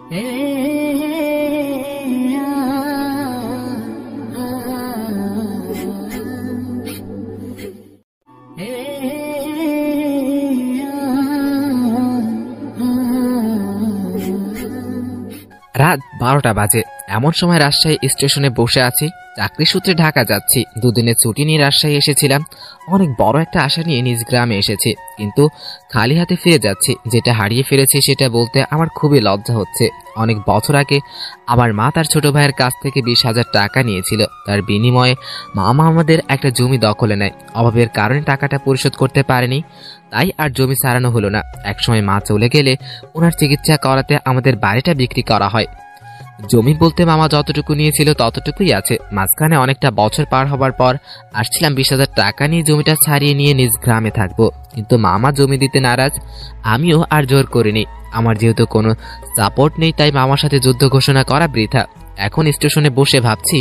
রাত 12টা বাজে। এমন সময় রাজশাহী স্টেশনে বসে আছি। চাকরি সূত্রে ঢাকা যাচ্ছি। দুদিনের ছুটি নিয়ে রাজশাহী এসেছিলাম। অনেক বড় একটা আশা নিয়ে নিজ গ্রামে এসেছি, কিন্তু খালি হাতে ফিরে যাচ্ছি। যেটা হারিয়ে ফেলেছি সেটা বলতে আমার খুবই লজ্জা হচ্ছে। অনেক বছর আগে আমার মা তার ছোট ভাইয়ের কাছ থেকে 20,000 টাকা নিয়েছিল। তার বিনিময়ে মামা আমাদের একটা জমি দখলে নেয়। অভাবের কারণে টাকাটা পরিশোধ করতে পারেনি, তাই আর জমি ছাড়ানো হলো না। একসময় মা চলে গেলে ওনার চিকিৎসা করাতে আমাদের বাড়িটা বিক্রি করা হয়। জমি বলতে মামা যতটুকু নিয়েছিল ততটুকুই আছে। মাঝখানে অনেকটা বছর পার হবার পর আসছিলাম 20,000 টাকা নিয়ে জমিটা ছাড়িয়ে নিয়ে নিজ গ্রামে থাকবো, কিন্তু মামা জমি দিতে নারাজ। আমিও আর জোর করিনি। আমার যেহেতু কোনো সাপোর্ট নেই, তাই মামার সাথে যুদ্ধ ঘোষণা করা বৃথা। এখন স্টেশনে বসে ভাবছি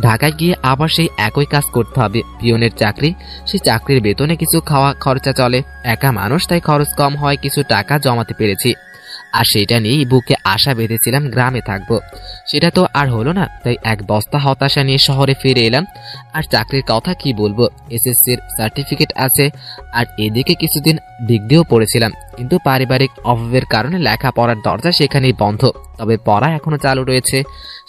ঢাকায় গিয়ে আবার সেই একই কাজ করতে হবে। পিয়নের চাকরি, সেই চাকরির বেতনে কিছু খাওয়া খরচা চলে। একা মানুষ, তাই খরচ কম হয়, কিছু টাকা জমাতে পেরেছি। আর সেটা নিয়েই বুকে আশা বেঁধেছিলাম গ্রামে থাকবো। সেটা তো আর হলো না, তাই এক বস্তা হতাশা নিয়ে শহরে ফিরে এলাম। আর চাকরির কথা কি বলবো, এসএসসির সার্টিফিকেট আছে, আর এদিকে কিছুদিন ডিগ্রিও পড়েছিলাম, কিন্তু পারিবারিক অভাবের কারণে লেখাপড়ার দরজা সেখানেই বন্ধ। তবে পড়া এখনো চালু রয়েছে।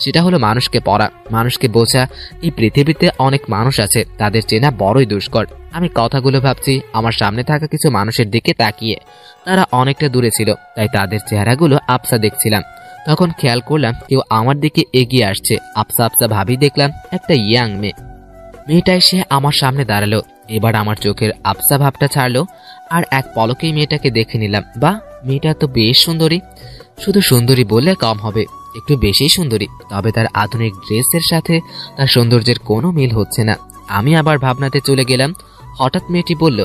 সেটা হলো মানুষকে পড়া, মানুষকে বোঝা। এই পৃথিবীতে অনেক মানুষ আছে, তাদের চেনা বড়ই দুষ্কর। আমি কথাগুলো ভাবছি আমার সামনে থাকা কিছু মানুষের দিকে তাকিয়ে। তারা অনেকটা দূরে ছিল, তাই তাদের চেহারাগুলো আবসা দেখছিলাম। তখন খেয়াল করলাম কেউ আমার দিকে এগিয়ে আসছে। আবসা আবসা ভাবি দেখলাম একটা ইয়াং মেয়ে। মেয়েটা এসে আমার সামনে দাঁড়ালো। এবার আমার চোখের আবসা ভাবটা ছাড়লো, আর এক পলকেই মেয়েটাকে দেখে নিলাম। বা, মেয়েটা তো বেশ সুন্দরী। শুধু সুন্দরী বললে কম হবে, একটু বেশি সুন্দরী। তবে তার আধুনিক ড্রেসের সাথে তার সৌন্দর্যের কোনো মিল হচ্ছে না। আমি আবার ভাবনাতে চলে গেলাম। হঠাৎ মেয়েটি বলল,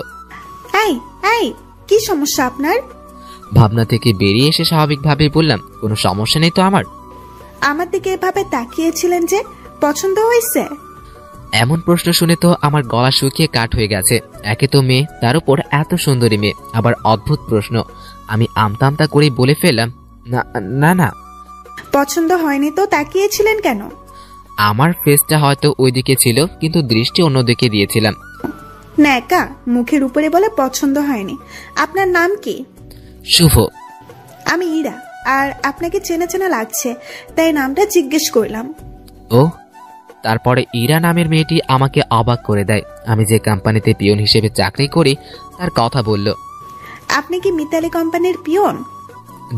এই এই, কি সমস্যা আপনার? ভাবনা থেকে বেরিয়ে এসে স্বাভাবিকভাবে বললাম, কোনো সমস্যা নেই তো আমার। আমার দিকে এভাবে তাকিয়েছিলেন যে, পছন্দ হয়েছে? এমন প্রশ্ন শুনে তো আমার গলা শুকিয়ে কাঠ হয়ে গেছে। একে তো মেয়ে, তার উপর এত সুন্দরী মেয়ে, আবার অদ্ভুত প্রশ্ন। আমি আমতা আমতা করেই বলে ফেললাম, না না না। পছন্দ হয়নি তো তাকিয়েছিলেন কেন? আমার ফেসটা হয়তো ওইদিকে ছিল, কিন্তু দৃষ্টি অন্যদিকে দিয়েছিলাম। ন্যাকা, মুখের উপরে বলে পছন্দ হয়নি। আপনার নাম কি? শুভ। আমি ইরা। আর আপনাকে চেনা চেনা লাগছে, তাই নামটা জিজ্ঞেস করলাম। ও, তারপরে ইরা নামের মেয়েটি আমাকে অবাক করে দেয়। আমি যে কোম্পানিতে পিয়ন হিসেবে চাকরি করি তার কথা বলল। আপনি কি মিতালি কোম্পানির পিয়ন?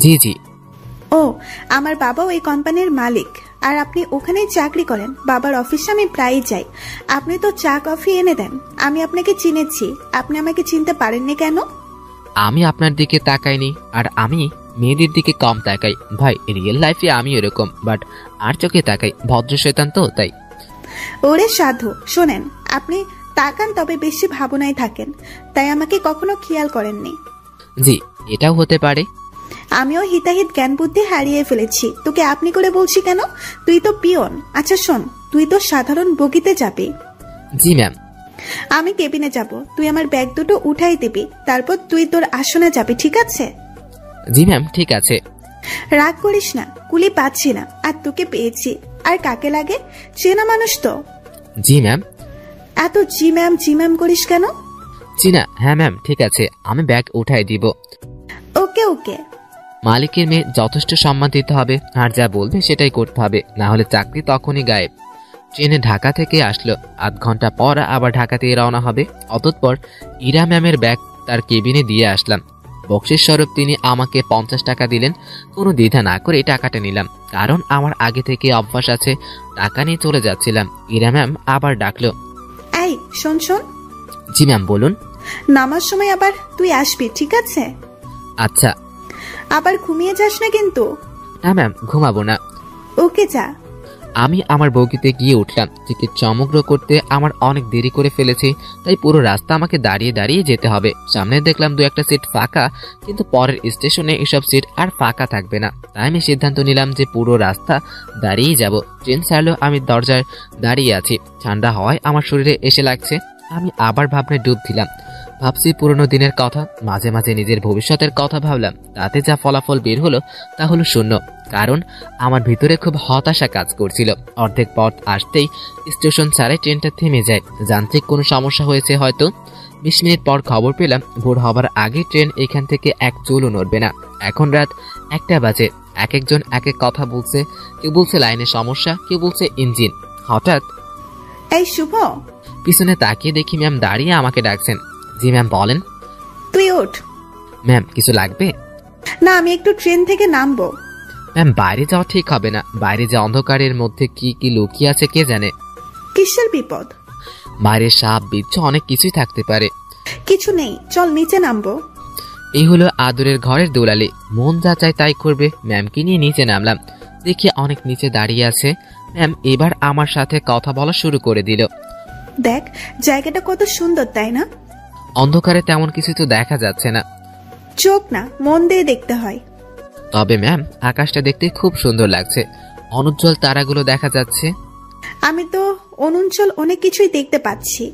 জি জি। ও, আমার বাবাও এই কোম্পানির মালিক, আর আপনি ওখানেই চাকরি করেন। বাবার অফিসে আমি প্রায়ই যাই। আপনি তো চা কফি এনে দেন। আমি আপনাকে চিনেছি, আপনি আমাকে চিনতে পারেননি কেন? আমি আপনার দিকে তাকাইনি, আর আমি মেয়েদের দিকে কম তাকাই ভাই। রিয়েল লাইফে আমি এরকম, বাট আর চোখে তাকাই। ভদ্র শয়তান তো, তাই। ওরে সাধু, শোনেন, আপনি তাকান তবে বেশি ভাবনায় থাকেন, তাই আমাকে কখনো খেয়াল করেননি। জি, এটাও হতে পারে। আমিও হিতাহিত জ্ঞান বুদ্ধি হারিয়ে ফেলেছি। তোকে আপনি করে বলছি কেন? তুই তো পিয়ন। আচ্ছা শোন, তুই তো সাধারণ বগিতে যাবি। জি ম্যাম। আমি কেবিনে যাব, তুই আমার ব্যাগ দুটো উঠাই দিবি, তারপর তুই তোর আসনে যাবি, ঠিক আছে? জি ম্যাম, ঠিক আছে। রাগ করিস না, কুলি পাচ্ছি না, আর তোকে পেয়েছি। আর কাকে লাগে? চেনা মানুষ তো। জি ম্যাম। এত জি ম্যাম করিস কেন? জি না, হ্যাঁ ম্যাম, ঠিক আছে, আমি ব্যাগ উঠাই দিব। ওকে ওকে। মালিকের মেয়ে, যথেষ্ট সম্মান দিতে হবে, আর যা বলবে সেটাই করতে হবে, না হলে চাকরি তখনই গায়েব। ট্রেনে ঢাকা থেকে আসলো। আধ ঘন্টা পর আবার ঢাকাতে রওনা হবে। অতঃপর ইরা ম্যামের ব্যাগ তার কেবিনে দিয়ে আসলাম। বকশিস স্বরূপ তিনি আমাকে 50 টাকা দিলেন। কোনো দ্বিধা না করে টাকাটা নিলাম, কারণ আমার আগে থেকে অভ্যাস আছে টাকা নিয়ে চলে যাচ্ছিলাম। ইরা ম্যাম আবার ডাকলো, এই শোন শোন। জি ম্যাম, বলুন। নামার সময় আবার তুই আসবি, ঠিক আছে? আচ্ছা। আবার ঘুমিয়ে যাস না কিন্তু। না ম্যাম, ঘুমাবো না। ওকে, যা। আমি আমার বগিতে গিয়ে উঠলাম। টিকিট সমগ্র করতে আমার অনেক দেরি করে ফেলেছি, তাই পুরো রাস্তা আমাকে দাঁড়িয়ে দাঁড়িয়ে যেতে হবে। সামনে দেখলাম 2-1টা সিট ফাঁকা, কিন্তু পরের স্টেশনে এসব সিট আর ফাঁকা থাকবে না। তাই আমি সিদ্ধান্ত নিলাম যে পুরো রাস্তা দাঁড়িয়েই যাব। ট্রেন ছাড়লো, আমি দরজায় দাঁড়িয়ে আছি। ঠান্ডা হওয়ায় আমার শরীরে এসে লাগছে। আমি আবার ভাবনায় ডুব দিলাম। ভাবছি পুরনো দিনের কথা, মাঝে মাঝে নিজের ভবিষ্যতের কথা ভাবলাম। তাতে যা ফলাফল বের হলো তা হলো শূন্য। কারণ আমার ভিতরে খুব হতাশা কাজ করছিল। অর্ধেক পথ আসতেই স্টেশন ছাড়াই ট্রেনটা থেমে যায়। যান্ত্রিক কোনো সমস্যা হয়েছে হয়তো। 20 মিনিট পর খবর পেলাম ভোর হবার আগে ট্রেন এখান থেকে এক চুলও নড়বে না। এখন রাত 1টা বাজে। এক একজন এক এক কথা বলছে। কেউ বলছে লাইনের সমস্যা, কেউ বলছে ইঞ্জিন। হঠাৎ এই শুভ, পিছনে তাকিয়ে দেখি ম্যাম দাঁড়িয়ে আমাকে ডাকছেন। জি ম্যাম বলেন। তুই ওঠ। ম্যাম কিছু লাগবে? না, আমি একটু ট্রেন থেকে নামবো। ম্যাম বাইরে যাওয়া ঠিক হবে না। বাইরে যে অন্ধকারের মধ্যে কি কি লুকিয়ে আছে কে জানে। কিসের বিপদ? বাইরে সাপ বিচ্ছু অনেক কিছুই থাকতে পারে। কিছু নেই, চল নিচে নামবো। এই হলো আদরের ঘরের দোলালি। মন যা চায় তাই করবে। ম্যামকে নিয়ে নিচে নামলাম। দেখি অনেক নিচে দাঁড়িয়ে আছে। ম্যাম এবার আমার সাথে কথা বলা শুরু করে দিল। দেখ জায়গাটা কত সুন্দর, তাই না? অন্ধকারে তেমন কিছু তো দেখা যাচ্ছে না। চোখ না, মন দিয়ে দেখতে হয়। তবে ম্যাম আকাশটা দেখতে খুব সুন্দর লাগছে। অনুজ্জ্বল তারাগুলো দেখা যাচ্ছে। আমি তো অনুঞ্চল অনেক কিছুই দেখতে পাচ্ছি।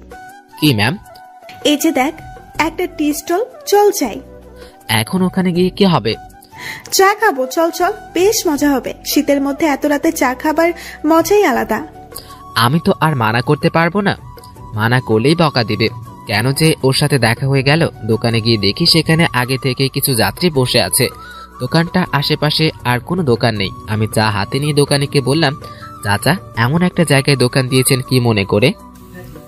কি ম্যাম? এই যে দেখ, একটা টি স্টল, চল যাই। এখন ওখানে গিয়ে কি হবে? চা খাবো, চল চল, বেশ মজা হবে। শীতের মধ্যে এত রাতে চা খাবার মজাই আলাদা। আমি তো আর মানা করতে পারবো না। মানা করলেই বকা দিবে। কেন যে ওর সাথে দেখা হয়ে গেল। দোকানে গিয়ে দেখি সেখানে আগে থেকে কিছু যাত্রী বসে আছে। দোকানটা আশেপাশে আর কোনো দোকান নেই। আমি চা হাতে নিয়ে দোকানিকে বললাম, চাচা এমন একটা জায়গায় দোকান দিয়েছেন কি মনে করে?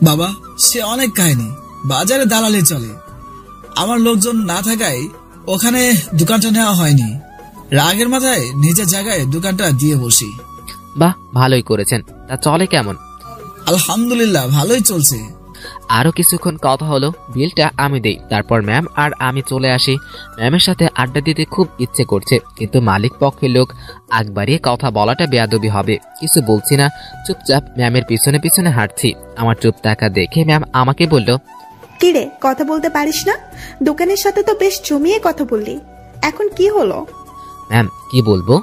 বাবা, সে অনেক কাহিনী। বাজারে দালালি চলে। আমার লোকজন না থাকায় ওখানে দোকানটা নেওয়া হয়নি। রাগের মাথায় নিজের জায়গায় দোকানটা দিয়ে বসি। বাহ, ভালোই করেছেন। তা চলে কেমন? আলহামদুলিল্লাহ, ভালোই চলছে। আরো কিছুক্ষণ কথা হলো। বিলটা আমি দেই। তারপর ম্যাম আর আমি চলে আসি। ম্যামের সাথে আড্ডা দিতে খুব ইচ্ছে করছে, কিন্তু মালিক পক্ষের লোক আগ বাড়িয়ে কথা বলাটা বেয়াদবি হবে। কিছু বলছি না, চুপচাপ ম্যামের পিছনে পিছনে হাঁটছি। আমার চুপ থাকা দেখে ম্যাম আমাকে বলল, কিরে, কথা বলতে পারিস না? দোকানের সাথে তো বেশ জমিয়ে কথা বললি, এখন কি হলো? ম্যাম কি বলবো?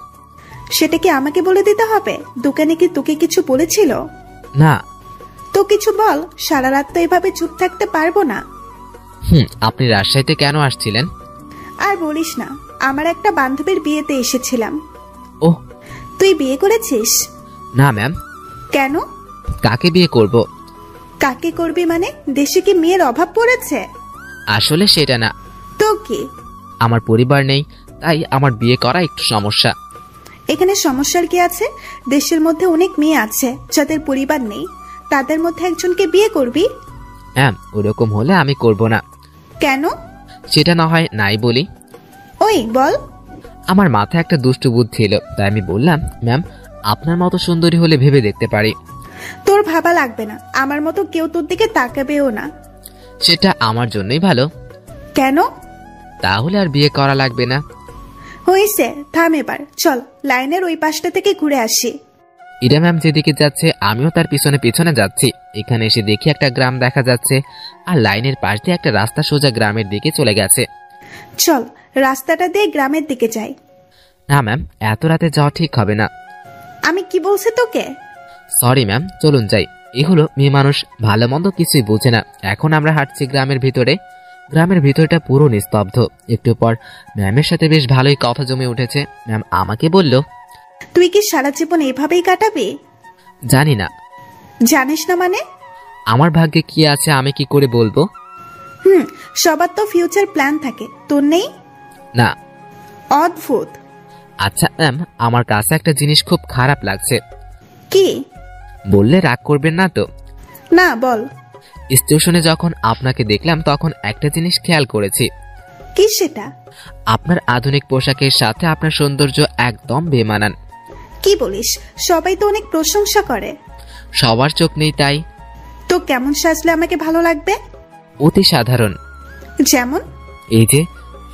সেটা কি আমাকে বলে দিতে হবে? দোকানে কি তোকে কিছু বলেছিল? না। তো কিছু বল, সারা রাত তো এভাবে চুপ থাকতে পারবো না। আপনি রাজশাহীতে কেন আসছিলেন? আর বলিস না, আমার একটা বান্ধবীর বিয়েতে এসেছিলাম। ওহ, তুই বিয়ে করেছিস? না ম্যাম। কেন? কাকে বিয়ে করব? কাকে করবি মানে? দেশে কি মেয়ের অভাব পড়েছে? আসলে সেটা না। তো কি? আমার পরিবার নেই, তাই আমার বিয়ে করা একটু সমস্যা। এখানে সমস্যার কি আছে? দেশের মধ্যে অনেক মেয়ে আছে যাদের পরিবার নেই, তাদের মধ্যে একজনকে বিয়ে করবি। ম্যাম ওরকম হলে আমি করব না। কেন? সেটা না হয় নাই বলি। ওই বল। আমার মাথায় একটা দুষ্টু বুদ্ধি ছিল, তাই আমি বললাম, ম্যাম আপনার মতো সুন্দরী হলে ভেবে দেখতে পারি। তোর ভাবা লাগবে না, আমার মতো কেউ তোর দিকে তাকাবেও না। সেটা আমার জন্যই ভালো। কেন? তাহলে আর বিয়ে করা লাগবে না। হয়েছে, থাম এবার, চল লাইনের ওই পাশটা থেকে ঘুরে আসি। ইরা ম্যাম যেদিকে যাচ্ছে আমিও তার পিছনে পিছনে যাচ্ছি। এখানে এসে দেখি একটা গ্রাম দেখা যাচ্ছে, আর লাইনের পাশ দিয়ে একটা রাস্তা সোজা গ্রামের দিকে চলে গেছে। চল রাস্তাটা দিয়ে গ্রামের দিকে যাই। না ম্যাম, এত রাতে যাওয়া ঠিক হবে না। আমি কি বলছি তোকে? সরি ম্যাম, চলুন যাই। এ হলো মেয়ে মানুষ, ভালো মন্দ কিছুই বোঝে না। এখন আমরা হাঁটছি গ্রামের ভিতরে। গ্রামের ভিতরটা পুরো নিস্তব্ধ। একটু পর ম্যামের সাথে বেশ ভালোই কথা জমে উঠেছে। ম্যাম আমাকে বলল, তুই কি সারা জীবন এভাবেই কাটাবি? জানি না। জানিস না মানে? আমার ভাগ্যে কি আছে আমি কি করে বলবো? সবার তো ফিউচার প্ল্যান থাকে, তোর নেই? না। অদ্ভুত। আচ্ছা ম্যাম, আমার কাছে একটা জিনিস খুব খারাপ লাগছে। কি? বললে রাগ করবেন না তো? না, বল। স্টেশনে যখন আপনাকে দেখলাম তখন একটা জিনিস খেয়াল করেছি। কি সেটা? আপনার আধুনিক পোশাকের সাথে আপনার সৌন্দর্য একদম বেমানান। কি বলিস? সবাই তো অনেক প্রশংসা করে। সবার চোখ নেই তাই। তো কেমন সাজলে আমাকে ভালো লাগবে? অতি সাধারণ। যেমন? এই যে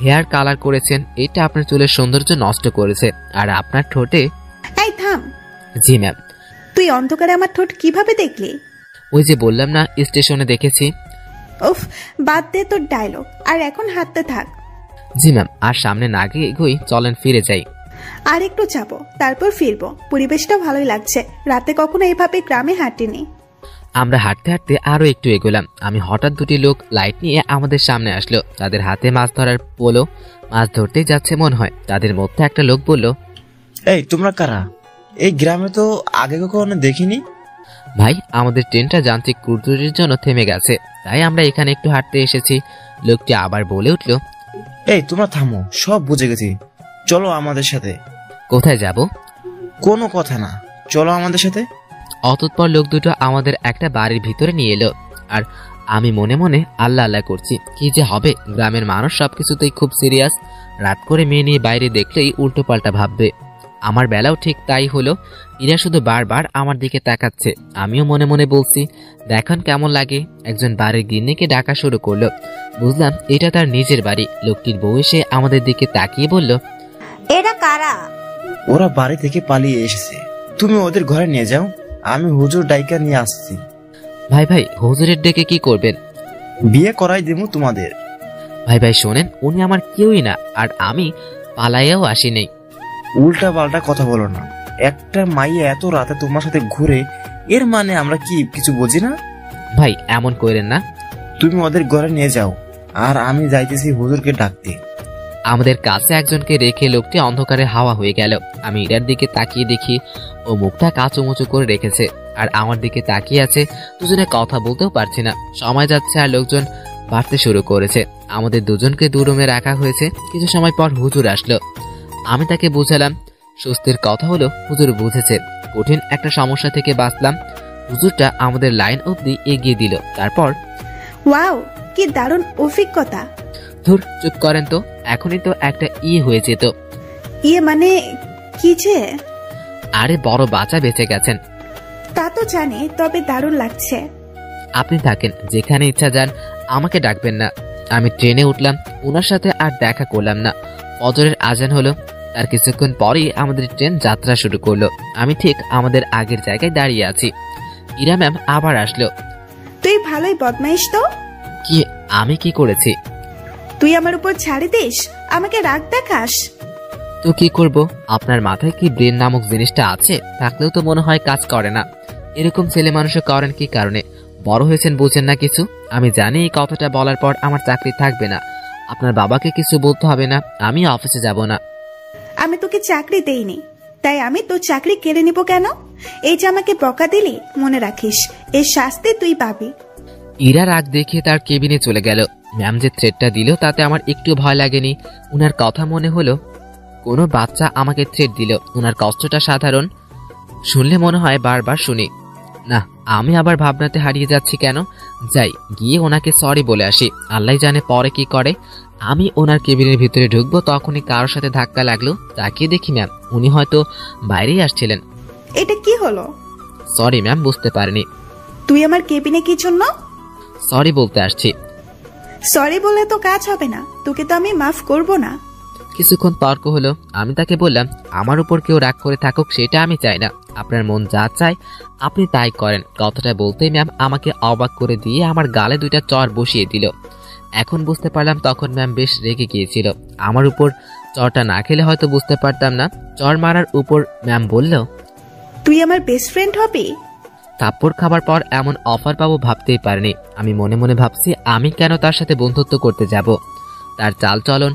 হেয়ার কালার করেছেন, এটা আপনার চুলের সৌন্দর্য নষ্ট করেছে। আর আপনার ঠোঁটে। এই থাম। জি ম্যাম। তুই অন্ধকারে আমার ঠোঁট কিভাবে দেখলি? ওই যে বললাম না, স্টেশনে দেখেছি। উফ, বাদ দে তোর ডায়লগ, আর এখন হাঁটতে থাক। জি ম্যাম, আর সামনে না গিয়ে এগোই, চলেন ফিরে যাই। আর একটু যাবো, তারপর ফিরবো। পরিবেশটা ভালোই লাগছে, রাতে কখনো এভাবে গ্রামে হাঁটিনি। আমরা হাঁটতে হাঁটতে আরো একটু এগোলাম। আমি হঠাৎ দুটি লোক লাইট নিয়ে আমাদের সামনে আসলো। তাদের হাতে মাছ ধরার পোলো, মাছ ধরতেই যাচ্ছে মনে হয়। তাদের মধ্যে একটা লোক বলল, এই তোমরা কারা? এই গ্রামে তো আগে কখনো দেখিনি। ভাই, আমাদের ট্রেনটা যান্ত্রিক ত্রুটির জন্য থেমে গেছে, তাই আমরা এখানে একটু হাঁটতে এসেছি। লোকটি আবার বলে উঠল, এই তোমরা থামো, সব বুঝে গেছি, চলো আমাদের সাথে। কোথায় যাব? কোনো কথা না, চলো আমাদের সাথে। অতঃপর লোক দুটো আমাদের একটা বাড়ির ভিতরে নিয়ে এলো। আর আমি মনে মনে আল্লাহ আল্লাহ করছি, কি যে হবে। গ্রামের মানুষ সবকিছুতেই খুব সিরিয়াস। রাত করে মেয়ে নিয়ে বাইরে দেখলেই উল্টো পাল্টা ভাববে। আমার বেলাও ঠিক তাই হলো। ইরা শুধু বারবার আমার দিকে তাকাচ্ছে। আমিও মনে মনে বলছি, দেখুন কেমন লাগে। একজন বাড়ির গিন্নিকে ডাকা শুরু করলো। বুঝলাম এটা তার নিজের বাড়ি। লোকটির বউ এসে আমাদের দিকে তাকিয়ে বলল, এরা কারা? ওরা বাড়ি থেকে পালিয়ে এসেছে, তুমি ওদের ঘরে নিয়ে যাও, আমি হুজুর ডাইকা নিয়ে আসছি। ভাই ভাই, হুজুরের ডেকে কি করবেন? বিয়ে করাই দেবো তোমাদের। ভাই ভাই শোনেন, উনি আমার কেউই না, আর আমি পালাইয়াও আসি নেই। উল্টা পাল্টা কথা বলো না। একটা মাইয়া এত রাতে তোমার সাথে ঘুরে, এর মানে আমরা কি কিছু বুঝি না? ভাই এমন করেন না। তুমি ওদের ঘরে নিয়ে যাও, আর আমি যাইতেছি হুজুরকে ডাকতে। আমাদের কাছে একজনকে রেখে লোকটি অন্ধকারে হাওয়া হয়ে গেল। আমি ইরার দিকে তাকিয়ে দেখি ও মুখটা কাঁচুমুচু করে রেখেছে, আর আমার দিকে তাকিয়ে আছে। দুজনে কথা বলতেও পারছি না। সময় যাচ্ছে আর লোকজন বাড়তে শুরু করেছে। আমাদের দুজনকে দু রুমে রাখা হয়েছে। কিছু সময় পর হুজুর আসলো। আমি তাকে বুঝালাম। স্বস্তির কথা হলো, হুজুর বুঝেছে। কঠিন একটা সমস্যা থেকে বাঁচলাম। হুজুরটা আমাদের লাইন অবধি এগিয়ে দিল। তারপর, ওয়াও, কি দারুণ অভিজ্ঞতা। ধুর, চুপ করেন তো, এখনই তো একটা হয়ে যেত। মানে কি যে? আরে বড় বাচ্চা বেঁচে গেছেন। তা তো জানি, তবে দারুণ লাগছে। আপনি থাকেন, যেখানে ইচ্ছা যান, আমাকে ডাকবেন না। আমি ট্রেনে উঠলাম। ওনার সাথে আর দেখা করলাম না। ফজরের আজান হলো। তার কিছুক্ষণ পরেই আমাদের ট্রেন যাত্রা শুরু করলো। আমি ঠিক আমাদের আগের জায়গায় দাঁড়িয়ে আছি। ইরা ম্যাম আবার আসলো। তুই ভালোই বদমাইশ তো। কি? আমি কি করেছি? তুই আমার উপর ছাড়ি দিস, আমাকে রাগ দেখাস। তো কি করব? আপনার মাথায় কি ব্রেন নামক জিনিসটা আছে? থাকলেও তো মনে হয় কাজ করে না। এরকম ছেলে মানুষও করেন কি কারণে? বড় হয়েছেন, বুঝেন না কিছু? আমি জানি এই কথাটা বলার পর আমার চাকরি থাকবে না। আপনার বাবাকে কিছু বলতে হবে না, আমি অফিসে যাব না। আমি তোকে চাকরি দেইনি, তাই আমি তোর চাকরি কেড়ে নিব কেন? এই যে আমাকে বকা দিলি, মনে রাখিস এর শাস্তি তুই পাবি। ইরা রাগ দেখিয়ে তার কেবিনে চলে গেল। ম্যাম যে থ্রেটটা দিল তাতে আমার একটু ভয় লাগেনি। উনার কথা মনে হলো কোনো বাচ্চা আমাকে থ্রেট দিল। উনার কষ্টটা সাধারণ, শুনলে মনে হয় বারবার শুনি। না, আমি আবার ভাবনাতে হারিয়ে যাচ্ছি কেন? যাই, গিয়ে ওনাকে সরি বলে আসি। আল্লাহ জানে পরে কি করে। আমি ওনার কেবিনের ভিতরে ঢুকবো, তখনই কারোর সাথে ধাক্কা লাগলো। তাকিয়ে দেখি ম্যাম, উনি হয়তো বাইরেই আসছিলেন। এটা কি হলো? সরি ম্যাম, বুঝতে পারিনি। তুই আমার কেবিনে কি জন্য? সরি বলতে আসছি। সরি বলে তো কাজ হবে না, তোকে তো আমি মাফ করব না। কিছুক্ষণ তর্ক হলো। আমি তাকে বললাম, আমার উপর কেউ রাগ করে থাকুক সেটা আমি চাই না। আপনার মন যা চায় আপনি তাই করেন। কথাটা বলতেই ম্যাম আমাকে অবাক করে দিয়ে আমার গালে দুইটা চর বসিয়ে দিল। এখন বুঝতে পারলাম তখন ম্যাম বেশ রেগে গিয়েছিল। আমার উপর চরটা না খেলে হয়তো বুঝতে পারতাম না। চর মারার উপর ম্যাম বলল, তুই আমার বেস্ট ফ্রেন্ড হবি? থাপ্পড় খাবার পর এমন অফার পাবো ভাবতেই পারিনি। আমি মনে মনে ভাবছি, আমি কেন তার সাথে বন্ধুত্ব করতে যাব? তার চালচলন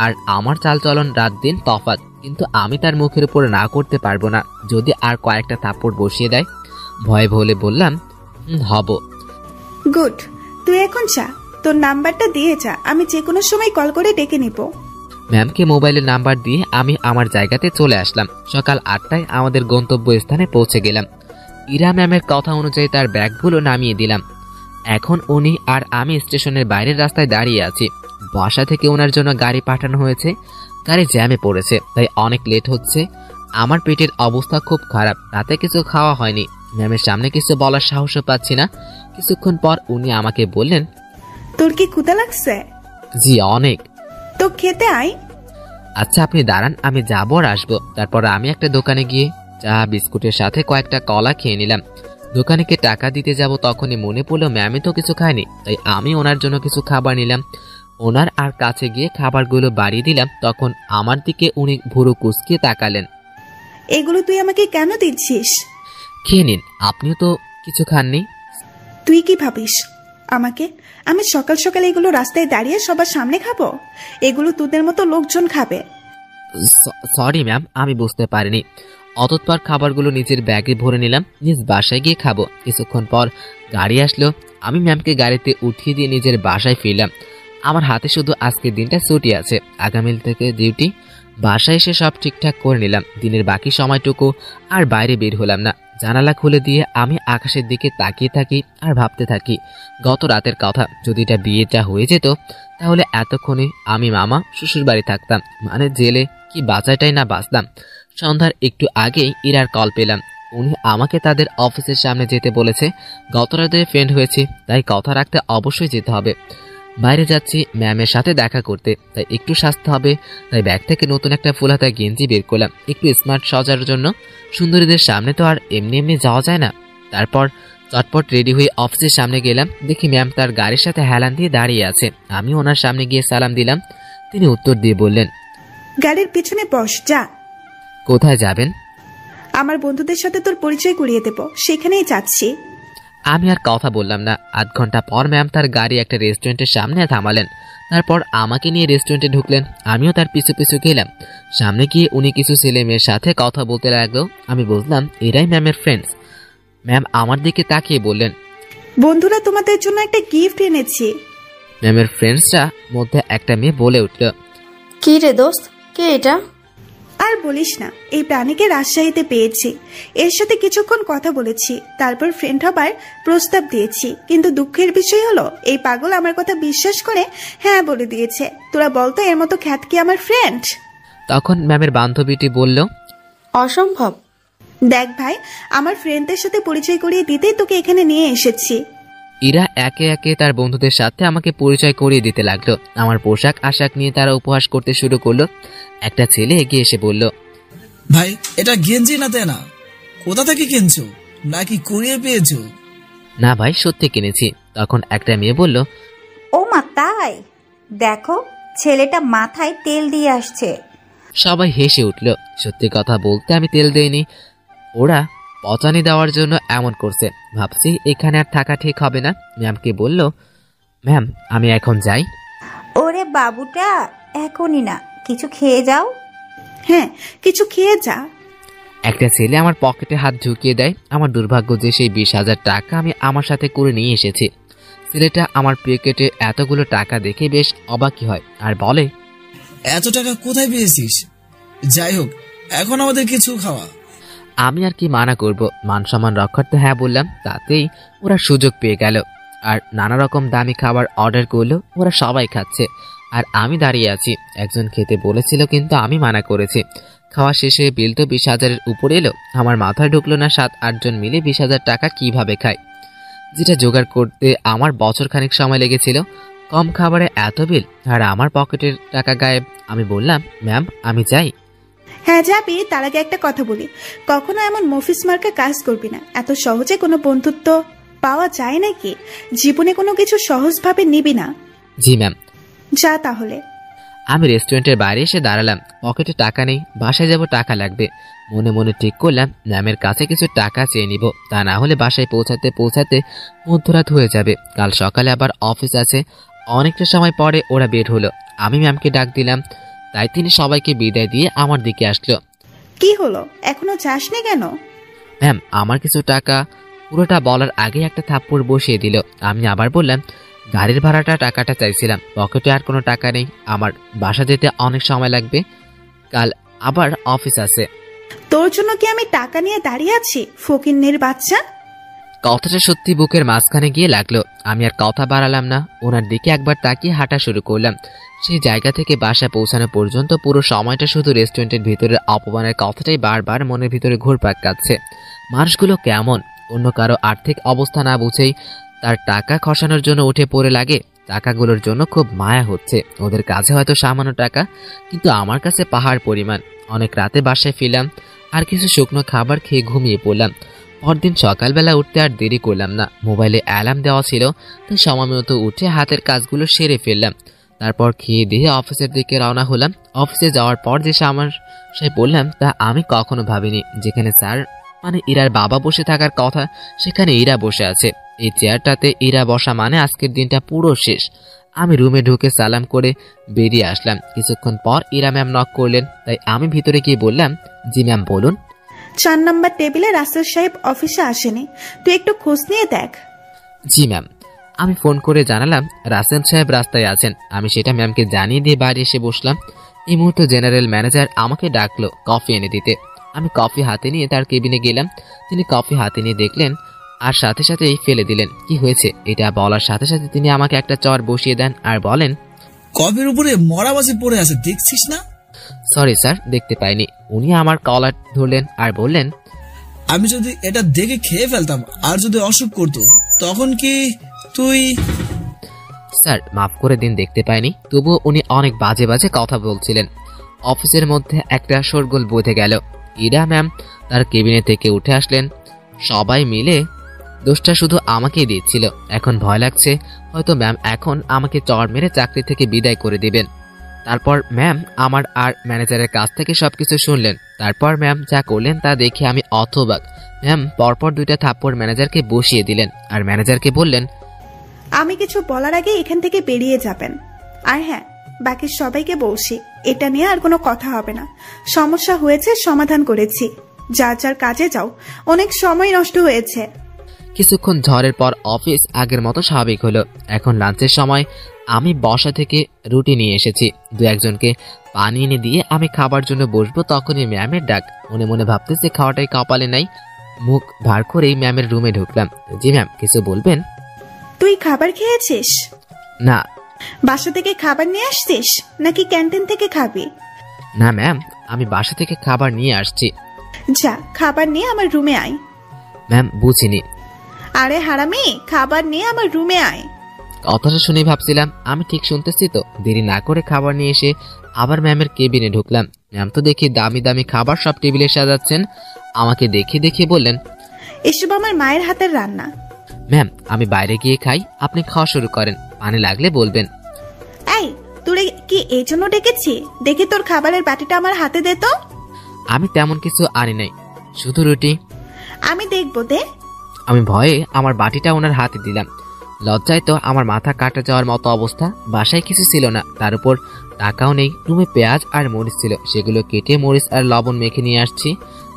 আর আমার চালচলন রাত দিন তফাৎ, কিন্তু আমি তার মুখের উপর না করতে পারবো না। যদি আর কয়েকটা থাপ্পড় বসিয়ে দেয়। ভয়ে ভলে বললাম, হব। গুড, তুই এখন যা, তোর নাম্বারটা দিয়ে যা, আমি যে কোনো সময় কল করে ডেকে নিব। ম্যামকে মোবাইলের নাম্বার দিয়ে আমি আমার জায়গাতে চলে আসলাম। সকাল 8টায় আমাদের গন্তব্য স্থানে পৌঁছে গেলাম। ইরা ম্যামের কথা অনুযায়ী তার ব্যাগগুলো নামিয়ে দিলাম। এখন উনি আর আমি স্টেশনের বাইরের রাস্তায় দাঁড়িয়ে আছি। বাসা থেকে ওনার জন্য গাড়ি পাঠানো হয়েছে। গাড়ি জ্যামে পড়েছে, তাই অনেক লেট হচ্ছে। আমার পেটের অবস্থা খুব খারাপ, রাতে কিছু খাওয়া হয়নি। ম্যামের সামনে কিছু বলার সাহসও পাচ্ছি না। কিছুক্ষণ পর উনি আমাকে বললেন, তোর কি ক্ষুধা লাগছে? জি অনেক। তো খেতে আয়। আচ্ছা আপনি দাঁড়ান, আমি যাবো আর আসবো। তারপর আমি একটা দোকানে গিয়ে চা বিস্কুটের সাথে কয়েকটা কলা খেয়ে নিলাম। দোকানিকে টাকা দিতে যাব, তখনই মনে পড়লো ম্যামই তো কিছু খায়নি, তাই আমি ওনার জন্য কিছু খাবার নিলাম। ওনার আর কাছে গিয়ে খাবারগুলো বাড়িয়ে দিলাম। তখন আমার দিকে উনি ভুরু কুঁচকিয়ে তাকালেন। এগুলো তুই আমাকে কেন দিচ্ছিস? খেয়ে নিন, আপনিও তো কিছু খাননি। তুই কি ভাবিস আমাকে? আমি সকাল সকাল এগুলো রাস্তায় দাঁড়িয়ে সবার সামনে খাবো? এগুলো তোদের মতো লোকজন খাবে। সরি ম্যাম, আমি বুঝতে পারিনি। অতঃপর খাবারগুলো নিজের ব্যাগে ভরে নিলাম, নিজ বাসায় গিয়ে খাবো। কিছুক্ষণ পর গাড়ি আসলো, আমি ম্যামকে গাড়িতে উঠিয়ে দিয়ে নিজের বাসায় ফিরলাম। আমার হাতে শুধু আজকের দিনটা ছুটি আছে, আগামী থেকে ডিউটি। বাসায় এসে সব ঠিকঠাক করে নিলাম। দিনের বাকি সময়টুকু আর বাইরে বের হলাম না। জানালা খুলে দিয়ে আমি আকাশের দিকে তাকিয়ে থাকি আর ভাবতে থাকি গত রাতের কথা। যদি এটা বিয়েটা হয়ে যেত তাহলে এতক্ষণে আমি মামা শ্বশুর বাড়ি থাকতাম, মানে জেলে কি বাঁচাটাই না বাঁচতাম। সন্ধ্যার একটু আগেই ইরার কল পেলাম। উনি আমাকে তাদের অফিসের সামনে যেতে বলেছে। গত রাতে ফ্রেন্ড হয়েছি, তাই কথা রাখতে অবশ্যই যেতে হবে। বাইরে যাচ্ছি ম্যামের সাথে দেখা করতে, তাই একটু সাজতে হবে। তাই ব্যাগ থেকে নতুন একটা ফুল হাতা গেঞ্জি বের করলাম, একটু স্মার্ট সাজার জন্য। সুন্দরীদের সামনে তো আর এমনি এমনি যাওয়া যায় না। তারপর চটপট রেডি হয়ে অফিসের সামনে গেলাম। দেখি ম্যাম তার গাড়ির সাথে হেলান দিয়ে দাঁড়িয়ে আছে। আমি ওনার সামনে গিয়ে সালাম দিলাম। তিনি উত্তর দিয়ে বললেন, গাড়ির পিছনে বস, যা। কোথায় যাবেন? আমার বন্ধুদের সাথে তোর পরিচয় করিয়ে দেব, সেখানেই যাচ্ছি। আমি আর কথা বললাম না। আধ ঘন্টা পর ম্যাম তার গাড়ি একটা রেস্টুরেন্টের সামনে থামালেন। তারপর আমাকে নিয়ে রেস্টুরেন্টে ঢুকলেন। আমিও তার পিছু পিছু গেলাম। সামনে গিয়ে উনি কিছু ছেলে মেয়ের সাথে কথা বলতে লাগলো। আমি বুঝলাম এরাই ম্যামের ফ্রেন্ডস। ম্যাম আমার দিকে তাকিয়ে বললেন, বন্ধুরা তোমাদের জন্য একটা গিফট এনেছি। ম্যামের ফ্রেন্ডসরা মধ্যে একটা মেয়ে বলে উঠল, কি রে দোস্ত, কে এটা? আর বলিস না, এই প্রাণীকে রাজশাহীতে পেয়েছি। এর সাথে কিছুক্ষণ কথা বলেছি, তারপর ফ্রেন্ড হবার প্রস্তাব দিয়েছি। কিন্তু দুঃখের বিষয় হলো এই পাগল আমার কথা বিশ্বাস করে হ্যাঁ বলে দিয়েছে। তোরা বলতো এর মতো খ্যাত কি আমার ফ্রেন্ড? তখন ম্যামের বান্ধবীটি বলল, অসম্ভব। দেখ ভাই, আমার ফ্রেন্ডদের সাথে পরিচয় করিয়ে দিতেই তোকে এখানে নিয়ে এসেছি। ইরা একে একে তার বন্ধুদের সাথে আমাকে পরিচয় করিয়ে দিতে লাগলো। আমার পোশাক আশাক নিয়ে তারা উপহাস করতে শুরু করলো। একটা ছেলে এগিয়ে এসে বলল, ভাই এটা গেঞ্জি না তাই না? কোথা থেকে কিনছো, নাকি কুড়িয়ে পেয়েছো? না ভাই, সত্যি কিনেছি। তখন একটা মেয়ে বলল, ও মা তাই? দেখো ছেলেটা মাথায় তেল দিয়ে আসছে। সবাই হেসে উঠল। সত্যি কথা বলতে আমি তেল দেইনি, ওরা পচানি দেওয়ার জন্য এমন করছে। ভাবছি এখানে আর থাকা ঠিক হবে না। ম্যামকে বলল, ম্যাম আমি এখন যাই? ওরে বাবুটা, এখনই না, কিছু খেয়ে যাও। হ্যাঁ, কিছু খেয়ে যা। একটা ছেলে আমার পকেটে হাত ঢুকিয়ে দেয়। আমার দুর্ভাগ্য যে সেই 20,000 টাকা আমি আমার সাথে করে নিয়ে এসেছি। ছেলেটা আমার পকেটে এতগুলো টাকা দেখে বেশ অবাকই হয় আর বলে, এত টাকা কোথায় পেয়েছিস? যাই হোক, এখন আমাদের কিছু খাওয়া। আমি আর কি মানা করব, মান সম্মান রক্ষার্থে হ্যাঁ বললাম। তাতেই ওরা সুযোগ পেয়ে গেল আর নানা রকম দামি খাবার অর্ডার করলো। ওরা সবাই খাচ্ছে আর আমি দাঁড়িয়ে আছি। একজন খেতে বলেছিল কিন্তু আমি মানা করেছি। খাওয়া শেষে বিল তো 20,000-এর উপরে এলো। আমার মাথায় ঢুকলো না 7-8 জন মিলে 20,000 টাকা কিভাবে খায়, যেটা জোগাড় করতে আমার বছর খানিক সময় লেগেছিল। কম খাবারে এত বিল আর আমার পকেটের টাকা গায়েব। আমি বললাম, ম্যাম আমি যাই? হ্যাঁ যাবি, তার আগে একটা কথা বলি, কখনো এমন মফিস মার্কা কাজ করবি না। এত সহজে কোনো বন্ধুত্ব পাওয়া যায় নাকি? জীবনে কোনো কিছু সহজভাবে নিবি না। জি ম্যাম। যা তাহলে। আমি রেস্টুরেন্টের বাইরে এসে দাঁড়ালাম। পকেটে টাকা নেই, বাসায় যাব, টাকা লাগবে। মনে মনে ঠিক করলাম ম্যামের কাছে কিছু টাকা চেয়ে নিব, তা না হলে বাসায় পৌঁছাতে পৌঁছাতে মধ্যরাত হয়ে যাবে। কাল সকালে আবার অফিস আছে। অনেকটা সময় পরে ওরা বের হলো। আমি ম্যামকে ডাক দিলাম, তাই তিনি সবাইকে বিদায় দিয়ে আমার দিকে আসলো। কি হলো, এখনো যাসনি কেন? ম্যাম আমার কিছু টাকা। পুরোটা বলার আগে একটা থাপ্পড় বসিয়ে দিল। আমি আবার বললাম, গাড়ির ভাড়াটা টাকাটা চাইছিলাম, পকেটে আর কোনো টাকা নেই। আমার বাসা যেতে অনেক সময় লাগবে, কাল আবার অফিস আছে। তোর জন্য কি আমি টাকা নিয়ে দাঁড়িয়ে আছি, ফকিন্নির বাচ্চা? কথাটা সত্যি বুকের মাঝখানে গিয়ে লাগলো। আমি আর কথা বাড়ালাম না, ওনার দিকে একবার তাকিয়ে হাঁটা শুরু করলাম। সেই জায়গা থেকে বাসা পৌঁছানো পর্যন্ত পুরো সময়টা শুধু রেস্টুরেন্টের ভিতরে অপমানের কথাটাই বারবার মনের ভিতরে ঘুরপাক কাটছে। মানুষগুলো কেমন, অন্য কারো আর্থিক অবস্থা না বুঝেই তার টাকা খসানোর জন্য উঠে পড়ে লাগে। টাকাগুলোর জন্য খুব মায়া হচ্ছে। ওদের কাছে হয়তো সামান্য টাকা, কিন্তু আমার কাছে পাহাড় পরিমাণ। অনেক রাতে বাসায় ফিরলাম, আর কিছু শুকনো খাবার খেয়ে ঘুমিয়ে পড়লাম। পরদিন সকালবেলা উঠতে আর দেরি করলাম না। মোবাইলে অ্যালার্ম দেওয়া ছিল, তাই সময় মতো উঠে হাতের কাজগুলো সেরে ফেললাম। তারপর খেয়ে দিয়ে অফিসের দিকে রওনা হলাম। অফিসে যাওয়ার পর যে সমস্যায় পড়লাম তা আমি কখনো ভাবিনি। যেখানে স্যার মানে ইরার বাবা বসে থাকার কথা, সেখানে ইরা বসে আছে। এই চেয়ারটাতে ইরা বসা মানে আজকের দিনটা পুরো শেষ। আমি রুমে ঢুকে সালাম করে বেরিয়ে আসলাম। কিছুক্ষণ পর ইরা ম্যাম নক করলেন, তাই আমি ভিতরে গিয়ে বললাম, জি ম্যাম বলুন। 4 নম্বর টেবিলে রাসেল সাহেব অফিসে আসেনি, তুই একটু খোঁজ নিয়ে দেখ। জি ম্যাম। আমি ফোন করে জানালাম রাসেল সাহেব রাস্তায় আছেন। আমি সেটা ম্যামকে জানিয়ে দিয়ে বাড়ি এসে বসলাম। এই মুহূর্তে জেনারেল ম্যানেজার আমাকে ডাকলো কফি এনে দিতে। আমি কফি হাতে নিয়ে তার কেবিনে গেলাম। তিনি কফি হাতে নিয়ে দেখলেন আর সাথে সাথেই ফেলে দিলেন। কি হয়েছে এটা বলার সাথে সাথে তিনি আমাকে একটা চর বসিয়ে দেন আর বলেন, কফির উপরে মরাবাজি পড়ে আছে, দেখছিস না? সরি স্যার, দেখতে পাইনি। উনি আমার কলার ধরলেন আর বললেন, আমি যদি এটা দেখে খেয়ে ফেলতাম আর যদি অসুখ করতো তখন কি তুই? স্যার মাফ করে দিন, দেখতে পাইনি। তবুও উনি অনেক বাজে বাজে কথা বলছিলেন। অফিসের মধ্যে একটা শোরগোল বেঁধে গেল। ইরা ম্যাম তার কেবিনে থেকে উঠে আসলেন। সবাই মিলে দোষটা শুধু আমাকেই দিচ্ছিল। এখন ভয় লাগছে হয়তো ম্যাম এখন আমাকে চড় মেরে চাকরি থেকে বিদায় করে দিবেন। তারপর ম্যাম আমার আর ম্যানেজারের কাছ থেকে সবকিছু শুনলেন। তারপর ম্যাম যা করলেন তা দেখে আমি অবাক। ম্যাম পরপর 2টা থাপ্পড় ম্যানেজারকে বসিয়ে দিলেন আর ম্যানেজারকে বললেন, আমি কিছু বলার আগে এখান থেকে বেরিয়ে যাবেন। আর হ্যাঁ, বাকি সবাইকে বলছি এটা নিয়ে আর কোনো কথা হবে না। সমস্যা হয়েছে, সমাধান করেছি, যার যার কাজে যাও, অনেক সময় নষ্ট হয়েছে। কিছুক্ষণ ঝড়ের পর অফিস আগের মতো স্বাভাবিক হলো। এখন লাঞ্চের সময় আমি বসা থেকে রুটি নিয়ে এসেছি। 2-1জনকে পানি এনে দিয়ে আমি খাবার জন্য বসবো, তখনই ম্যামের ডাক। মনে মনে ভাবতেছে খাওয়াটাই কপালে নাই। মুখ ভার করেই ম্যামের রুমে ঢুকলাম। জি ম্যাম, কিছু বলবেন? তুই খাবার খেয়েছিস? না। বাসা থেকে খাবার নিয়ে আসছিস নাকি ক্যান্টিন থেকে খাবি? না ম্যাম, আমি বাসা থেকে খাবার নিয়ে আসছি। যা, খাবার নিয়ে আমার রুমে আয়। ম্যাম বুঝিনি। আরে হারামি, খাবার নিয়ে আমার রুমে আয়। কথাটা শুনে ভাবছিলাম আমি ঠিক শুনতেছি তো। দেরি না করে খাবার নিয়ে এসে আবার ম্যামের কেবিনে ঢুকলাম। ম্যাম তো দেখি দামি দামি খাবার সব টেবিলে সাজাচ্ছেন। আমাকে দেখে বললেন, এসব আমার মায়ের হাতের রান্না। ম্যাম আমি বাইরে গিয়ে খাই, আপনি খাওয়া শুরু করেন, পানি লাগলে বলবেন। এই, তোরে কি এই জন্য ডেকেছি? দেখি তোর খাবারের বাটিটা আমার হাতে দে তো। আমি তেমন কিছু আনি নাই, শুধু রুটি। আমি দেখবো, দে। আমি ভয়ে আমার বাটিটা ওনার হাতে দিলাম। লজ্জায় তো আমার মাথা কাটা যাওয়ার মতো অবস্থা। বাসায় কিছু ছিল না, তার উপর টাকাও নেই। রুমে পেঁয়াজ আর মরিচ ছিল, সেগুলো কেটে মরিচ আর লবণ মেখে নিয়ে আসছি।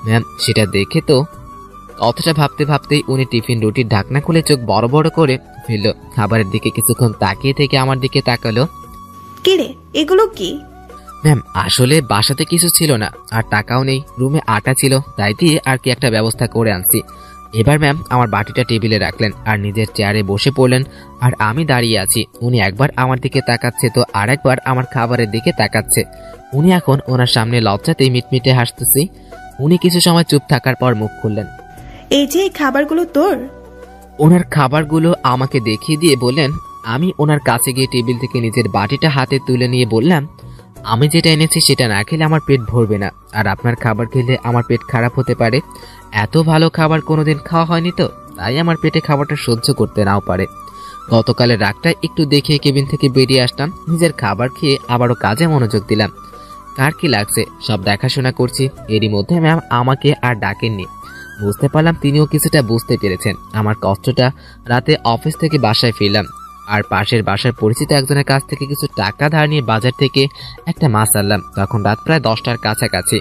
ম্যাম সেটা দেখে তো কথাটা ভাবতে ভাবতেই উনি টিফিন রুটির ঢাকনা খুলে চোখ বড় বড় করে ফেললো। খাবারের দিকে কিছুক্ষণ তাকিয়ে থেকে আমার দিকে তাকালো। কি রে, এগুলো কি? ম্যাম আসলে বাসাতে কিছু ছিল না আর টাকাও নেই, রুমে আটা ছিল, তাই দিয়ে আর কি একটা ব্যবস্থা করে আনছি। এবার ম্যাম আমার বাটিটা টেবিলে রাখলেন আর নিজের চেয়ারে বসে পড়লেন। আর আমি দাঁড়িয়ে আছি। উনি একবার আমার দিকে তাকাচ্ছে তো আর একবার আমার খাবারের দিকে তাকাচ্ছে। উনি এখন ওনার সামনে লজ্জাতেই মিটমিটে হাসতেছি। উনি কিছু সময় চুপ থাকার পর মুখ খুললেন। এই যে খাবারগুলো তোর? ওনার খাবারগুলো আমাকে দেখিয়ে দিয়ে বললেন। আমি ওনার কাছে গিয়ে টেবিল থেকে নিজের বাটিটা হাতে তুলে নিয়ে বললাম, আমি যেটা এনেছি সেটা না খেলে আমার পেট ভরবে না, আর আপনার খাবার খেলে আমার পেট খারাপ হতে পারে। এত ভালো খাবার কোনোদিন খাওয়া হয়নি তো, তাই আমার পেটে খাবারটা সহ্য করতে নাও পারে। গতকালের রাগটা একটু দেখে কেবিন থেকে বেরিয়ে আসলাম। নিজের খাবার খেয়ে আবারও কাজে মনোযোগ দিলাম। কার কি লাগছে সব দেখাশোনা করছি। এরই মধ্যে ম্যাম আমাকে আর ডাকেননি। বুঝতে পারলাম তিনিও কিছুটা বুঝতে পেরেছেন আমার কষ্টটা। রাতে অফিস থেকে বাসায় ফিরলাম আর পাশের বাসার পরিচিত একজনের কাছ থেকে কিছু টাকা ধার নিয়ে বাজার থেকে একটা মাছ আনলাম। তখন রাত প্রায় 10টার কাছাকাছি।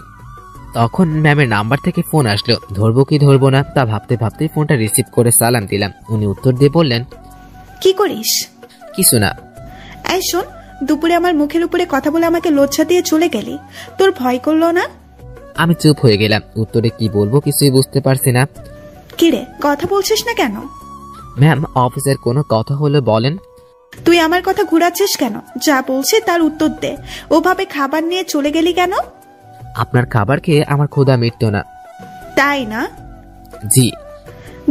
তখন ম্যামের নাম্বার থেকে ফোন আসলো। ধরবো কি ধরবো না তা ভাবতে ভাবতেই ফোনটা রিসিভ করে সালাম দিলাম। উনি উত্তর দিয়ে বললেন, কি করিস? কিছু না। এই শোন, দুপুরে আমার মুখের উপরে কথা বলে আমাকে লজ্জা দিয়ে চলে গেলি, তোর ভয় করলো না? আমি চুপ হয়ে গেলাম। উত্তরে কি বলবো কিছুই বুঝতে পারছি না। কিরে, কথা বলছিস না কেন? ম্যাম অফিসের কোনো কথা হলে বলেন। তুই আমার কথা ঘুরাচ্ছিস কেন? যা বলছি তার উত্তর দে। ওভাবে খাবার নিয়ে চলে গেলি কেন? আপনার খাবার খেয়ে আমার ক্ষুধা মিটতো না। তাই না? জি।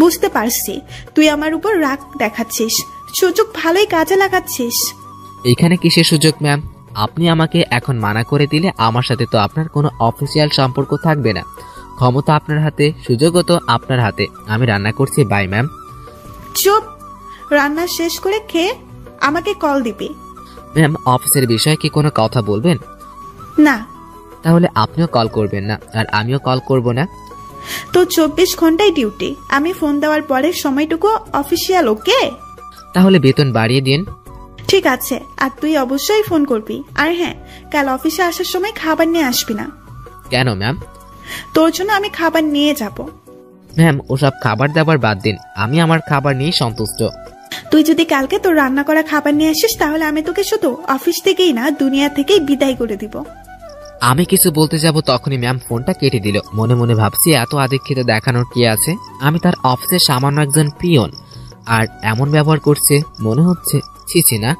বুঝতে পারছি, তুই আমার উপর রাগ দেখাচ্ছিস, সুযোগ ভালোই কাজে লাগাচ্ছিস। এখানে কিসের সুযোগ ম্যাম? আপনি আমাকে এখন মানা করে দিলে আমার সাথে তো আপনার কোনো অফিসিয়াল সম্পর্ক থাকবে না। ক্ষমতা আপনার হাতে, সুযোগও তো আপনার হাতে। আমি রান্না করছি, বাই ম্যাম। চুপ! রান্না শেষ করে খেয়ে আমাকে কল দিবি। ম্যাম অফিসের বিষয়ে কি কোনো কথা বলবেন? না। তাহলে আপনিও কল করবেন না আর আমিও কল করব না। তো 24 ঘন্টাই ডিউটি, আমি ফোন দেওয়ার পরের সময়টুকু অফিসিয়াল, ওকে? তাহলে বেতন বাড়িয়ে দিন। ঠিক আছে, আর তুই অবশ্যই ফোন করবি। আর হ্যাঁ, কাল অফিসে আসার সময় খাবার নিয়ে আসবি না। কেন ম্যাম? তোর জন্য আমি খাবার নিয়ে যাব। ম্যাম, ওসব খাবার দাবার বাদ দিন, আমি আমার খাবার নিয়ে সন্তুষ্ট। তুই যদি কালকে তোর রান্না করা খাবার নিয়ে আসিস তাহলে আমি তোকে শুধু অফিস থেকেই না, দুনিয়া থেকেই বিদায় করে দিব। আমি কিছু বলতে যাব তখনই ম্যাম ফোনটা কেটে দিল। মনে মনে ভাবছি এত আদিক্ষিত দেখানোর কি আছে, আমি তার অফিসের সামান্য একজন পিয়ন, আর এমন ব্যবহার করছে। মনে হচ্ছে ছিছি না,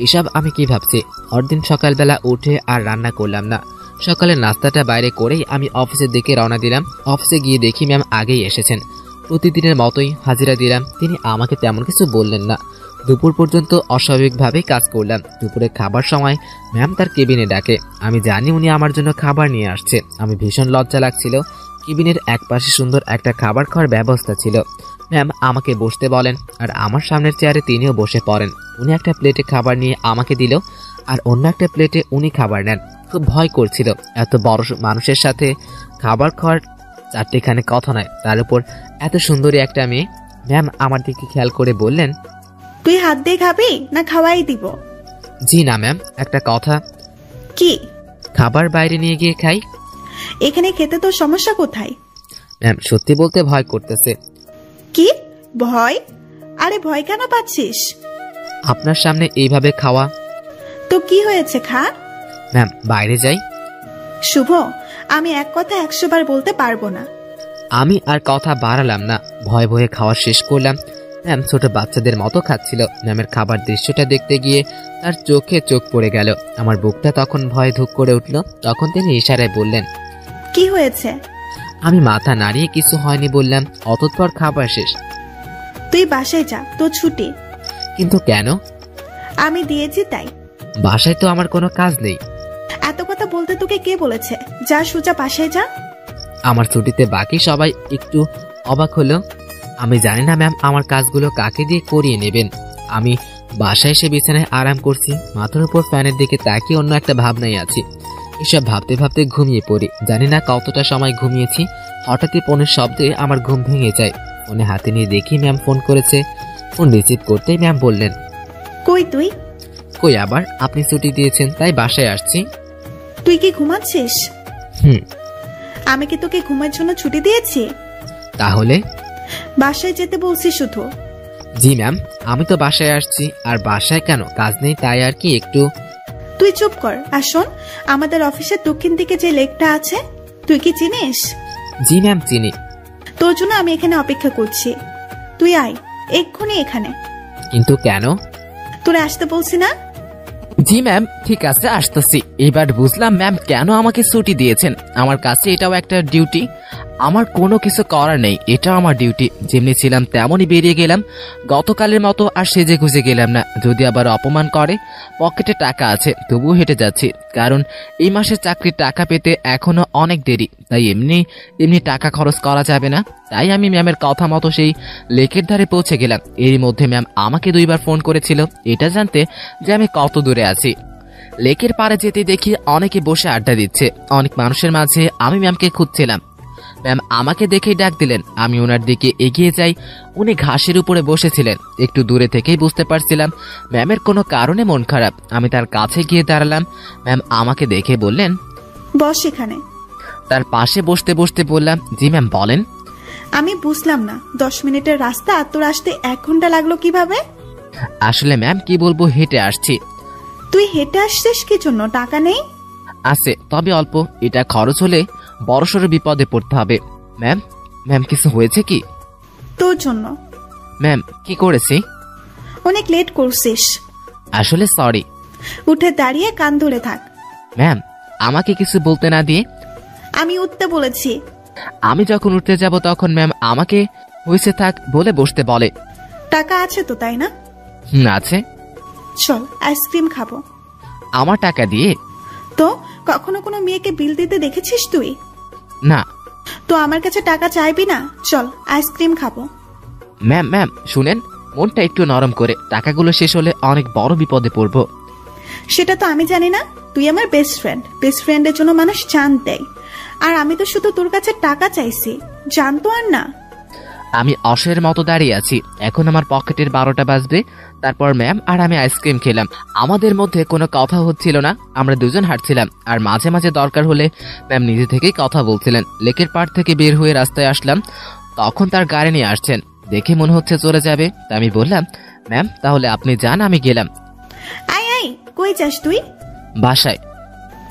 এসব আমি কি ভাবছি। পরদিন সকালবেলা উঠে আর রান্না করলাম না, সকালের নাস্তাটা বাইরে করেই আমি অফিসের দিকে রওনা দিলাম। অফিসে গিয়ে দেখি ম্যাম আগেই এসেছেন। প্রতিদিনের মতোই হাজিরা দিলাম, তিনি আমাকে তেমন কিছু বললেন না। দুপুর পর্যন্ত অস্বাভাবিকভাবেই কাজ করলাম। দুপুরে খাবার সময় ম্যাম তার কেবিনে ডাকে। আমি জানি উনি আমার জন্য খাবার নিয়ে আসছে। আমি ভীষণ লজ্জা লাগছিল। কেবিনের একপাশে সুন্দর একটা খাবার খাওয়ার ব্যবস্থা ছিল। ম্যাম আমাকে বসতে বলেন, আর আমার সামনের চেয়ারে তিনিও বসে পড়েন। উনি একটা প্লেটে খাবার নিয়ে আমাকে দিল, আর অন্য একটা প্লেটে উনি খাবার নেন। খুব ভয় করছিল, এত বড় মানুষের সাথে খাবার খাওয়ার চারটিখানে কথা নয়, তার উপর এত সুন্দরী একটা মেয়ে। ম্যাম আমার দিকে খেয়াল করে বললেন, তুই হাত দিয়ে খাবি না খাওয়াই দিব? জি না ম্যাম, একটা কথা। কি? খাবার বাইরে নিয়ে গিয়ে খাই। এখানে খেতে তোর সমস্যা কোথায়? ম্যাম সত্যি বলতে ভয় করতেছে। কি ভয়? আরে ভয় কেন পাচ্ছিস? আপনার সামনে এইভাবে খাওয়া। তো কি হয়েছে, খা। ম্যাম বাইরে যাই। শুভ, আমি এক কথা 100 বার বলতে পারবো না। আমি আর কথা বাড়ালাম না, ভয়ে ভয়ে খাওয়া শেষ করলাম। ম্যাম ছোট বাচ্চাদের মতো খাচ্ছিল। ম্যামের খাবার দৃশ্যটা দেখতে গিয়ে তার চোখে চোখ পড়ে গেল। আমার বুকটা তখন ভয়ে ধুক করে উঠল। তখন তিনি ইশারায় বললেন, কি হয়েছে? আমি মাথা নাড়িয়ে কিছু হয়নি বললাম। অতঃপর খাবার শেষ। তুই বাসায় যা, তোর ছুটি। কিন্তু কেন? আমি দিয়েছি তাই। বাসায় তো আমার কোনো কাজ নেই। এত কথা বলতে তোকে কে বলেছে? যা সোজা বাসায় যা। আমার ছুটিতে বাকি সবাই একটু অবাক হলো। আমি জানি না ম্যাম আমার কাজগুলো কাকে দিয়ে করিয়ে নেবেন। আমি বাসায় এসে বিছানায় আরাম করছি, মাথার উপর ফ্যানের দিকে তাকিয়ে অন্য একটা ভাবনায় আছি। এসব ভাবতে ভাবতে ঘুমিয়ে পড়ি। জানি না কতটা সময় ঘুমিয়েছি। হঠাৎই ফোনের শব্দে আমার ঘুম ভেঙে যায়। ফোনে হাতে নিয়ে দেখি ম্যাম ফোন করেছে। ফোন রিসিভ করতেই ম্যাম বললেন, কই তুই? কই আবার, আপনি ছুটি দিয়েছেন তাই বাসায় আসছি। তুই কি ঘুমাচ্ছিস? হুম। আমি কি তোকে ঘুমের জন্য ছুটি দিয়েছি? তাহলে? বাসায় যেতে বলছি শুধু। জি ম্যাম, আমি তো বাসায় আসছি। আর বাসায় কেন, কাজ নেই তাই আর কি একটু। তুই চুপ কর। আর শোন, আমাদের অফিসের দক্ষিণ দিকে যে লেকটা আছে, তুই কি চিনিস? জি ম্যাম চিনি। তোর জন্য আমি এখানে অপেক্ষা করছি। তুই আয় এক্ষুনি এখানে। কিন্তু কেন? তোরে আসতে বলছি না? জি ম্যাম ঠিক আছে, আসতেছি। এবার বুঝলাম ম্যাম কেন আমাকে ছুটি দিয়েছেন। আমার কাছে এটাও একটা ডিউটি। আমার কোনো কিছু করার নেই, এটা আমার ডিউটি। যেমনি ছিলাম তেমনই বেরিয়ে গেলাম। গতকালের মতো আর সেজে গুজে গেলাম না। যদি আবার অপমান করে, পকেটে টাকা আছে তবুও হেঁটে যাচ্ছি, কারণ এই মাসের চাকরির টাকা পেতে এখনো অনেক দেরি। তাই এমনি টাকা খরচ করা যাবে না। তাই আমি ম্যামের কথা মতো সেই লেকের ধারে পৌঁছে গেলাম। এরই মধ্যে ম্যাম আমাকে 2 বার ফোন করেছিল, এটা জানতে যে আমি কত দূরে আছি। লেকের পাড়ে যেতে দেখি অনেকে বসে আড্ডা দিচ্ছে। অনেক মানুষের মাঝে আমি ম্যামকে খুঁজছিলাম। ম্যাম আমাকে দেখেই ডাক দিলেন। আমি ওনার দিকে এগিয়ে যাই। উনি ঘাসের উপরে বসেছিলেন। একটু দূরে থেকেই বুঝতে পারছিলাম ম্যামের কোনো কারণে মন খারাপ। আমি তার কাছে গিয়ে দাঁড়ালাম। ম্যাম আমাকে দেখে বললেন, বস এখানে। তার পাশে বসতে বসতে বললাম, জি ম্যাম বলেন। আমি বুঝলাম না, 10 মিনিটের রাস্তা তোর আসতে 1 ঘন্টা লাগলো কিভাবে? আসলে ম্যাম কি বলবো, হেঁটে আসছি। তুই হেঁটে আসছিস কি জন্য? টাকা নেই? আছে, তবে অল্প। এটা খরচ হলে বড়সড় বিপদে পড়তে হবে। ম্যাম কিছু হয়েছে কি? তোর জন্য। ম্যাম কি করেছি? অনেক লেট করছিস। আসলে সরি। উঠে দাঁড়িয়ে কান ধরে থাক। ম্যাম আমাকে কিছু বলতে না দিয়ে? আমি উঠতে বলেছি। আমি যখন উঠতে যাব তখন ম্যাম আমাকে হয়েছে থাক বলে বসতে বলে। টাকা আছে তো, তাই না? আছে। চল আইসক্রিম খাবো। আমার টাকা দিয়ে? তো কখনো কোনো মেয়েকে বিল দিতে দেখেছিস তুই? না। তো আমার কাছে টাকা চাইবি না? চল আইসক্রিম খাবো। ম্যাম শুনেন, মনটা একটু নরম করে। টাকাগুলো শেষ হলে অনেক বড় বিপদে পড়বো। সেটা তো আমি জানি না। তুই আমার বেস্ট ফ্রেন্ড। বেস্ট ফ্রেন্ডের জন্য মানুষ জান দেয়। আর আমি তো শুধু তোর কাছে টাকা চাইছি। জানতো আর না। আমি অসহায়ের মতো দাঁড়িয়ে আছি। এখন আমার পকেটের 12টা বাজবে। তারপর ম্যাম আর আমি আইসক্রিম খেলাম। আমাদের মধ্যে কোনো কথা হচ্ছিল না, আমরা দুজন হাঁটছিলাম। আর মাঝে মাঝে দরকার হলে ম্যাম নিজে থেকেই কথা বলছিলেন। লেকের পাড় থেকে বের হয়ে রাস্তায় আসলাম, তখন তার গাড়ি নিয়ে আসছেন। দেখে মনে হচ্ছে চলে যাবে, তা আমি বললাম, ম্যাম তাহলে আপনি যান, আমি গেলাম। আই আই, কই যাস তুই? বাসায়।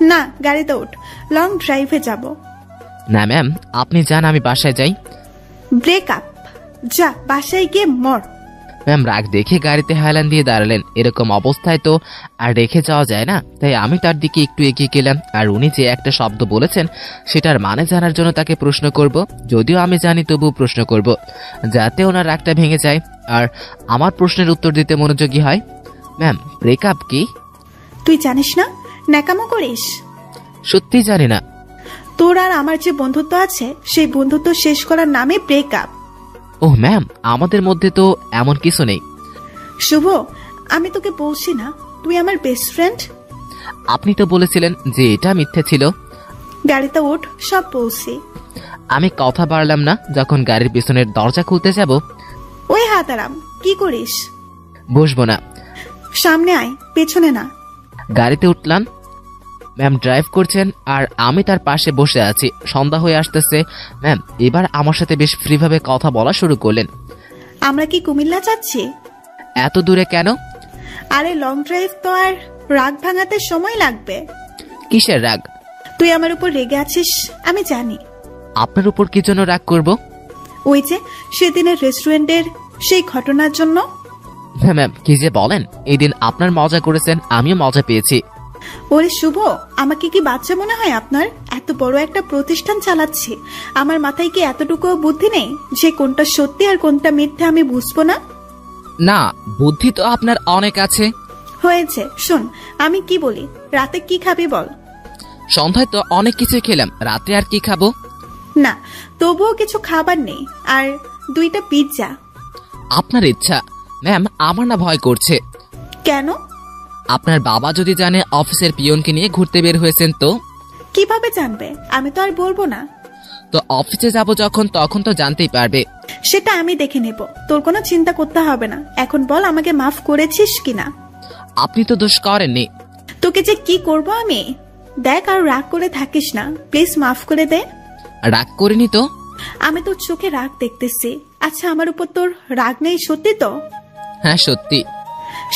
না, গাড়িতে উঠ, লং ড্রাইভে যাব। না ম্যাম, আপনি যান, আমি বাসায় যাই। ব্রেকআপ, যা বাসায় গিয়ে মর। ম্যাম রাগ দেখে গাড়িতে হেলান দিয়ে দাঁড়ালেন। এরকম অবস্থায় তো আর রেখে যাওয়া যায় না, তাই আমি তার দিকে একটু এগিয়ে গেলাম। আর উনি যে একটা শব্দ বলেছেন সেটার মানে জানার জন্য তাকে প্রশ্ন করব। যদিও আমি জানি, তবুও প্রশ্ন করব, যাতে ওনার রাগটা ভেঙে যায় আর আমার প্রশ্নের উত্তর দিতে মনোযোগী হয়। ম্যাম, ব্রেকআপ কি? তুই জানিস না? ন্যাকামো করিস? সত্যি জানি না। তোর আর আমার যে বন্ধুত্ব আছে, সেই বন্ধুত্ব শেষ করার নামে ব্রেকআপ। ওহ ম্যাম, আমাদের মধ্যে তো এমন কিছু নেই। শুভ, আমি তোকে বলছি না তুই আমার বেস্ট ফ্রেন্ড? আপনি তো বলেছিলেন যে এটা মিথ্যে ছিল। গাড়িতে উঠ, সব বলছি। আমি কথা বাড়লাম না। যখন গাড়ির পিছনের দরজা খুলতে যাব, ওই হাতারাম, কি করিস? বসবো না। সামনে আয়, পেছনে না। গাড়িতে উঠলাম। ম্যাম ড্রাইভ করছেন আর আমি তার পাশে বসে আছি। সন্ধ্যা হয়ে আসতেছে। ম্যাম এবার আমার সাথে বেশ ফ্রিভাবে কথা বলা শুরু করলেন। আমরা কি কুমিল্লা যাচ্ছি? এত দূরে কেন? আরে লং ড্রাইভ তো, আর রাগ ভাঙাতে সময় লাগবে। কিসের রাগ? তুই আমার উপর রেগে আছিস, আমি জানি। আপনার উপর কি জন্য রাগ করব? ওই যে সেদিনের রেস্টুরেন্টের সেই ঘটনার জন্য। হ্যাঁ ম্যাম, কি যে বলেন। এই দিন আপনার মজা করেছেন, আমিও মজা পেয়েছি। ওরে শুভ, আমাকে কি বাচ্চা মনে হয় আপনার? এত বড় একটা প্রতিষ্ঠান চালাচ্ছি, আমার মাথায় কি এতটুকু বুদ্ধি নেই যে কোনটা সত্যি আর কোনটা মিথ্যা আমি বুঝবো না? না, বুদ্ধি তো আপনার অনেক আছে। হয়েছে, শোন আমি কি বলি। রাতে কি খাবি বল? সন্ধ্যায় তো অনেক কিছু খেলাম, রাতে আর কি খাবো? না, তবুও কিছু খাবার নেই, আর 2টা পিৎজা। আপনার ইচ্ছা। ম্যাম আমার না ভয় করছে। কেন? আপনার বাবা যদি জানে অফিসের পিয়নকে নিয়ে ঘুরতে বের হয়েছেন তো? কিভাবে জানবে? আমি তো আর বলবো না। তো অফিসে যাব যখন, তখন তো জানতেই পারবে। সেটা আমি দেখে নেব, তোর কোনো চিন্তা করতে হবে না। এখন বল, আমাকে মাফ করেছিস কিনা? আপনি তো দোষ করেননি। তোকে যে কি করব আমি। দেখ, আর রাগ করে থাকিস না, প্লিজ মাফ করে দে। রাগ করিনি তো। আমি তোর চোখে রাগ দেখতেছি। আচ্ছা, আমার উপর তোর রাগ নেই সত্যি তো? হ্যাঁ সত্যি।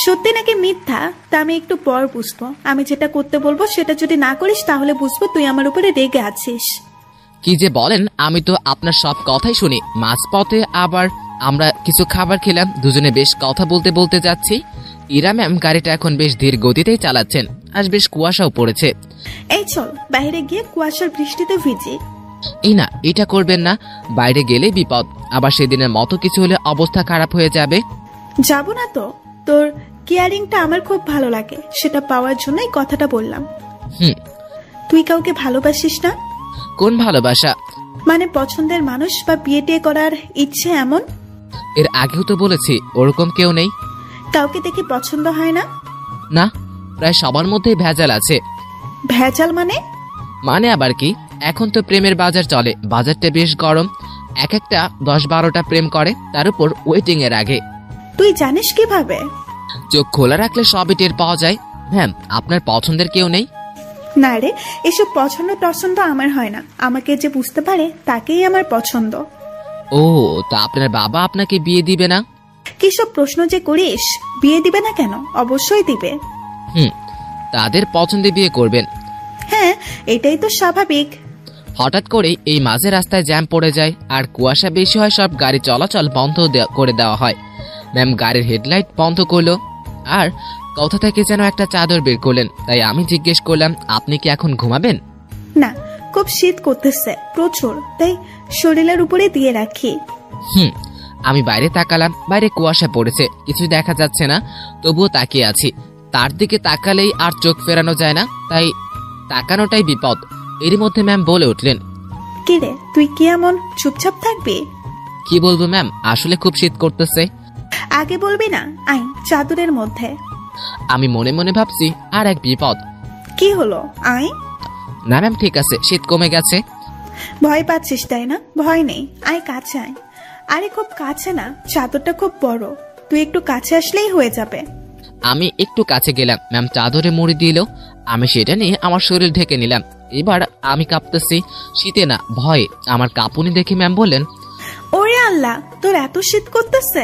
সত্যি নাকি মিথ্যা তা আমি একটু পর বুঝবো। আমি যেটা করতে বলবো সেটা যদি না করিস, তাহলে বুঝবো তুই আমার উপরে রেগে আছিস। কি যে বলেন, আমি তো আপনার সব কথাই শুনি। মাঝপথে আবার আমরা কিছু খাবার খেলাম, দুজনে বেশ কথা বলতে বলতে যাচ্ছি। ইরা ম্যাম গাড়িটা এখন বেশ ধীর গতিতেই চালাচ্ছেন। আজ বেশ কুয়াশাও পড়েছে। এই চল বাইরে গিয়ে কুয়াশার বৃষ্টিতে ভিজি। এই না, এটা করবেন না, বাইরে গেলে বিপদ। আবার সেদিনের মতো কিছু হলে অবস্থা খারাপ হয়ে যাবে। যাব না তো, তোর কেয়ারিংটা আমার খুব ভালো লাগে, সেটা পাওয়ার জন্যই কথাটা বললাম। তুই কাউকে ভালোবাসিস না? কোন ভালোবাসা? মানে পছন্দের মানুষ বা বিয়ে টিয়ে করার ইচ্ছে এমন? এর আগেও তো বলেছি, ওরকম কেউ নেই। কাউকে দেখে পছন্দ হয় না? না, প্রায় সবার মধ্যেই ভেজাল আছে। ভেজাল মানে? মানে আবার কি, এখন তো প্রেমের বাজার চলে, বাজারটা বেশ গরম। এক একটা 10-12টা প্রেম করে, তার উপর ওয়েটিং এর আগে। তুই জানিস কিভাবে? চোখ খোলা রাখলে সবই টের পাওয়া যায়। ম্যাম আপনার পছন্দের কেউ নেই? না রে, এসব পছন্দ টছন্দ আমার হয় না। আমাকে যে বুঝতে পারে তাকেই আমার পছন্দ। ও, তা আপনার বাবা আপনাকে বিয়ে দিবে না? কিসব প্রশ্ন যে করিস, বিয়ে দিবে না কেন? অবশ্যই দিবে। তাদের পছন্দে বিয়ে করবেন? হ্যাঁ, এটাই তো স্বাভাবিক। হঠাৎ করে এই মাঝে রাস্তায় জ্যাম পড়ে যায় আর কুয়াশা বেশি হয়, সব গাড়ি চলাচল বন্ধ করে দেওয়া হয়। ম্যাম গাড়ির হেডলাইট বন্ধ করলো আর কোথা থেকে যেন একটা চাদর বের করলেন। তাই আমি জিজ্ঞেস করলাম, আপনি কি এখন ঘুমাবেন? না, খুব শীত করতেছে প্রচুর, তাই শরীরের উপরে দিয়ে রাখি। আমি বাইরে তাকালাম। বাইরে কুয়াশা পড়েছে, কিছু দেখা যাচ্ছে না, তবুও তাকিয়ে আছি। তার দিকে তাকালেই আর চোখ ফেরানো যায় না, তাই তাকানোটাই বিপদ। এরই মধ্যে ম্যাম বলে উঠলেন, কি রে, তুই কি এমন চুপচাপ থাকবি? কি বলবো ম্যাম, আসলে খুব শীত করতেছে। আগে বলবি না? আয় চাদরের মধ্যে। আমি মনে মনে ভাবছি আর এক বিপদ। কি হলো? আয়। না ম্যাম ঠিক আছে, শীত কমে গেছে। ভয় পাচ্ছিস তাই না? ভয় নেই, আয় কাছে আয়। আরে খুব কাছে না, চাদরটা খুব বড়, তুই একটু কাছে আসলেই হয়ে যাবে। আমি একটু কাছে গেলাম, ম্যাম চাদরে মুড়ি দিল। আমি সেটা নিয়ে আমার শরীর ঢেকে নিলাম। এবার আমি কাঁপতেছি, শীতে না ভয়ে। আমার কাঁপুনি দেখে ম্যাম বললেন, ওরে আল্লাহ, তোর এত শীত করতেছে?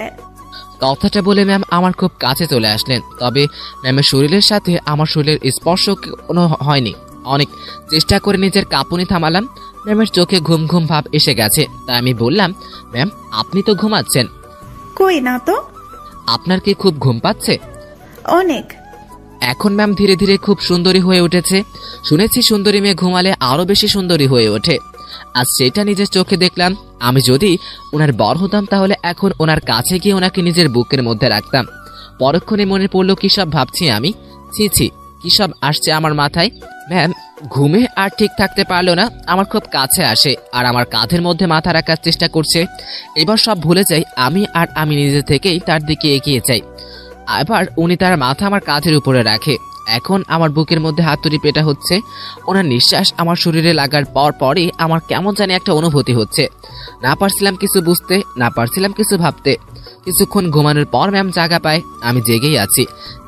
কথাটা বলে ম্যাম আমার খুব কাছে চলে আসলেন। তবে ম্যামের শরীরের সাথে আমার শরীরের স্পর্শ কোনো হয়নি। অনেক চেষ্টা করে নিজের কাঁপুনি থামালাম। ম্যামের চোখে ঘুম ঘুম ভাব এসে গেছে, তাই আমি বললাম, ম্যাম আপনি তো ঘুমাচ্ছেন। কই না তো। আপনার কি খুব ঘুম পাচ্ছে? অনেক। এখন ম্যাম ধীরে ধীরে খুব সুন্দরী হয়ে উঠেছে। শুনেছি সুন্দরী মেয়ে ঘুমালে আরো বেশি সুন্দরী হয়ে ওঠে। আজ সেটা নিজের চোখে দেখলাম। আমি যদি ওনার বর হতাম তাহলে এখন ওনার কাছে গিয়ে ওনাকে নিজের বুকের মধ্যে রাখতাম। পরক্ষণে মনে পড়লো কি সব ভাবছি আমি। ছি ছি, কি সব আসছে আমার মাথায়। ম্যাম ঘুমে আর ঠিক থাকতে পারলো না, আমার খুব কাছে আসে আর আমার কাঁধের মধ্যে মাথা রাখার চেষ্টা করছে। এবার সব ভুলে যাই আমি, আর আমি নিজে থেকেই তার দিকে এগিয়ে যাই। এবার উনি তার মাথা আমার কাঁধের উপরে রাখে। এখন আমার বুকের মধ্যে হাতুড়ি পেটা হচ্ছে। ওনার নিঃশ্বাস আমার শরীরে লাগার পর পরই আমার কেমন জানি একটা অনুভূতি হচ্ছে। না পারছিলাম কিছু বুঝতে, না পারছিলাম কিছু ভাবতে। কিছুক্ষণ ঘুমানোর পর ম্যাম জাগা পায়। আমি জেগেই আছি।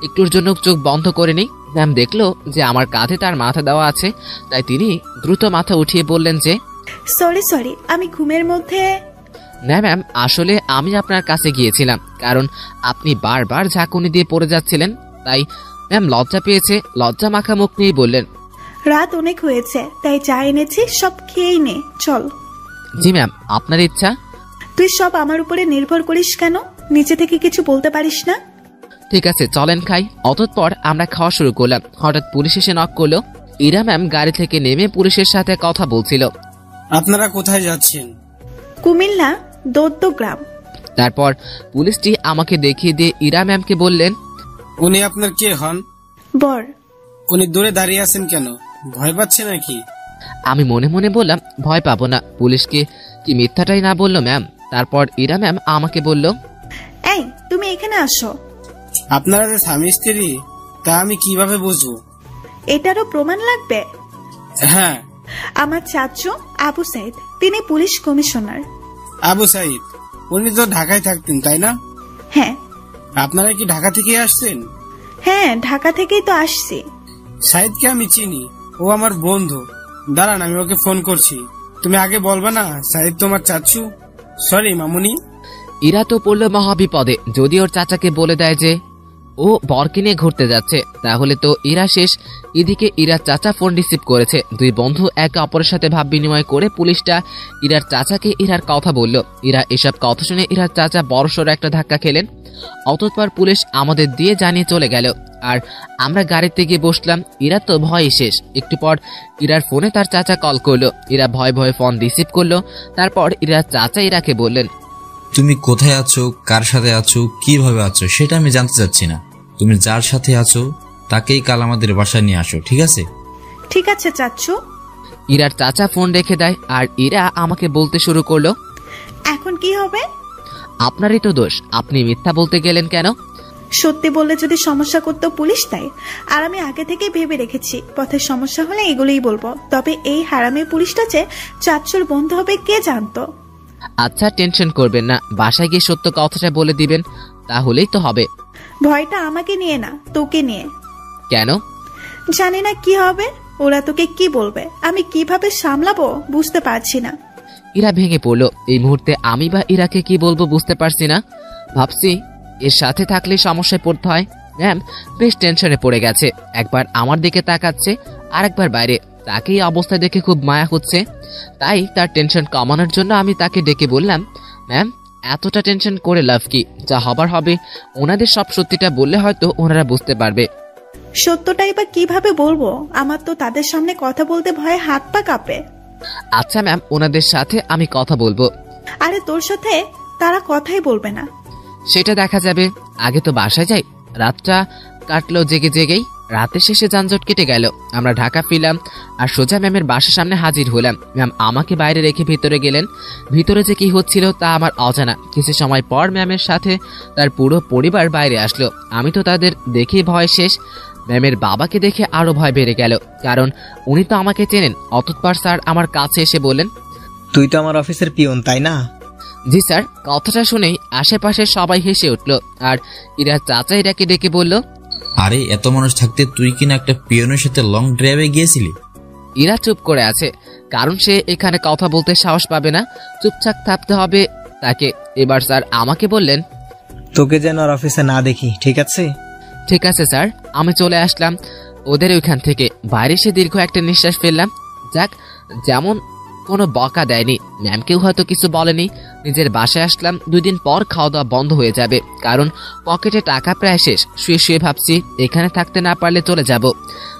একটুর জন্য চোখ বন্ধ করে নিই। ম্যাম দেখলো যে আমার কাঁধে তার মাথা দেওয়া আছে, তাই তিনি দ্রুত মাথা উঠিয়ে বললেন যে, সরি, আমি ঘুমের মধ্যে। না ম্যাম, আসলে আমি আপনার কাছে গিয়েছিলাম কারণ আপনি বারবার ঝাঁকুনি দিয়ে পড়ে যাচ্ছিলেন। তাই ম্যাম লজ্জা পেয়েছে, লজ্জা মাখা মুখ নিয়ে বললেন, রাত অনেক হয়েছে, তাই চা এনেছি, সব খেয়েই নে, চল। জি ম্যাম, আপনার ইচ্ছা। তুই সব আমার উপরে নির্ভর করিস কেন? নিচে থেকে কিছু বলতে পারিস না? ঠিক আছে চলেন খাই। অতঃপর আমরা খাওয়া শুরু করলাম। হঠাৎ পুলিশ এসে নক করলো। ইরা ম্যাম গাড়ি থেকে নেমে পুলিশের সাথে কথা বলছিল। আপনারা কোথায় যাচ্ছেন? কুমিল্লা দৌদ্যগ্রাম। তারপর পুলিশটি আমাকে দেখিয়ে দিয়ে ইরা ম্যামকে বললেন, উনি আপনার কে হন? বর। উনি দূরে দাঁড়িয়ে আছেন কেন? ভয় পাচ্ছে নাকি? আমি মনে মনে বললাম, ভয় পাবো না। পুলিশকে কি মিথ্যাটাই না বললো ম্যাম। তারপর ইরা ম্যাম আমাকে বলল, এই তুমি এখানে আসো। আপনারা যে স্বামী স্ত্রী তা আমি কিভাবে বুঝবো? এটারও প্রমাণ লাগবে? হ্যাঁ। আমার চাচু আবু সাইদ, তিনি পুলিশ কমিশনার। আবু সাইদ, উনি তো ঢাকায় থাকতেন তাই না? হ্যাঁ। আপনারা কি ঢাকা থেকে আসছেন? হ্যাঁ, ঢাকা থেকেই তো আসছি। সাইদকে আমি চিনি, ও আমার বন্ধু। দাঁড়ান, আমি ওকে ফোন করছি। তুমি আগে বলবা না সাইদ তোমার চাচু? সরি মামুনি। ইরা তো পড়লো মহাবিপদে। যদি ওর চাচাকে বলে দেয় যে ও বরকে নিয়ে ঘুরতে যাচ্ছে, তাহলে তো ইরা শেষ। এদিকে ইরার চাচা ফোন রিসিভ করেছে। দুই বন্ধু একে অপরের সাথে ভাব বিনিময় করে পুলিশটা ইরার চাচাকে ইরার কথা বলল। ইরা এসব কথা শুনে ইরার চাচা বড়সড় একটা ধাক্কা খেলেন। অতঃপর পুলিশ আমাদের দিয়ে জানিয়ে চলে গেল আর আমরা গাড়িতে গিয়ে বসলাম। ইরা তো ভয়ে শেষ। একটু পর ইরার ফোনে তার চাচা কল করলো। ইরা ভয়ে ভয়ে ফোন রিসিভ করলো। তারপর ইরার চাচা ইরাকে বললেন, তুমি কোথায় আছো, কার সাথে আছো, কিভাবে আছো সেটা আমি জানতে চাচ্ছি না। তুমি যার সাথে আছো তাকেই কাল আমাদের বাসায় নিয়ে আসো, ঠিক আছে? ঠিক আছে চাচু। ইরার চাচা ফোন রেখে দেয় আর ইরা আমাকে বলতে শুরু করলো, এখন কি হবে? আপনারই তো দোষ, আপনি মিথ্যা বলতে গেলেন কেন? সত্যি বললে যদি সমস্যা করতো পুলিশ, তাই। আর আমি আগে থেকেই ভেবে রেখেছি পথের সমস্যা হলে এগুলোই বলবো। তবে এই হারামি পুলিশটা যে চাচুর বন্ধু হবে কে জানতো। আচ্ছা টেনশন করবেন না, বাসায় গিয়ে সত্য কথাটা বলে দিবেন, তাহলেই তো হবে। ভয়টা আমাকে নিয়ে না, তোকে নিয়ে। কেন? জানি না কি হবে। ওরা তোকে কি বলবে, আমি কিভাবে সামলাবো বুঝতে পারছি না। ইরা ভেঙে পড়লো। এই মুহূর্তে আমি বা ইরাকে কি বলবো বুঝতে পারছি না। ভাবছি এর সাথে থাকলে সমস্যায় পড়তে হয়। ম্যাম বেশ টেনশনে পড়ে গেছে। একবার আমার দিকে তাকাচ্ছে আর একবার বাইরে। তাকে এই অবস্থা দেখে খুব মায়া হচ্ছে। তাই তার টেনশন কমানোর জন্য আমি তাকে ডেকে বললাম, ম্যাম এতটা টেনশন করে লাভ কি? যা হবার হবে। ওনাদের সব সত্যিটা বললে হয়তো ওনারা বুঝতে পারবে। সত্যটাই বা কিভাবে বলবো? আমার তো তাদের সামনে কথা বলতে ভয়ে হাত পা কাঁপে। আচ্ছা ম্যাম, ওনাদের সাথে আমি কথা বলবো। আরে তোর সাথে তারা কথাই বলবে না। সেটা দেখা যাবে। আগে তো বাসায় যাই। রাতটা কাটলো জেগে জেগেই। রাতের শেষে যানজট কেটে গেল। আমরা ঢাকা ফিরলাম আর সোজা ম্যামের বাসার সামনে হাজির হলাম। ম্যাম আমাকে বাইরে রেখে ভিতরে গেলেন। ভিতরে যে কি হচ্ছিল তা আমার অজানা। কিছু সময় পর ম্যামের সাথে তার পুরো পরিবার বাইরে আসলো। আমি তো তাদের দেখে ভয় শেষ। ম্যামের বাবাকে দেখে আরো ভয় বেড়ে গেল, কারণ উনি তো আমাকে চেনেন। অতঃপর স্যার আমার কাছে এসে বললেন, তুই তো আমার অফিসের পিয়ন, তাই না? জি স্যার। কথাটা শুনেই আশেপাশে সবাই হেসে উঠল, আর ইরা চাচা ইরাকে ডেকে বলল, আরে এত মানুষ থাকতে তুই কিনা একটা পিয়নের সাথে লং ড্রাইভে গিয়েছিলি? ইরা চুপ করে আছে, কারণ সে এখানে কথা বলতে সাহস পাবে না, চুপচাপ থাকতে হবে তাকে। এবার স্যার আমাকে বললেন, তোকে যেন আর অফিসে না দেখি, ঠিক আছে? ঠিক আছে স্যার। আমি চলে আসলাম ওদের ওইখান থেকে। বাইরে এসে দীর্ঘ একটা নিঃশ্বাস ফেললাম। যাক, যেমন কোনো বকা দেয়নি, ম্যামকেও হয়তো কিছু বলেনি। নিজের বাসায় আসলাম। 2 দিন পর খাওয়া দাওয়া বন্ধ হয়ে যাবে, কারণ পকেটে টাকা প্রায় শেষ। শুয়ে শুয়ে ভাবছি এখানে থাকতে না পারলে চলে যাব।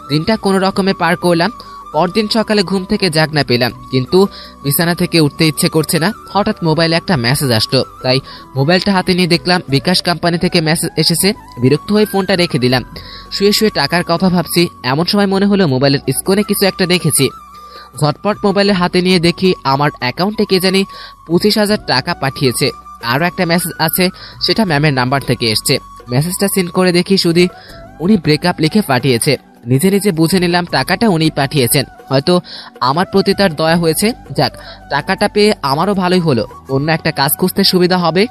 দিনটা কোনো রকমে পার করলাম। পরদিন সকালে ঘুম থেকে জাগনা পেলাম, কিন্তু বিছানা থেকে উঠতে ইচ্ছে করছে না। হঠাৎ মোবাইলে একটা মেসেজ আসলো, তাই মোবাইলটা হাতে নিয়ে দেখলাম বিকাশ কোম্পানি থেকে মেসেজ এসেছে। বিরক্ত হয়ে ফোনটা রেখে দিলাম। শুয়ে শুয়ে টাকার কথা ভাবছি, এমন সময় মনে হলো মোবাইলের স্ক্রিনে কিছু একটা দেখেছি। ঝটপট মোবাইলে হাতে নিয়ে দেখি আমার অ্যাকাউন্টে কে জানি 25,000 টাকা পাঠিয়েছে। আরও একটা মেসেজ আছে, সেটা ম্যামের নাম্বার থেকে এসছে। মেসেজটা সেন্ড করে দেখি শুধু উনি ব্রেকআপ লিখে পাঠিয়েছে। নিজে নিজে বুঝে নিলাম টাকাটা উনিই পাঠিয়েছেন, হয়তো আমার প্রতি তার দয়া হয়েছে। যাক, টাকাটা পেয়ে আমারও ভালোই হলো, অন্য একটা কাজ খুঁজতে সুবিধা হবে।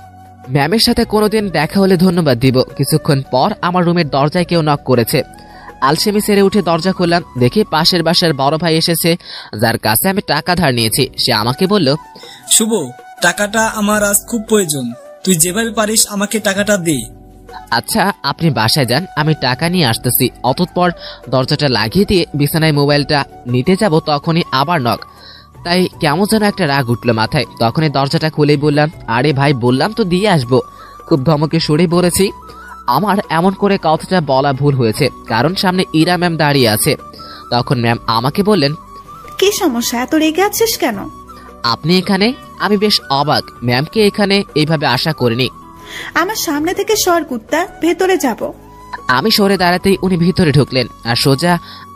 ম্যামের সাথে কোনোদিন দেখা হলে ধন্যবাদ দিব। কিছুক্ষণ পর আমার রুমের দরজায় কেউ নক করেছে। আলসেমি সেরে উঠে দরজা খুললাম, দেখি পাশের বাসার বড় ভাই এসেছে, যার কাছে আমি টাকা ধার নিয়েছি। সে আমাকে বলল, শুভ, টাকাটা আমার আজ খুব প্রয়োজন, তুই যেভাবে পারিস আমাকে টাকাটা দে। আচ্ছা, আপনি বাসায় যান, আমি টাকা নিয়ে আসতেছি। অতঃপর দরজাটা লাগিয়ে দিয়ে বিছানায় মোবাইলটা নিতে যাব, তখনই আবার নক। তাই কেমন যেন একটা রাগ উঠলো মাথায়। তখনই দরজাটা খুলেই বললাম, আরে ভাই, বললাম তো দিয়ে আসবো। খুব ধমকে সরে বলেছি। আমার এমন করে কথাটা বলা ভুল হয়েছে, কারণ সামনে ইরা ম্যাম দাঁড়িয়ে আছে। তখন ম্যাম আমাকে বললেন, কি সমস্যা, এত রেগে আছিস কেন? আপনি এখানে? আমি বেশ অবাক, ম্যামকে এখানে এইভাবে আশা করিনি। আমার সামনে থেকে সর কুত্তা, ভেতরে যাব। আমি সরে দাঁড়াতেই উনি ভিতরে ঢুকলেন আর সোজা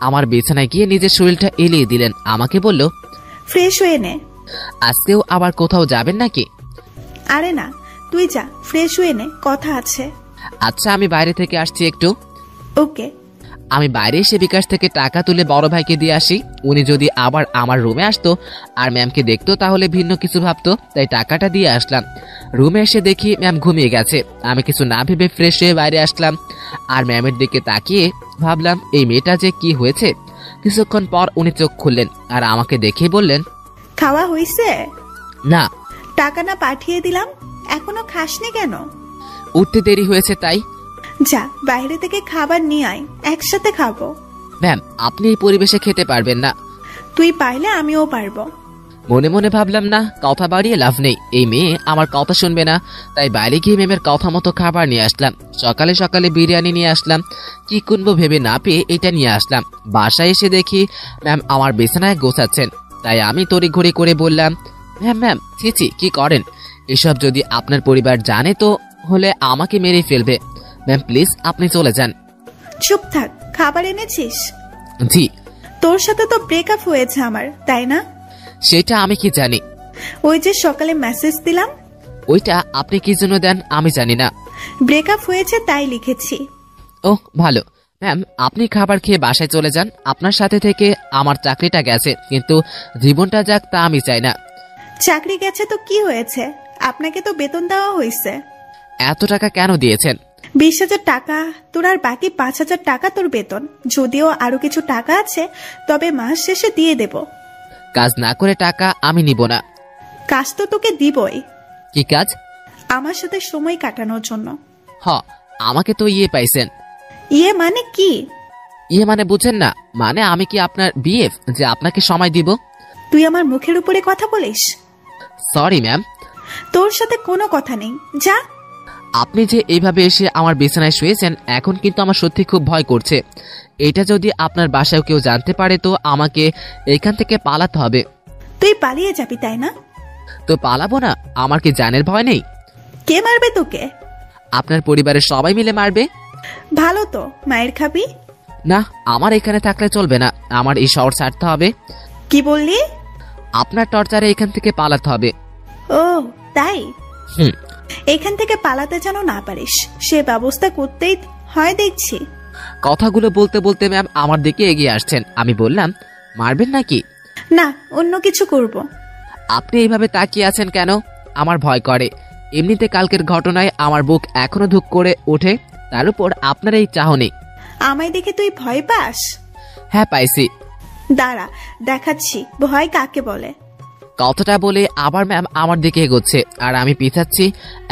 আমার বিছানায় গিয়ে নিজের শরীরটা এলিয়ে দিলেন। আমাকে বলল, ফ্রেশ হয়ে নে। আজকেও আবার কোথাও যাবেন নাকি? আরে না, তুই যা, ফ্রেশ হয়ে নে, কথা আছে। আচ্ছা, আমি বাইরে থেকে আসছি একটু। ওকে। আমি বাইরে এসে বিকাশ থেকে টাকা তুলে বড় ভাইকে দিয়ে আসি। উনি যদি আবার আমার রুমে আসতো আর ম্যামকে দেখতো তাহলে ভিন্ন কিছু ভাবতো, তাই টাকাটা দিয়ে আসলাম। রুমে এসে দেখি ম্যাম ঘুমিয়ে গেছে। আমি কিছু না ভেবে ফ্রেশ হয়ে বাইরে আসলাম, আর ম্যামের দিকে তাকিয়ে ভাবলাম এই মেয়েটা যে কি হয়েছে। কিছুক্ষণ পর উনি চোখ খুললেন আর আমাকে দেখে বললেন, খাওয়া হইছে? না। টাকা না পাঠিয়ে দিলাম, এখনো খাসনি কেন? উঠতে দেরি হয়েছে তাই। যা, বাইরে থেকে খাবার নিয়ে আয়, একসাথে খাবো। ম্যাম, আপনি এই পরিবেশে খেতে পারবেন না। তুই পারলে আমিও পারবো। মনে মনে ভাবলাম, না, কথা বাড়িয়ে লাভ নেই, এই মেয়ে আমার কথা শুনবে না। তাই বাইরে গিয়ে ম্যামের কথা মতো খাবার নিয়ে আসলাম। সকালে সকালে বিরিয়ানি নিয়ে আসলাম, কি কিনবো ভেবে না পেয়ে এটা নিয়ে আসলাম। বাসায় এসে দেখি ম্যাম আমার বিছানায় গোছাচ্ছেন, তাই আমি তড়িঘড়ি করে বললাম, ম্যাম ছি, কি করেন এসব? যদি আপনার পরিবার জানে তো হলে আমাকে মেরে ফেলবে। ম্যাম প্লিজ আপনি চলে যান। চুপ থাক, খাবার এনেছিস? জি। তোর সাথে তো ব্রেকআপ হয়েছে আমার, তাই না? সেটা আমি কি জানি? ওই যে সকালে মেসেজ দিলাম। ওইটা আপনি কি জন্য দেন আমি জানি না। ব্রেকআপ হয়েছে তাই লিখেছি। ওহ ভালো। ম্যাম আপনি খাবার খেয়ে বাসায় চলে যান। আপনার সাথে থেকে আমার চাকরিটা গেছে, কিন্তু জীবনটা যাক তা আমি চাই না। চাকরি গেছে তো কি হয়েছে, আপনাকে তো বেতন দেওয়া হয়েছে। এত টাকা কেন দিয়েছেন? 20,000 টাকা তোর, আর বাকি 5,000 টাকা তোর বেতন। যদিও আরো কিছু টাকা আছে, তবে মাস শেষে দিয়ে দেব। কাজ না করে টাকা আমি নিব না। কাজ তো তোকে দিবই। কি কাজ? আমার সাথে সময় কাটানোর জন্য। আমাকে তো পাইছেন। মানে কি? মানে বুঝেন না? মানে আমি কি আপনার বিএফ যে আপনাকে সময় দিব? তুই আমার মুখের উপরে কথা বলিস। Sorry ma'am. তোর সাথে কোনো কথা নেই, যা। আপনি যে এইভাবে এসে আমার বিছানায় শুয়েছেন, এখন কিন্তু আমার সত্যি খুব ভয় করছে। এটা যদি আপনার বাসায় কেউ জানতে পারে তো আমাকে এখান থেকে পালাতে হবে। তুই পালিয়ে যাবি তাই না? তো পালাবো না, আমার কি জানের ভয় নেই? কে মারবে তোকে? আপনার পরিবারের সবাই মিলে মারবে। ভালো তো, মায়ের খাবি না। আমার এখানে থাকলে চলবে না, আমার এই শহর ছাড়তে হবে। কি বললি? আপনার টর্চারে এখান থেকে পালাতে হবে। ও তাই? এখান থেকে পালাতে যেন না পারিস, সে ব্যবস্থা করতেই হয় দেখছি। কথাগুলো বলতে বলতে ম্যাম আমার দিকে এগিয়ে আসছেন। আমি বললাম, মারবেন নাকি? না, অন্য কিছু করব। আপনি এইভাবে তাকিয়ে আছেন কেন? আমার ভয় করে। এমনিতে কালকের ঘটনায় আমার বুক এখনো ধুক করে ওঠে, তার উপর আপনার এই চাহনি। আমায় দেখে তুই ভয় পাস? হ্যাঁ পাইছি। দাঁড়া, দেখাচ্ছি ভয় কাকে বলে। কথাটা বলে আবার ম্যাম আমার দিকে এগোচ্ছে, আর আমি পিছাচ্ছি।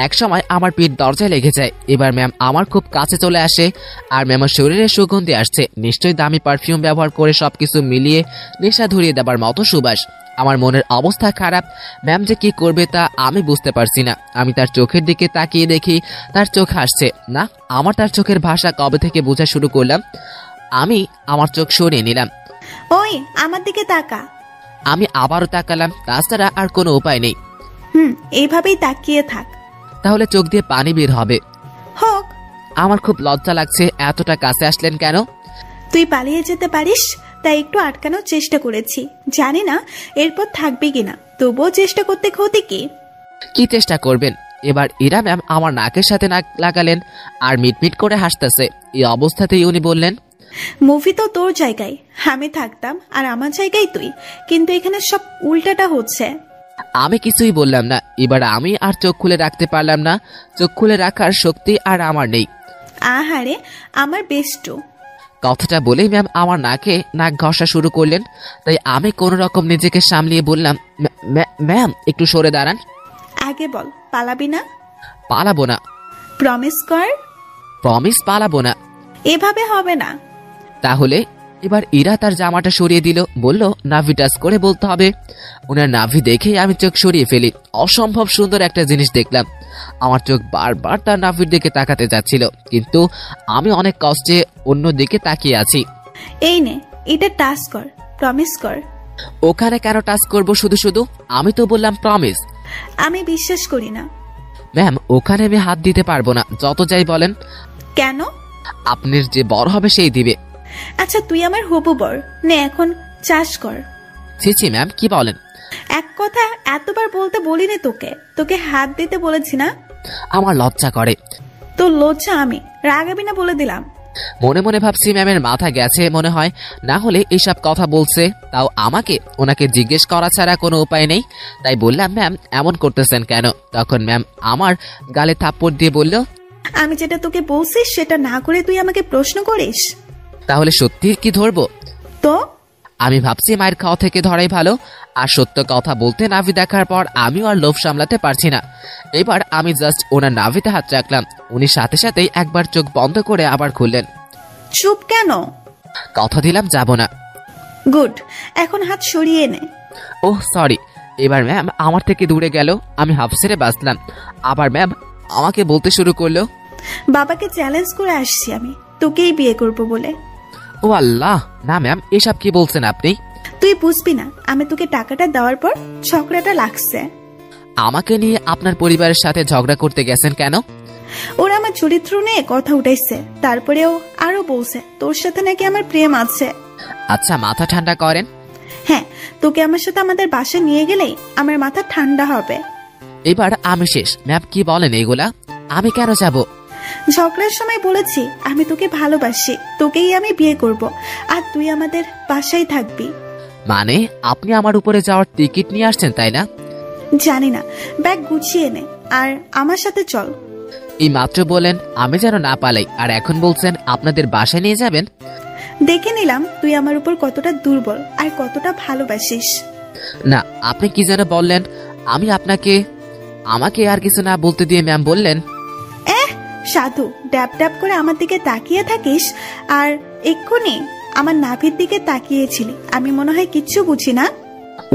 এক সময় আমার পিঠ দরজায় লেগে যায়। এবার ম্যাম আমার খুব কাছে চলে আসে, আর ম্যামের শরীরে সুগন্ধি আসছে। নিশ্চয়ই দামি পারফিউম ব্যবহার করে সবকিছু মিলিয়ে নেশা ধরিয়ে দেবার মতো সুবাস। আমার মনের অবস্থা খারাপ। ম্যাম যে কি করবে তা আমি বুঝতে পারছি না। আমি তার চোখের দিকে তাকিয়ে দেখি তার চোখ হাসছে না। আমার তার চোখের ভাষা কবে থেকে বোঝা শুরু করলাম। আমি আমার চোখ সরিয়ে নিলাম। ওই আমার দিকে তাকা। আমি আবারও তাকালাম, তাছাড়া আর কোনো উপায় নেই। এইভাবেই তাকিয়ে থাক, তাহলে চোখ দিয়ে পানি বের হবে। হোক। আমার খুব লজ্জা লাগছে। এতটা কাছে আসলেন কেন? তুই পালিয়ে যেতে পারিস তাই একটু আটকানোর চেষ্টা করেছি। জানি না এরপর থাকবি কিনা, তবুও চেষ্টা করতে ক্ষতি কি? কি চেষ্টা করবেন? এবার ইরা ম্যাম আমার নাকের সাথে নাক লাগালেন আর মিটমিট করে হাসতেছে। এই অবস্থাতেই উনি বললেন, মুভি তো তোর জায়গায় আমি থাকতাম, আর আমার জায়গায় তুই, কিন্তু এখানে সব উল্টাটা হচ্ছে। আমি কিছুই বললাম না। এবার আমি আর চোখ খুলে রাখতে পারলাম না। চোখ খুলে রাখার শক্তি আর আমার নেই। আহারে আমার বেস্ট। কথাটা বলেই ম্যাম আমার নাকে নাক ঘষা শুরু করলেন। তাই আমি কোনো রকম নিজেকে সামলিয়ে বললাম, ম্যাম একটু সরে দাঁড়ান। আগে বল, পালাবি না? পালাবো না। প্রমিস কর। প্রমিস, পালাবো না। এভাবে হবে না। তাহলে? এবার ইরা তার জামাটা সরিয়ে দিল, বলল নাভি টাচ করে বলতে হবে। ওনার নাভি দেখেই আমি চোখ সরিয়ে ফেলি। অসম্ভব সুন্দর একটা জিনিস দেখলাম। আমার চোখ বারবার তার নাভির দিকে তাকাতে যাচ্ছিল, কিন্তু আমি অনেক কষ্টে অন্য দিকে তাকিয়ে আছি। এই নে, এটা টাচ কর, প্রমিস কর। ওখানে কেন টাচ করব শুধু শুধু? আমি তো বললাম প্রমিস। আমি বিশ্বাস করি না। ম্যাম ওখানে আমি হাত দিতে পারবো না, যত যাই বলেন। কেন? আপনার যে বড় হবে সেই দিবে। আচ্ছা তুই আমার হবু বর, নে এখন চাষ কর। ছি ম্যাম, কি বলেন? এক কথা এতবার বলতে বলিনি তোকে, তোকে হাত দিতে বলেছি না? আমার লজ্জা করে। তোর লজ্জা আমি, রাগাবি না বলে দিলাম। মনে মনে ভাবছি ম্যামের মাথা গেছে মনে হয়, না হলে এইসব কথা বলছে, তাও আমাকে ওনাকে জিজ্ঞেস করা ছাড়া কোনো উপায় নেই। তাই বললাম, ম্যাম এমন করতেছেন কেন? তখন ম্যাম আমার গালে থাপ্পড় দিয়ে বলল, আমি যেটা তোকে বলছিস সেটা না করে তুই আমাকে প্রশ্ন করিস? তাহলে সত্যি কি ধরবো? তো আমি ভাবছি মায়ের খাওয়া থেকে ধরাই ভালো। আর সত্য কথা বলতে নাভি দেখার পর আমিও আর লোভ সামলাতে পারছি না। এবার আমি জাস্ট ওনার নাভিতে হাত রাখলাম। উনি সাথে সাথেই একবার চোখ বন্ধ করে আবার খুললেন। চুপ কেন? কথা দিলাম যাব না। গুড, এখন হাত সরিয়ে নে। Oh sorry. এবার ম্যাম আমার থেকে দূরে গেল। আমি হাফ ছেড়ে বাঁচলাম। আবার ম্যাম আমাকে বলতে শুরু করলো, বাবাকে চ্যালেঞ্জ করে আসছি আমি, তোকেই বিয়ে করব বলে। ও আল্লাহ, না ম্যাম এসব কি বলছেন আপনি? তুই বুঝবি না, আমি তোকে টাকাটা দেওয়ার পর ঝগড়াটা লাগছে। আমাকে নিয়ে আপনার পরিবারের সাথে ঝগড়া করতে গেছেন কেন? ওরা আমার চরিত্র নিয়ে কথা উঠাইছে, তারপরেও আরো বলছে তোর সাথে নাকি আমার প্রেম আছে। আচ্ছা মাথা ঠান্ডা করেন। হ্যাঁ, তোকে আমার সাথে আমাদের বাসায় নিয়ে গেলেই আমার মাথা ঠান্ডা হবে। এবার আমি শেষ। ম্যাম কি বলেন এগুলা? আমি কেন যাব? ঝগড়ার সময় বলেছি আমি তোকে ভালোবাসি, তোকেই আমি বিয়ে করব, আর তুই আমাদের বাসায় থাকবি। মানে আপনি আমার উপরে যাওয়ার টিকিট নিয়ে আসছেন তাই না? জানি না, ব্যাগ গুছিয়ে নে আর আমার সাথে চল। এই মাত্র বলেন আমি যেন না পালাই, আর এখন বলছেন আপনাদের বাসায় নিয়ে যাবেন। দেখে নিলাম তুই আমার উপর কতটা দুর্বল আর কতটা ভালোবাসিস। না, আপনি কি যেন বললেন? আমি আমাকে আর কিছু না বলতে দিয়ে ম্যাম বললেন, সাধু ড্যাব ড্যাব করে আমার দিকে তাকিয়ে থাকিস, আর এক্ষুনি আমার নাভির দিকে তাকিয়েছিলি। আমি মনে হয় কিচ্ছু বুঝি না।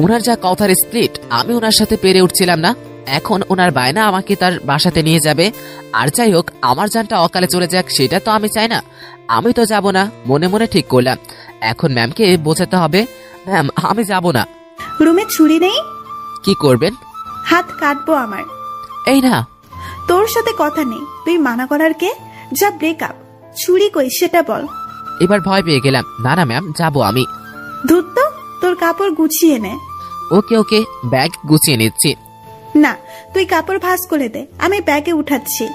ওনার যা কথার স্প্লিট, আমি ওনার সাথে পেরে উঠছিলাম না। এখন ওনার বায়না আমাকে তার বাসাতে নিয়ে যাবে। আর যাই হোক, আমার জানটা অকালে চলে যাক সেটা তো আমি চাই না। আমি তো যাব না, মনে মনে ঠিক করলাম। এখন ম্যামকে বোঝাতে হবে, ম্যাম আমি যাব না। রুমে ছুরি নেই? কি করবেন? হাত কাটবো আমার। এই না, তোর সাথে কথা নেই, তুই মানা করার কে? যা, ব্রেকআপ। ছুরি কই সেটা বল। এবার ভয় পেয়ে গেলাম। না না ম্যাম, যাবো আমি। ধুত, তোর কাপড় গুছিয়ে নে। ওকে ওকে, ব্যাগ গুছিয়ে নিচ্ছি। না, তুই কাপড় ভাঁজ করে দে, আমি ব্যাগে উঠাচ্ছি।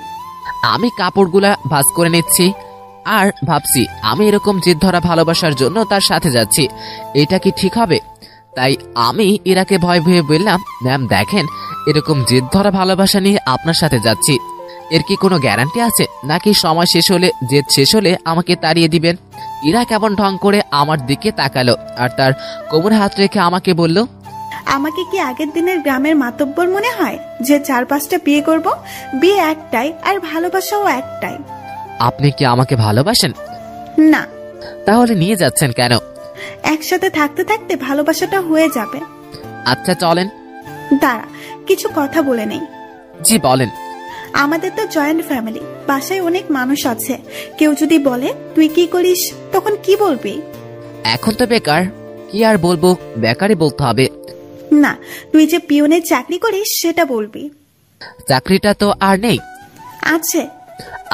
আমি কাপড়গুলা ভাঁজ করে নিচ্ছি আর ভাবছি আমি এরকম জেদ ধরা ভালোবাসার জন্য তার সাথে যাচ্ছি। এটা কি ঠিক হবে? তাই আমি ইরাকে ভয় ভয়ে বললাম, ম্যাম দেখেন, এরকম জেদ ধরা ভালোবাসা নিয়ে আপনার সাথে যাচ্ছি, এর কি কোনো গ্যারান্টি আছে নাকি সময় শেষ হলে, জেদ শেষ হলে আমাকে তাড়িয়ে দিবেন? ইরা কেমন ঢং করে আমার দিকে তাকালো আর তার কোমরে হাত রেখে আমাকে বলল, আমাকে কি আগের দিনের গ্রামের মাতব্বর মনে হয় যে 4-5টা বিয়ে করব? বিয়ে একটাই, আর ভালোবাসাও একটাই। আপনি কি আমাকে ভালোবাসেন? না। তাহলে নিয়ে যাচ্ছেন কেন? একসাথে থাকতে থাকতে ভালোবাসাটা হয়ে যাবে। আচ্ছা চলেন। দাঁড়া, কিছু কথা বলে নেই। জি বলেন। আমাদের তো জয়েন্ট ফ্যামিলি, বাসায় অনেক মানুষ আছে। কেউ যদি বলে তুই কি করিস, তখন কি বলবি? এখন তো বেকার, কি আর বলবো, বেকারই বলতে হবে। না, তুই যে পিয়নের চাকরি করিস সেটা বলবি। চাকরিটা তো আর নেই। আছে।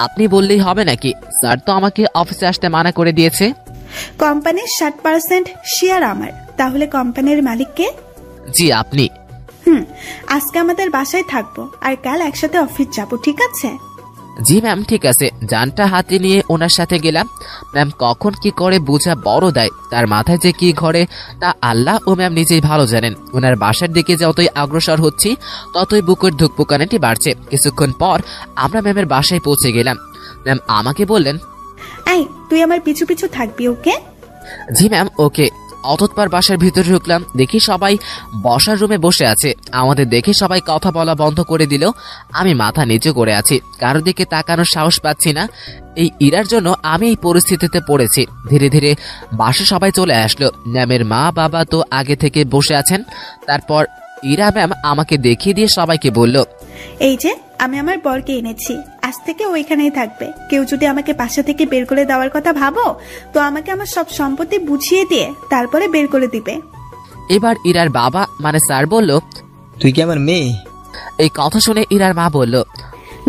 আপনি বললেই হবে নাকি? স্যার তো আমাকে অফিসে আসতে মানা করে দিয়েছে। কোম্পানির 60% শেয়ার আমার, তাহলে কোম্পানির মালিক কে? জি আপনি। আজকে আমাদের বাসায় থাকবো আর কাল একসাথে অফিস যাবো, ঠিক আছে? জি ম্যাম ঠিক আছে। যানটা হাতে নিয়ে ওনার সাথে গেলাম। ম্যাম কখন কি করে বোঝা বড় দেয়, তার মাথায় যে কি ঘরে তা আল্লাহ ও ম্যাম নিজেই ভালো জানেন। ওনার বাসার দিকে যতই অগ্রসর হচ্ছি ততই বুকের ধুকপুকানিটি বাড়ছে। কিছুক্ষণ পর আমরা ম্যামের বাসায় পৌঁছে গেলাম। ম্যাম আমাকে বললেন, এই তুই আমার পিছু পিছু থাকবি, ওকে? জি ম্যাম ওকে। অতঃপর বাসার ভিতরে ঢুকলাম, দেখি সবাই বসার রুমে বসে আছে। আমাদের দেখে সবাই কথা বলা বন্ধ করে দিল। আমি মাথা নিচু করে আছি, কারো দিকে তাকানোর সাহস পাচ্ছি না। এই ইরার জন্য আমি এই পরিস্থিতিতে পড়েছি। ধীরে ধীরে বাসা সবাই চলে আসলো। ম্যামের মা বাবা তো আগে থেকে বসে আছেন। তারপর ইরা ম্যাম আমাকে দেখিয়ে দিয়ে সবাইকে বলল, এই যে আমি আমার বরকে এনেছি, আজ থেকে ওইখানেই থাকবে। কেউ যদি আমাকে বাসা থেকে বের করে দেওয়ার কথা ভাবো, তো আমাকে আমার সব সম্পত্তি বুঝিয়ে দিয়ে তারপরে বের করে দিবে। এবার ইরার বাবা মানে স্যার বলল, তুই কি আমার মেয়ে? এই কথা শুনে ইরার মা বলল,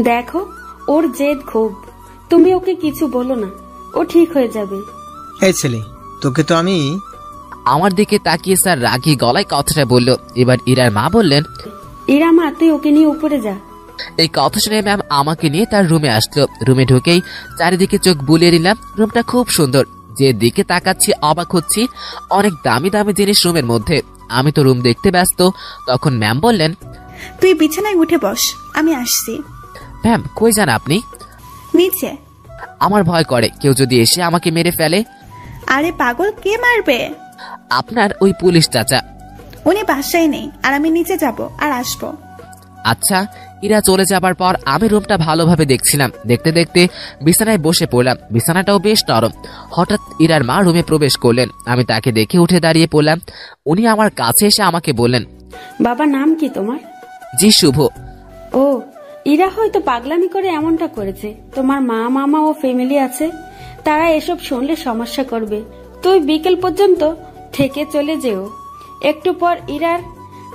দেখো ওর জেদ খুব, তুমি ওকে কিছু বলো না, ও ঠিক হয়ে যাবে। এই ছেলে, তোকে তো আমি। আমার দিকে তাকিয়ে স্যার রাগী গলায় কথাটা বলল। এবার ইরার মা বললেন, ইরা মা তুই ওকে নিয়ে উপরে যা। এই কথা শুনে ম্যাম আমাকে নিয়ে তার রুমে আসলো। রুমে ঢুকেই চারিদিকে চোখ বুলিয়ে নিলাম। রুমটা খুব সুন্দর, যে দিকে তাকাচ্ছি অবাক হচ্ছি। অনেক দামি দামি জিনিস রুমের মধ্যে। আমি তো রুম দেখতে ব্যস্ত, তখন ম্যাম বললেন, তুই বিছানায় উঠে বস, আমি আসছি। ম্যাম কই যান আপনি? নিচে। আমার ভয় করে কেউ যদি এসে আমাকে মেরে ফেলে। আরে পাগল, কে মারবে? আপনার ওই পুলিশ চাচা। উনি বাসায় নেই, আর আমি নিচে যাব আর আসবো। আচ্ছা। ইরা চলে যাবার পর আমি রুমটা ভালোভাবে দেখছিলাম। দেখতে দেখতে বিছানায় বসে পড়লাম। বিছানাটাও বেশ নরম। হঠাৎ ইরার মা রুমে প্রবেশ করলেন। আমি তাকে দেখে উঠে দাঁড়িয়ে পড়লাম। উনি আমার কাছে এসে আমাকে বললেন, বাবা নাম কি তোমার? জি শুভ। ও, ইরা হয়তো পাগলামি করে এমনটা করেছে। তোমার মা মামা ও ফ্যামিলি আছে, তারা এসব শুনলে সমস্যা করবে। তুই বিকেল পর্যন্ত থেকে চলে যেও, একটু পর ইরার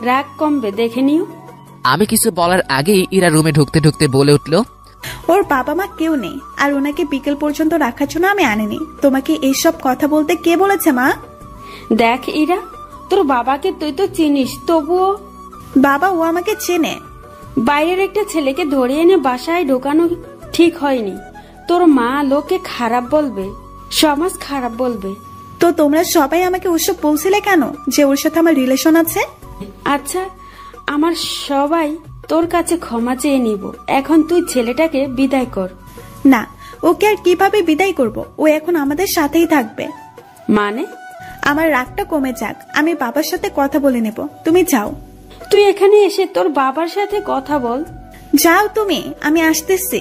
রাগ কমবে, দেখে নিও। আমি কিছু বলার আগেই ইরা রুমে ঢুকতে ঢুকতে বলে উঠল, ওর বাবা মা কেউ নেই, আর ওনাকে বিকেল পর্যন্ত রাখার জন্য আমি আনিনি। তোমাকে এইসব কথা বলতে কে বলেছে মা? দেখ ইরা, তোর বাবাকে তুই তো চিনিস, তবুও। বাবা ও আমাকে চেনে। বাইরের একটা ছেলেকে ধরে এনে বাসায় ঢোকানো ঠিক হয়নি। তোর মা লোকে খারাপ বলবে, সমাজ খারাপ বলবে। তো তোমরা সবাই আমাকে ওসব বলছিলে কেন, যে ওর সাথে আমার রিলেশন আছে? আচ্ছা, আমার সবাই তোর কাছে ক্ষমা চেয়ে নিব। এখন তুই ছেলেটাকে বিদায় কর। না, ওকে আর কিভাবে বিদায় করব? ও এখন আমাদের সাথেই থাকবে। মানে? আমার রাগটা কমে যাক, আমি বাবার সাথে কথা বলে নেব। তুমি যাও। তুই এখানে এসে তোর বাবার সাথে কথা বল। যাও তুমি, আমি আসতেছি।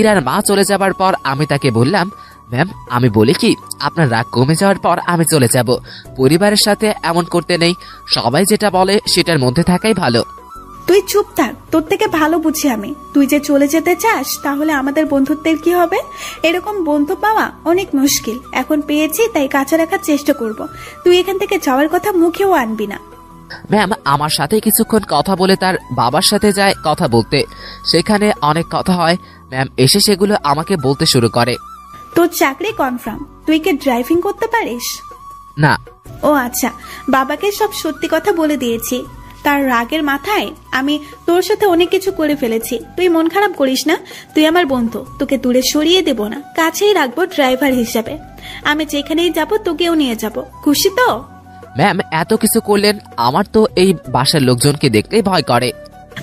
ইরার মা চলে যাবার পর আমি তাকে বললাম, ম্যাম আমি বলি কি, আপনার রাগ কমে যাওয়ার পর আমি চলে যাব। পরিবারের সাথে এমন করতে নেই। সবাই যেটা বলে সেটার মধ্যে থাকাই ভালো। তুই চুপ থাক, তোর থেকে ভালো বুঝি আমি। তুই যে চলে যেতে চাস, তাহলে আমাদের বন্ধুত্বের কি হবে? এরকম বন্ধু পাওয়া অনেক মুশকিল। এখন পেয়েছি, তাই কাছে রাখার চেষ্টা করব। তুই এখান থেকে যাওয়ার কথা মুখেও আনবি না। ম্যাম আমার সাথে কিছুক্ষণ কথা বলে তার বাবার সাথে যায় কথা বলতে। সেখানে অনেক কথা হয়। ম্যাম এসে সেগুলো আমাকে বলতে শুরু করে। তোর চাকরি কনফার্ম। তুই কি ড্রাইভিং করতে পারিস? না। ও আচ্ছা, বাবাকে সব সত্যি কথা বলে দিয়েছি। তার রাগের মাথায় আমি তোর সাথে অনেক কিছু করে ফেলেছি। তুই মন খারাপ করিস না, তুই আমার বন্ধু, তোকে দূরে সরিয়ে দেব না, কাছেই রাখবো ড্রাইভার হিসাবে। আমি যেখানেই যাব তোকেও নিয়ে যাব। খুশি তো? ম্যাম এত কিছু করলেন, আমার তো এই বাসার লোকজনকে দেখলেই ভয় করে।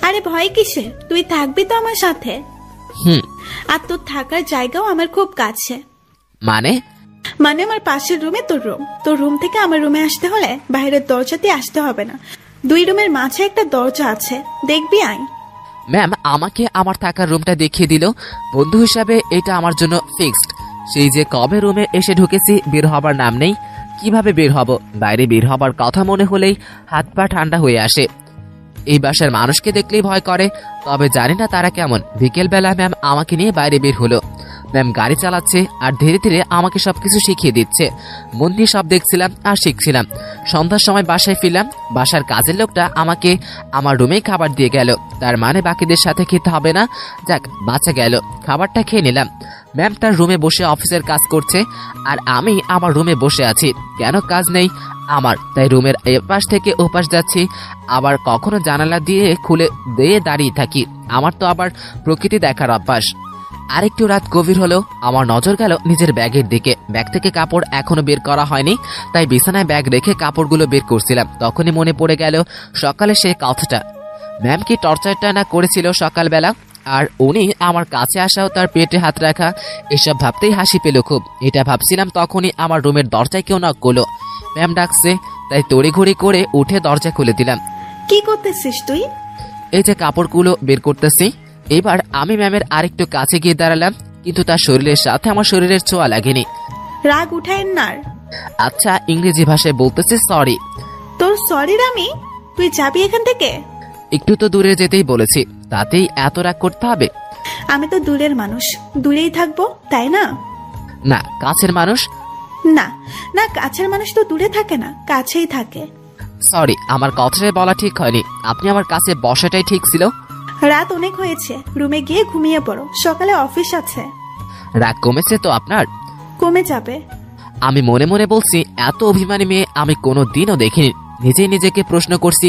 আরে ভয় কিসে, তুই থাকবি তো আমার সাথে। আর তোর থাকার জায়গাও আমার খুব কাছে। মানে আমার পাশের রুমে তোর রুম থেকে আমার রুমে আসতে হলে বাইরের দরজা দিয়ে আসতে হবে না। 2 রুমের মাঝে একটা দরজা আছে, দেখবি আয়। ম্যাম আমাকে আমার থাকার রুমটা দেখিয়ে দিল। বন্ধু হিসাবে এটা আমার জন্য ফিক্সড। সেই যে কবে রুমে এসে ঢুকেছি, বের হবার নাম নেই। কিভাবে বের হব? বাইরে বের হবার কথা মনে হলেই হাত পা ঠান্ডা হয়ে আসে। এই বাসার মানুষকে দেখলেই ভয় করে, তবে জানি না তারা কেমন। বিকেলবেলা ম্যাম আমাকে নিয়ে বাইরে বের হলো। ম্যাম গাড়ি চালাচ্ছে আর ধীরে ধীরে আমাকে সবকিছু শিখিয়ে দিচ্ছে। মন দিয়ে সব দেখছিলাম আর শিখছিলাম। সন্ধ্যার সময় বাসায় ফিরলাম। বাসার কাজের লোকটা আমাকে আমার রুমেই খাবার দিয়ে গেল। তার মানে বাকিদের সাথে খেতে হবে না। যাক, বাঁচা গেল। খাবারটা খেয়ে নিলাম। ম্যাম তার রুমে বসে অফিসের কাজ করছে আর আমি আমার রুমে বসে আছি। কেন কাজ নেই আমার, তাই রুমের এপাশ থেকে ওপাশ যাচ্ছি, আবার কখনো জানালা দিয়ে খুলে দিয়ে দাঁড়িয়ে থাকি। আমার তো আবার প্রকৃতি দেখার অভ্যাস। আরেকটু রাত গভীর হলো, আমার নজর গেল নিজের ব্যাগের দিকে। ব্যাগ থেকে কাপড় এখনো বের করা হয়নি, তাই বিছানায় ব্যাগ রেখে কাপড়গুলো বের করছিলাম। তখনই মনে পড়ে গেল সকালে সেই কথাটা। ম্যাম কি টর্চারটা না করেছিল সকালবেলা, আর উনি আমার কাছে আসাও তার পেটে হাত রাখা, এসব ভাবতেই হাসি পেল খুব। এটা ভাবছিলাম তখনই আমার রুমের দরজায় কেউ নক করলো। ম্যাম ডাকছে, তাই তড়িঘড়ি করে উঠে দরজা খুলে দিলাম। কি করতেছিস তুই? এই যে কাপড়গুলো বের করতেছি। এবার আমি ম্যামের আরেকটু কাছে গিয়ে দাঁড়ালাম, কিন্তু তার শরীরের সাথে আমার শরীরের ছোঁয়া লাগেনি। রাগ উঠায়েন না। আচ্ছা, ইংরেজি ভাষায় বলতেছি সরি। তোর সরি রামি, তুই যাবি এখান থেকে? একটু তো দূরে যেতেই বলেছি, তাতেই এত রাগ করতে হবে? আমি তো দূরের মানুষ, দূরেই থাকবো, তাই না? না, কাছের মানুষ। না না, কাছের মানুষ তো দূরে থাকে না, কাছেই থাকে। সরি, আমার কথাটাই বলা ঠিক হয়নি। আপনি আমার কাছে বসাটাই ঠিক ছিল। রাত অনেক হয়েছে, রুমে গিয়ে ঘুমিয়ে পড়ো, সকালে অফিস আছে। রাগ কমেছে তো আপনার? কমে যাবে। আমি মনে মনে বলছি, এত অভিমানী মেয়ে আমি কোনো দিনও দেখিনি। নিজেই নিজেকে প্রশ্ন করছি,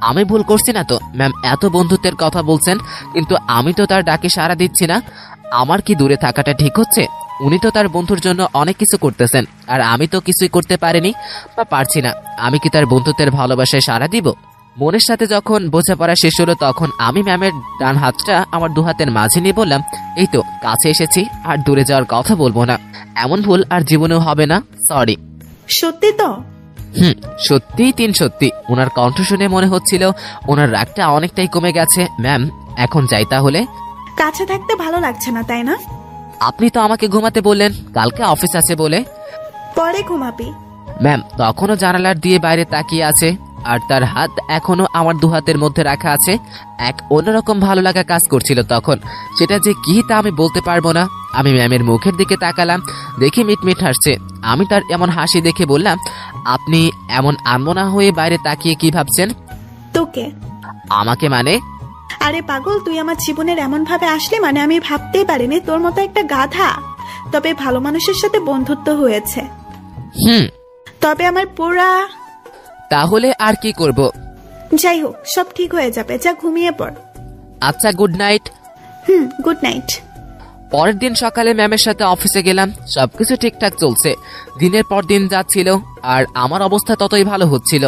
আমি ভুল করছি না তো? ম্যাম এত বন্ধুত্বের কথা বলছেন, কিন্তু আমি তো তার ডাকে সাড়া দিচ্ছি না। আমার কি দূরে থাকাটা ঠিক হচ্ছে? উনি তো তার বন্ধুর জন্য অনেক কিছু করতেছেন, আর আমি তো কিছুই করতে পারিনি বা পারছি না। আমি কি তার বন্ধুত্বের ভালোবাসায় সাড়া দিব? মনের সাথে যখন বোঝাপড়া শেষ হলো, তখন আমি ম্যামের ডান হাতটা আমার 2 হাতের মাঝে নিয়ে বললাম, এই তো কাছে এসেছি, আর দূরে যাওয়ার কথা বলবো না। এমন ভুল আর জীবনেও হবে না, সরি। সত্যি তো? সত্যি, 3 সত্যি। ওনার কণ্ঠ শুনে মনে হচ্ছিল ওনার রাগটা অনেকটাই কমে গেছে। ম্যাম এখন যাই তাহলে? কাছে থাকতে ভালো লাগছে না, তাই না? আপনি তো আমাকে ঘুমাতে বললেন, কালকে অফিস আছে বলে। পরে ঘুমাবি। ম্যাম তখনও জানালার দিয়ে বাইরে তাকিয়ে আছে, আর তার হাত এখনো আমার 2 হাতের মধ্যে রাখা আছে। এক অন্যরকম ভালো লাগা কাজ করছিল তখন, সেটা যে কি তা আমি বলতে পারবো না। আমি ম্যামের মুখের দিকে তাকালাম, দেখি মিটমিট হাসছে। আমি তার এমন হাসি দেখে বললাম, আপনি এমন আনমনা হয়ে বাইরে তাকিয়ে কি ভাবছেন? তোকে। আমাকে মানে? আরে পাগল, তুই আমার জীবনের এমন ভাবে আসলি, মানে আমি ভাবতেই পারিনি তোর মতো একটা গাধা। তবে ভালো মানুষের সাথে বন্ধুত্ব হয়েছে। তবে আমার পোড়া। তাহলে আর কি করব? যাই হোক, সব ঠিক হয়ে যাবে, যা ঘুমিয়ে পড়। আচ্ছা, গুড নাইট। Good night. পরের দিন সকালে ম্যামের সাথে অফিসে গেলাম। সবকিছু ঠিকঠাক চলছে, দিনের পর দিন যাচ্ছিল, আর আমার অবস্থা ততই ভালো হচ্ছিল।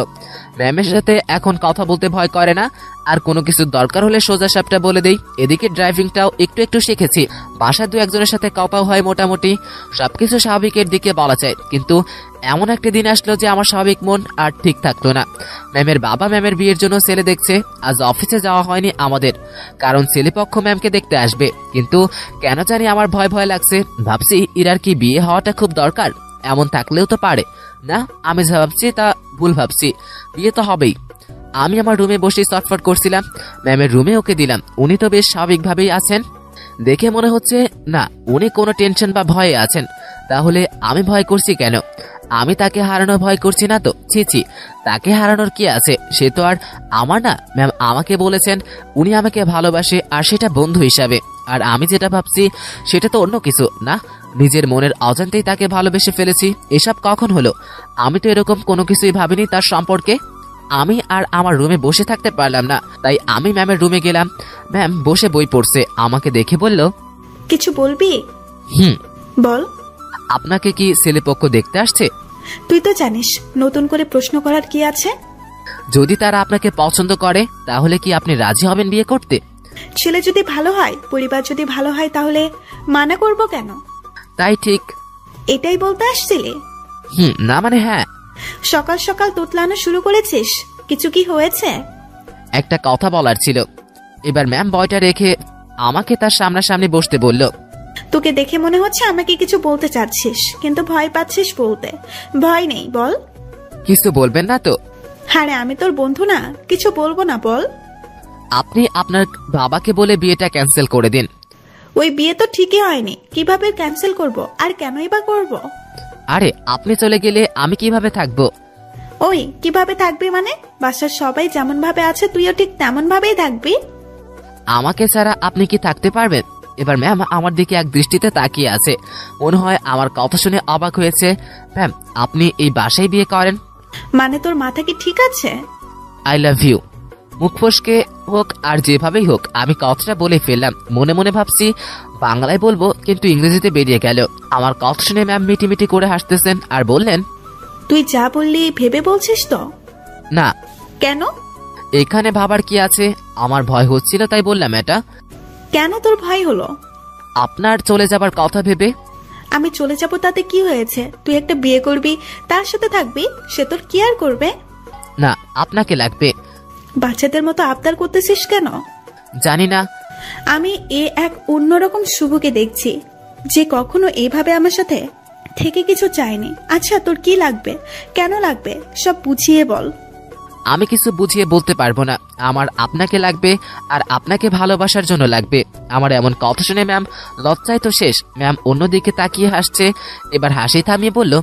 ম্যামের সাথে এখন কথা বলতে ভয় করে না, আর কোনো কিছু দরকার হলে সোজা সাপটা বলে দেই। এদিকে ড্রাইভিংটাও একটু একটু শিখেছি। বাসা 2-1 সাথে কপাও হয় মোটামুটি, সবকিছু স্বাভাবিকের দিকে বলা যায়। কিন্তু এমন একটা দিন আসলো যে আমার স্বাভাবিক মন আর ঠিক থাকলো না। ম্যামের বাবা ম্যামের বিয়ের জন্য ছেলে দেখছে। আজ অফিসে যাওয়া হয়নি আমাদের, কারণ ছেলেপক্ষ ম্যামকে দেখতে আসবে। কিন্তু কেন জানি আমার ভয় ভয় লাগছে। ভাবছি ইরার কি বিয়ে হওয়াটা খুব দরকার? এমন থাকলেও তো পারে না, আমি যা ভাবছি তা ভুল ভাবছি। বিয়ে তো হবেই। আমি আমার রুমে বসে চটফট করছিলাম। ম্যামের রুমে ওকে দিলাম। উনি তো বেশ স্বাভাবিকভাবেই আছেন, দেখে মনে হচ্ছে না উনি কোনো টেনশন বা ভয়ে আছেন। তাহলে আমি ভয় করছি কেন? আমি তাকে হারানোর ভয় করছি না তো? ছি, তাকে হারানোর কি আছে? সে তো আর আমার না। ম্যাম আমাকে বলেছেন উনি আমাকে ভালোবাসে, আর সেটা বন্ধু হিসাবে। আর আমি যেটা ভাবছি সেটা তো অন্য কিছু না। নিজের মনের অজান্তেই তাকে ভালোবেসে ফেলেছি। এসব কখন হলো? আমি তো এরকম কোনো কিছুই ভাবিনি তার সম্পর্কে। আমি আর আমার রুমে বসে থাকতে পারলাম না, তাই আমি ম্যামের রুমে গেলাম। ম্যাম বসে বই পড়ছে। আমাকে দেখে বলল, কিছু বলবি? হুম। বল। আপনাকে কি ছেলেপক্ষ দেখতে আসছে? তুই তো জানিস নতুন করে প্রশ্ন করার কি আছে। যদি তারা আপনাকে পছন্দ করে তাহলে কি আপনি রাজি হবেন বিয়ে করতে? ছেলে যদি ভালো হয়, পরিবার যদি ভালো হয়, তাহলে মানা করব কেন? তাই ঠিক। এটাই বলতে আসছিলি? না মানে হ্যাঁ। সকাল সকাল তোতলানো শুরু করেছিস, কিছু কি হয়েছে? একটা কথা বলার ছিল। এবার ম্যাম বয়টা রেখে আমাকে তার সামনাসামনি বসতে বলল। তোকে দেখে মনে হচ্ছে আমাকে কিছু বলতে চাচ্ছিস, কিন্তু ভয় পাচ্ছিস বলতে। ভয় নেই, বল। কিছু বলবেন না তো? আরে আমি তোর বন্ধু না, কিছু বলবো না, বল। আপনি আপনার বাবাকে বলে বিয়েটা ক্যান্সেল করে দিন। ওই বিয়ে তো ঠিকই হয়নি, কিভাবে ক্যান্সেল করব? আর কেনই বা করব? আরে আপনি চলে গেলে আমি কিভাবে থাকবো? ওই কিভাবে থাকবি মানে? বাসার সবাই যেমন ভাবে আছে তুইও ঠিক তেমন ভাবেই থাকবি। আমাকে ছাড়া আপনি কি থাকতে পারবেন? এবার ম্যাম আমার দিকে এক দৃষ্টিতে তাকিয়ে আছে, মনে হয় আমার কথা শুনে অবাক হয়েছে। ম্যাম আপনি এই বাসায় বিয়ে করেন? মানে তোর মাথা কি ঠিক আছে? I love you. মুখ ফসকে হোক আর যেভাবেই হোক আমি কথাটা বলে ফেললাম। মনে মনে ভাবছি বাংলায় বলবো, কিন্তু ইংরেজিতে বেরিয়ে গেল। আমার কথা শুনে ম্যাম মিটিমিটি করে হাসতেছেন আর বললেন, তুই যা বললি ভেবে বলছিস তো? না। কেন? এখানে ভাবার কি আছে, আমার ভয় হচ্ছিল তাই বললাম এটা। কেন তোর ভয় হলো? আপনার চলে যাবার কথা ভেবে। আমি চলে যাব তাতে কি হয়েছে? তুই একটা বিয়ে করবি, তার সাথে থাকবি, সে তোর কি আর করবে? না আপনাকে লাগবে। বাচ্চাদের মতো আবদার করতেছিস কেন? জানি না। আমি এক অন্যরকম শুভকে দেখছি, যে কখনো এভাবে আমার সাথে থেকে কিছু চায়নি। আচ্ছা তোর কি লাগবে, কেন লাগবে, সব বুঝিয়ে বল। আমি কিছু বুঝিয়ে বলতে পারবো না। আমার আপনাকে লাগবে, আর আপনাকে ভালোবাসার জন্য লাগবে। আমার এমন কথা শুনে ম্যাম লজ্জায় তো শেষ। ম্যাম অন্যদিকে তাকিয়ে হাসছে। এবার হাসি থামিয়ে বলল,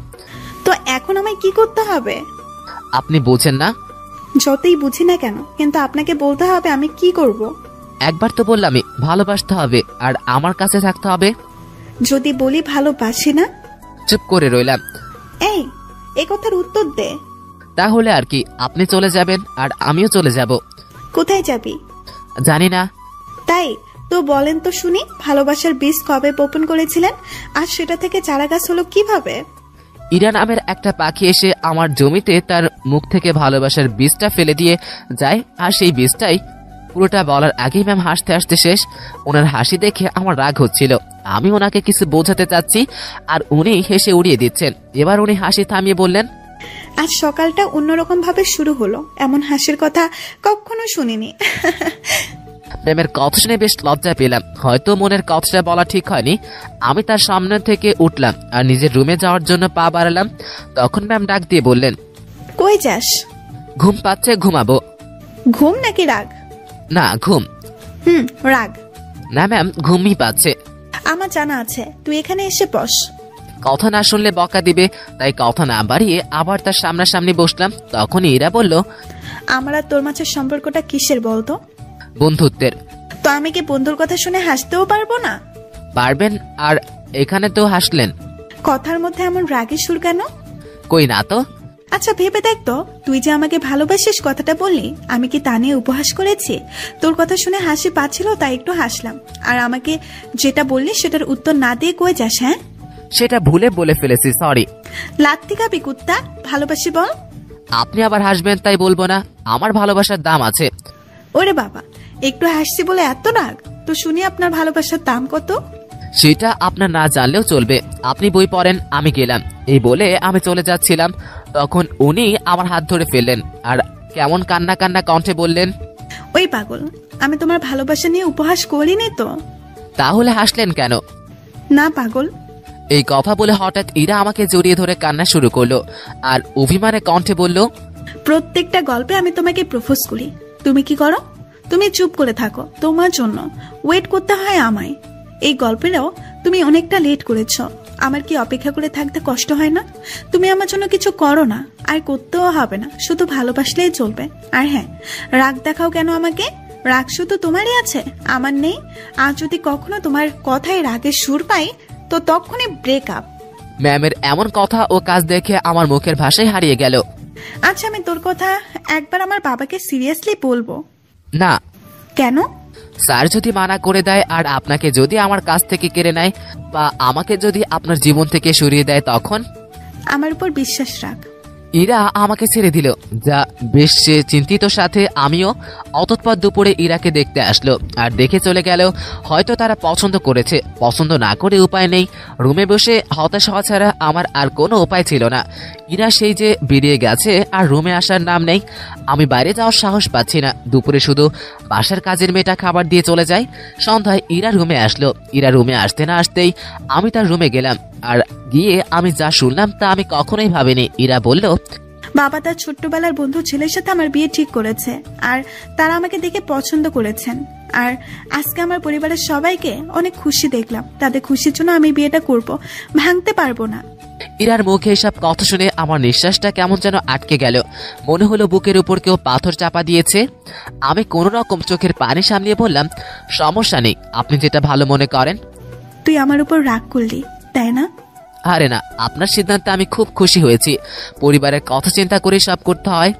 তো এখন আমায় কি করতে হবে? আপনি বোঝেন না? যতই বুঝি না কেন, কিন্তু আপনাকে বলতে হবে আমি কি করব। একবার তো বললামই ভালোবাসতে হবে আর আমার কাছে থাকতে হবে। যদি বলি ভালোবাসি না? চুপ করে রইলাম। এই কথার উত্তর দে। তাহলে আর কি, আপনি চলে যাবেন আর আমিও চলে যাব। কোথায় যাবি? জানি না। তাই তো বলেন তো শুনি, ভালোবাসার বীজ কবে বপন করেছিলেন, আর সেটা থেকে চারা গাছ হলো কিভাবে? ইরা নামের একটা পাখি এসে আমার জমিতে তার মুখ থেকে ভালোবাসার বীজটা ফেলে দিয়ে যায়, আর সেই বীজটাই। পুরোটা বলার আগেই ম্যাম হাসতে হাসতে শেষ। ওনার হাসি দেখে আমার রাগ হচ্ছিল। আমি ওনাকে কিছু বোঝাতে চাচ্ছি আর উনি হেসে উড়িয়ে দিচ্ছেন। এবার উনি হাসি থামিয়ে বললেন, আজ সকালটা অন্যরকম ভাবে শুরু হলো, এমন হাসির কথা কখনো শুনিনি। ম্যামের কথা শুনে বেশ লজ্জা পেলাম। হয়তো মনের কথাটা বলা ঠিক হয়নি। আমি তার সামনে থেকে উঠলাম আর নিজের রুমে যাওয়ার জন্য পা বাড়ালাম। তখন ম্যাম ডাক দিয়ে বললেন, কই যাস? ঘুম পাচ্ছে, ঘুমাবো। ঘুম নাকি রাগ? না ঘুম। রাগ না ম্যাম, ঘুমই পাচ্ছে। আমার জানা আছে, তুই এখানে এসে বস। কথা না শুনলে বকা দিবে, তাই কথা না বাড়িয়ে আবার তার সামনাসামনি বসলাম। তখনই এরা বলল, আমার আর তোর মাঝের সম্পর্কটা কিসের বলতো? বন্ধুত্বের। তো আমি কি বন্ধুর কথা শুনে হাসতেও পারবো না? পারবেন। আর এখানে তো হাসলেন। কথার মধ্যে এমন রাগের সুর কেন? কই না তো। আচ্ছা ভেবে দেখ তো, তুই যে আমাকে ভালোবাসিস কথাটা বললি, আমি কি তা নিয়ে উপহাস করেছি? তোর কথা শুনে হাসি পাচ্ছিল তাই একটু হাসলাম। আর আমাকে যেটা বললি সেটার উত্তর না দিয়ে কই যাস? হ্যাঁ সেটা ভুলে বলে ফেলেছি, সরি। লাত্তি খাবি কুত্তা? ভালোবাসি বল। আপনি আবার হাসবেন তাই বলবো না, আমার ভালোবাসার দাম আছে। ওরে বাবা, একটু হাসছি বলে এত রাগ? তো শুনি আপনার ভালোবাসার দাম কত? সেটা আপনার না জানলেও চলবে। আপনি বই পড়েন, আমি গেলাম। এই বলে আমি চলে যাচ্ছিলাম, তখন উনি আমার হাত ধরে ফেললেন আর কেমন কান্না কান্না কণ্ঠে বললেন, ওই পাগল, আমি তোমার ভালোবাসা নিয়ে উপহাস করিনি তো। তাহলে হাসলেন কেন? না পাগল। এই কথা বলে হঠাৎ ইরা আমাকে জড়িয়ে ধরে কান্না শুরু করলো আর অভিমানে কণ্ঠে বলল, প্রত্যেকটা গল্পে আমি তোমাকে প্রপোজ করি, তুমি কি করো? তুমি চুপ করে থাকো। তোমার জন্য ওয়েট করতে হয় আমায়। এই গল্পেরও তুমি অনেকটা লেট করেছো। আমার কি অপেক্ষা করে থাকতে কষ্ট হয় না? তুমি আমার জন্য কিছু করো না, আর করতেও হবে না, শুধু ভালোবাসলেই চলবে। আর হ্যাঁ, রাগ দেখাও কেন আমাকে? রাগ শুধু তোমারই আছে, আমার নেই। আর যদি কখনো তোমার কথায় রাগের সুর পাই তো তখনই ব্রেকআপ। ম্যামের এমন কথা ও কাজ দেখে আমার মুখের ভাষাই হারিয়ে গেল। আচ্ছা আমি তোর কথা একবার আমার বাবাকে সিরিয়াসলি বলবো। না। কেন? স্যার যদি মানা করে দেয় আর আপনাকে যদি আমার কাছ থেকে কেড়ে নেয়, বা আমাকে যদি আপনার জীবন থেকে সরিয়ে দেয়, তখন? আমার উপর বিশ্বাস রাখ। ইরা আমাকে ছেড়ে দিল, যা বেশ চিন্তিত সাথে আমিও। অতঃপর দুপুরে ইরাকে দেখতে আসলো আর দেখে চলে গেল। হয়তো তারা পছন্দ করেছে, পছন্দ না করে উপায় নেই। রুমে বসে হতাশ হওয়া ছাড়া আমার আর কোনো উপায় ছিল না। ইরা সেই যে বেরিয়ে গেছে আর রুমে আসার নাম নেই। আমি বাইরে যাওয়ার সাহস পাচ্ছি না। দুপুরে শুধু বাসার কাজের মেয়েটা খাবার দিয়ে চলে যায়। সন্ধ্যায় ইরা রুমে আসলো। ইরা রুমে আসতে না আসতেই আমি তার রুমে গেলাম। আর গিয়ে আমি যা শুনলাম তা আমি কখনোই ভাবিনি। ইরা বলল, বাবা তার ছোট্টবেলার বন্ধু ছেলের সাথে আমার বিয়ে ঠিক করেছে আর তারা আমাকে দেখে পছন্দ করেছেন। আর আজকে আমার পরিবারের সবাইকে অনেক খুশি দেখলাম। তাদের খুশির জন্য আমি বিয়েটা করব, ভাঙতে পারবো না। ইরার মুখে এসব কথা শুনে আমার নিঃশ্বাসটা কেমন যেন আটকে গেল। মনে হলো বুকের উপর কেউ পাথর চাপা দিয়েছে। আমি কোনো রকম চোখের পানি সামলিয়ে বললাম, সমস্যা নেই, আপনি যেটা ভালো মনে করেন। তুই আমার উপর রাগ করলি, তাই না? আরে না, আপনার সিদ্ধান্তে আমি খুব খুশি হয়েছি। পরিবারের কথা চিন্তা করে সব করতে হয়।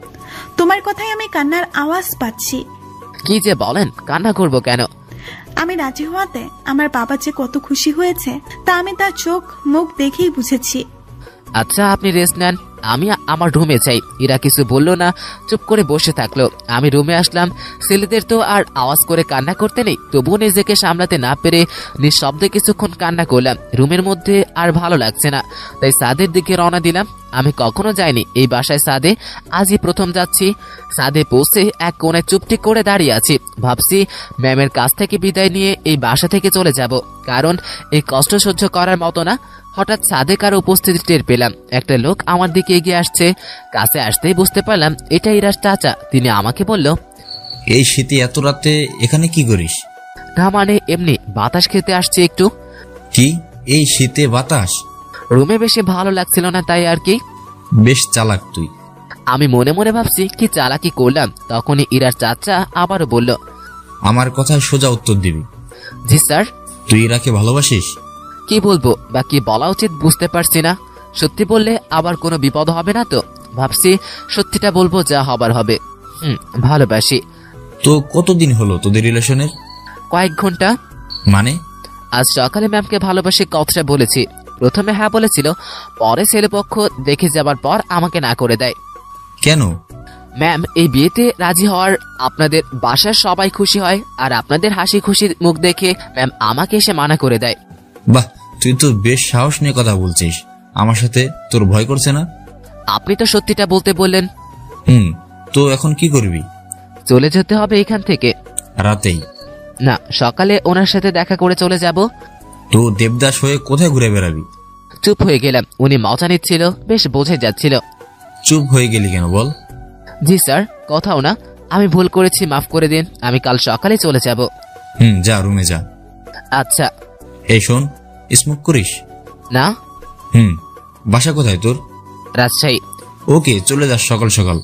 তোমার কথাই আমি কান্নার আওয়াজ পাচ্ছি। কি যে বলেন, কান্না করবো কেন? আমি রাজি হওয়াতে আমার বাবা যে কত খুশি হয়েছে তা আমি তার চোখ মুখ দেখেই বুঝেছি। আচ্ছা, আপনি রেস্ট নেন, আমি আমার রুমে চাই। ইরা কিছু বলল না, চুপ করে বসে থাকলো। আমি রুমে আসলাম। ছেলেদের তো আর আওয়াজ করে কান্না করতে নেই, তবুও নিজেকে সামলাতে না পেরে নিঃশব্দে কিছুক্ষণ কান্না করলাম। রুমের মধ্যে আর ভালো লাগছে না, তাই ছাদের দিকে রওনা দিলাম। আমি কখনো যাইনি এই বাসায় ছাদে, আজই প্রথম যাচ্ছি। ছাদে পৌঁছে এক কোণে চুপটি করে দাঁড়িয়ে আছি। ভাবছি ম্যামের কাছ থেকে বিদায় নিয়ে এই বাসা থেকে চলে যাব, কারণ এই কষ্ট সহ্য করার মতো না। হঠাৎ ছাদে কারো উপস্থিতি টের পেলাম। একটা লোক আমার দিকে এগিয়ে আসছে। কাছে আসতেই বুঝতে পারলাম এটা ইরার চাচা। তিনি আমাকে বলল, এই শীতে এত রাতে এখানে কি করিস? না মানে এমনি বাতাস খেতে আসছে একটু। কি, এই শীতে বাতাস? রুমে বেশি ভালো লাগছিল না, তাই আর কি। বেশ চালাক তুই। আমি মনে মনে ভাবছি কি চালাকি করলাম। তখনই ইরার চাচা আবারও বলল, আমার কথায় সোজা উত্তর দিবি। জি স্যার। তুই ইরাকে ভালোবাসিস? কি বলবো বা কি বলা উচিত বুঝতে পারছি না। সত্যি বললে আবার কোনো বিপদ হবে না তো। ভাবছি সত্যিটা বলবো, যা হবার হবে। ভালোবাসি। তো কতদিন হলো তোদের রিলেশনের? কয়েক ঘন্টা। মানে? আজ সকালে ম্যামকে ভালোবাসি কথাটা বলেছি। প্রথমে হ্যাঁ বলেছিল, পরে ছেলেপক্ষ দেখে যাবার পর আমাকে না করে দেয়। কেন? ম্যাম, এই বিয়েতে রাজি হওয়ার আপনাদের বাসার সবাই খুশি হয়, আর আপনাদের হাসি খুশির মুখ দেখে ম্যাম আমাকে এসে মানা করে দেয়। বাহ, তুই তো বেশ সাহস নিয়ে কথা বলছিস। আমার সাথে তোর ভয় করছে না? আপনি তো সত্যিটা বলতে বললেন। তো এখন কি করবি? চলে যেতে হবে এখান থেকে। রাতেই? না, সকালে ওনার সাথে দেখা করে চলে যাব। তো দেবদাস হয়ে কোথায় ঘুরে বেড়াবি? চুপ হয়ে গেলাম। উনি মজা নিচ্ছিল, বেশ বোঝা যাচ্ছিল। চুপ হয়ে গেলি কেন বল? জি স্যার, কথাও না, আমি ভুল করেছি, মাফ করে দিন। আমি কাল সকালে চলে যাব। যা, রুমে যা। আচ্ছা। এই শোন, স্মোক করিস না। বাসা কোথায় তোর? রাজশাহী। ওকে, চলে যাস সকাল সকাল।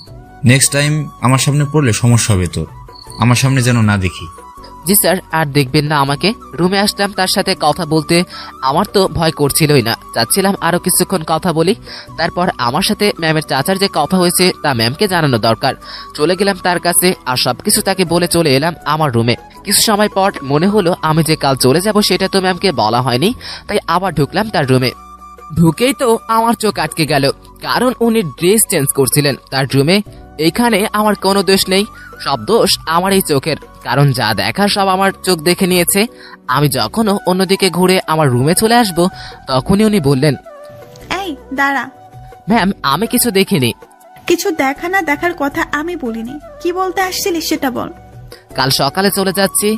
নেক্সট টাইম আমার সামনে পড়লে সমস্যা হবে তোর। আমার সামনে যেন না দেখি। জি স্যার, আর দেখবেন না আমাকে। রুমে আসলাম তার সাথে কথা বলতে। আমার তো ভয় করছিলই না, চাচ্ছিলাম আরো কিছুক্ষণ কথা বলি। তারপর আমার সাথে ম্যামের চাচার যে কথা হয়েছে তা ম্যামকে জানানো দরকার। চলে গেলাম তার কাছে আর সবকিছু তাকে বলে চলে এলাম আমার রুমে। কিছু সময় পর মনে হলো আমি যে কাল চলে যাব সেটা তো ম্যামকে বলা হয়নি, তাই আবার ঢুকলাম তার রুমে। ঢুকেই তো আমার চোখ আটকে গেল, কারণ উনি ড্রেস চেঞ্জ করছিলেন তার রুমে। এইখানে আমার কোনো দোষ নেই, সব দোষ আমার এই চোখের, কারণ যা দেখা সব আমার চোখ দেখে নিয়েছে। আমি যখনও অন্যদিকে ঘুরে আমার রুমে চলে আসব, তখনই উনি বললেন, এই দাঁড়া। ম্যাম, আমি কিছু দেখিনি। কিছু দেখা না দেখার কথা আমি বলিনি। কি বলতে আসছিলি সেটা বল। কাল সকালে চলে যাচ্ছি।